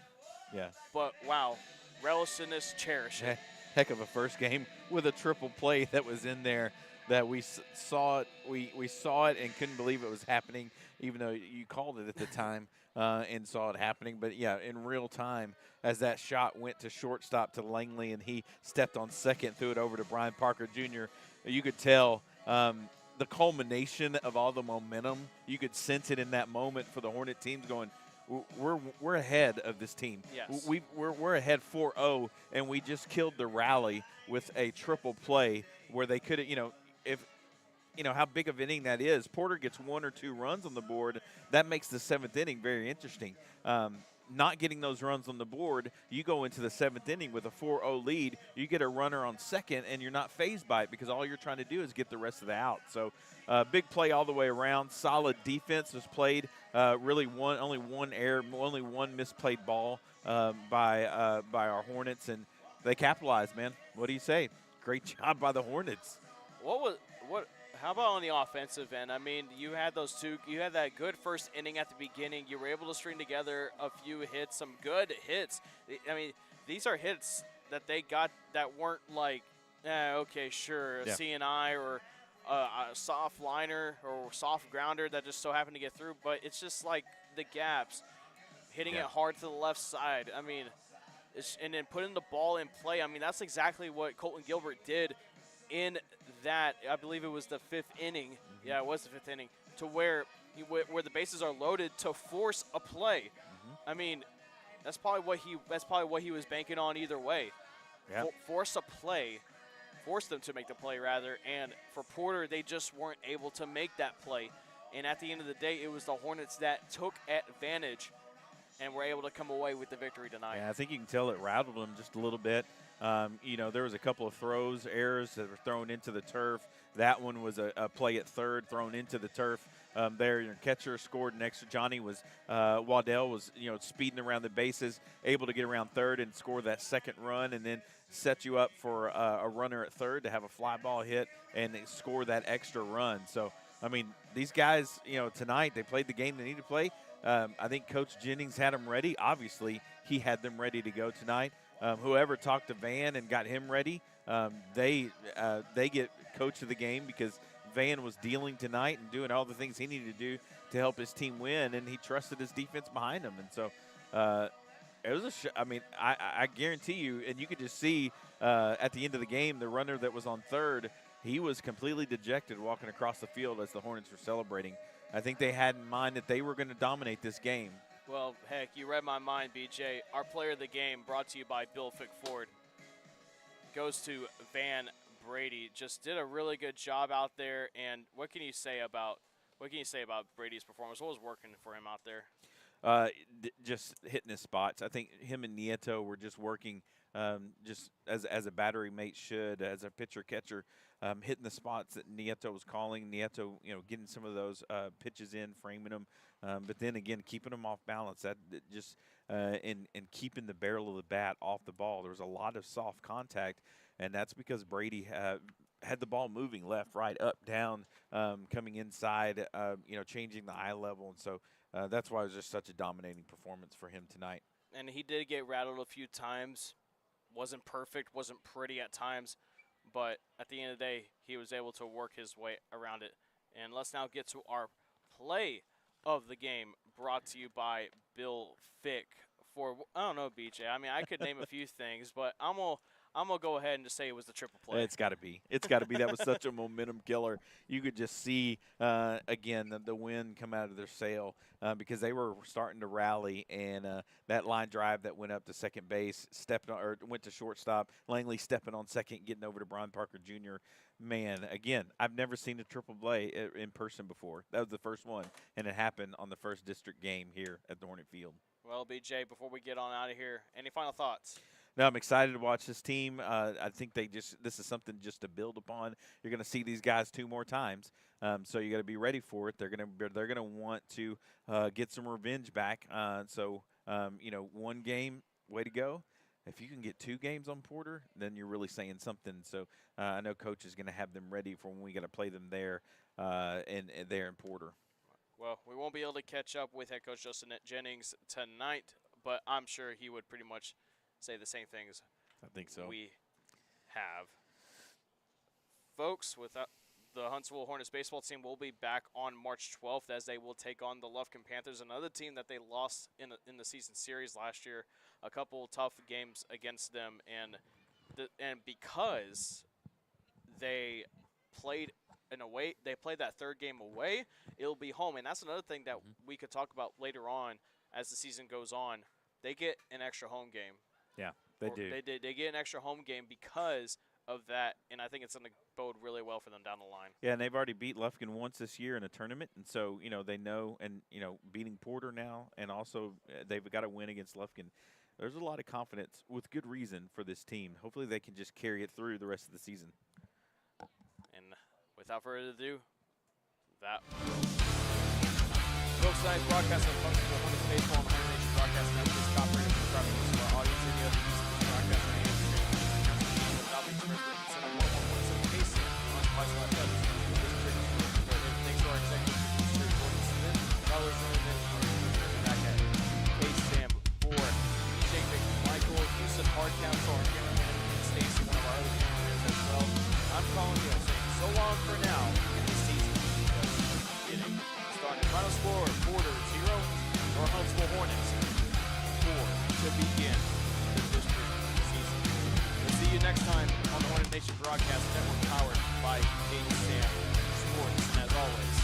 Yeah. But, wow. Relish in this, cherish it. Heck of a first game with a triple play that was in there that we saw it. We saw it and couldn't believe it was happening, even though you called it at the time and saw it happening. But, yeah, in real time, as that shot went to shortstop to Langley and he stepped on second, threw it over to Brian Parker Jr., you could tell the culmination of all the momentum. You could sense it in that moment for the Hornet teams going, we're ahead of this team. Yes. We're ahead 4-0, and we just killed the rally with a triple play where they could have, if how big of an inning that is. Porter gets 1 or 2 runs on the board. That makes the 7th inning very interesting. Not getting those runs on the board, you go into the 7th inning with a 4-0 lead. You get a runner on second, and you're not fazed by it because all you're trying to do is get the rest of the out. So big play all the way around. Solid defense was played. Really only one error, only one misplayed ball by our Hornets, and they capitalized, man. What do you say? Great job by the Hornets. How about on the offensive end? I mean, you had that good first inning at the beginning. You were able to string together a few hits, some good hits. I mean, these are hits that they got that weren't like, okay, sure, a CNI or a soft liner or soft grounder that just so happened to get through. But it's just like the gaps, hitting it hard to the left side. I mean, and then putting the ball in play. I mean, that's exactly what Colton Gilbert did in that, I believe it was the 5th inning. Mm-hmm. Yeah, it was the 5th inning, to where the bases are loaded to force a play. Mm-hmm. I mean, that's probably what he was banking on either way. Yeah. Force a play, force them to make the play rather. And for Porter, they just weren't able to make that play. And at the end of the day, it was the Hornets that took advantage and were able to come away with the victory tonight. Yeah, I think you can tell it rattled them just a little bit. There was a couple of errors that were thrown into the turf. That one was a play at third thrown into the turf. Your catcher scored an extra. Waddell was, speeding around the bases, able to get around third and score that second run, and then set you up for a runner at third to have a fly ball hit and score that extra run. So, these guys, tonight they played the game they needed to play. I think Coach Jennings had them ready. Obviously, he had them ready to go tonight. Whoever talked to Van and got him ready, they get coach of the game because Van was dealing tonight and doing all the things he needed to do to help his team win, and he trusted his defense behind him. And so it was I guarantee you, and you could just see at the end of the game, the runner that was on third, he was completely dejected walking across the field as the Hornets were celebrating. I think they had in mind that they were going to dominate this game. Well, heck, you read my mind, BJ. Our player of the game, brought to you by Bill Fick Ford, goes to Van Brady. Just did a really good job out there. And what can you say about Brady's performance? What was working for him out there? Just hitting his spots. I think him and Nieto were just working just as a battery mate should, as a pitcher-catcher, hitting the spots that Nieto was calling. Nieto, getting some of those pitches in, framing them, but then again, keeping them off balance. And keeping the barrel of the bat off the ball. There was a lot of soft contact, and that's because Brady had the ball moving left, right, up, down, coming inside, changing the eye level. And so that's why it was just such a dominating performance for him tonight. And he did get rattled a few times. Wasn't perfect, wasn't pretty at times, but at the end of the day, he was able to work his way around it. And let's now get to our play of the game, brought to you by Bill Fick Ford. I don't know, BJ. I could name a few things, but I'm gonna go ahead and just say it was the triple play. It's got to be. It's got to be. That was such a momentum killer. You could just see, again, the wind come out of their sail because they were starting to rally. And that line drive that went up to second base, went to shortstop, Langley stepping on second, getting over to Brian Parker Jr. Man, again, I've never seen a triple play in person before. That was the first one, and it happened on the first district game here at the Hornet Field. Well, BJ, before we get on out of here, any final thoughts? No, I'm excited to watch this team. I think this is something just to build upon. You're going to see these guys 2 more times, so you got to be ready for it. They're going to want to get some revenge back. One game, way to go. If you can get 2 games on Porter, then you're really saying something. So I know Coach is going to have them ready for when we got to play them there and there in Porter. Well, we won't be able to catch up with head coach Justin Jennings tonight, but I'm sure he would pretty much say the same things. I think so. We have. Folks, with the Huntsville Hornets baseball team will be back on March 12th as they will take on the Lufkin Panthers, another team that they lost in the season series last year. A couple tough games against them, and because they played that third game away, it'll be home. And that's another thing that we could talk about later on as the season goes on. They get an extra home game. Yeah, they do. They get an extra home game because of that, and I think it's going to bode really well for them down the line. Yeah, and they've already beat Lufkin once this year in a tournament, and so, they know, and, beating Porter now, and also they've got to win against Lufkin. There's a lot of confidence, with good reason, for this team. Hopefully they can just carry it through the rest of the season. And without further ado, that folks, tonight's broadcast of Huntsville Hornets baseball on the Hornet Nation Broadcast Network is copyrighted for the private use of our audience. Any other use of this broadcast or any without the express written consent of 11.7 KSAM, unspliced by others. Thanks to our executive producer, Jordan Smith, fellas, and back at KSAM for DJ McMichael, Houston Hardcastle, our cameraman, and Stacy, one of our other cameramans as well. I'm Collin, saying so long for now in this season. Just kidding. Starting final score, Porter 0, or Huntsville Hornets 4 to begin the district season. We'll see you next time on the Hornet Nation Broadcast Network, powered by KSAM Sports. And as always,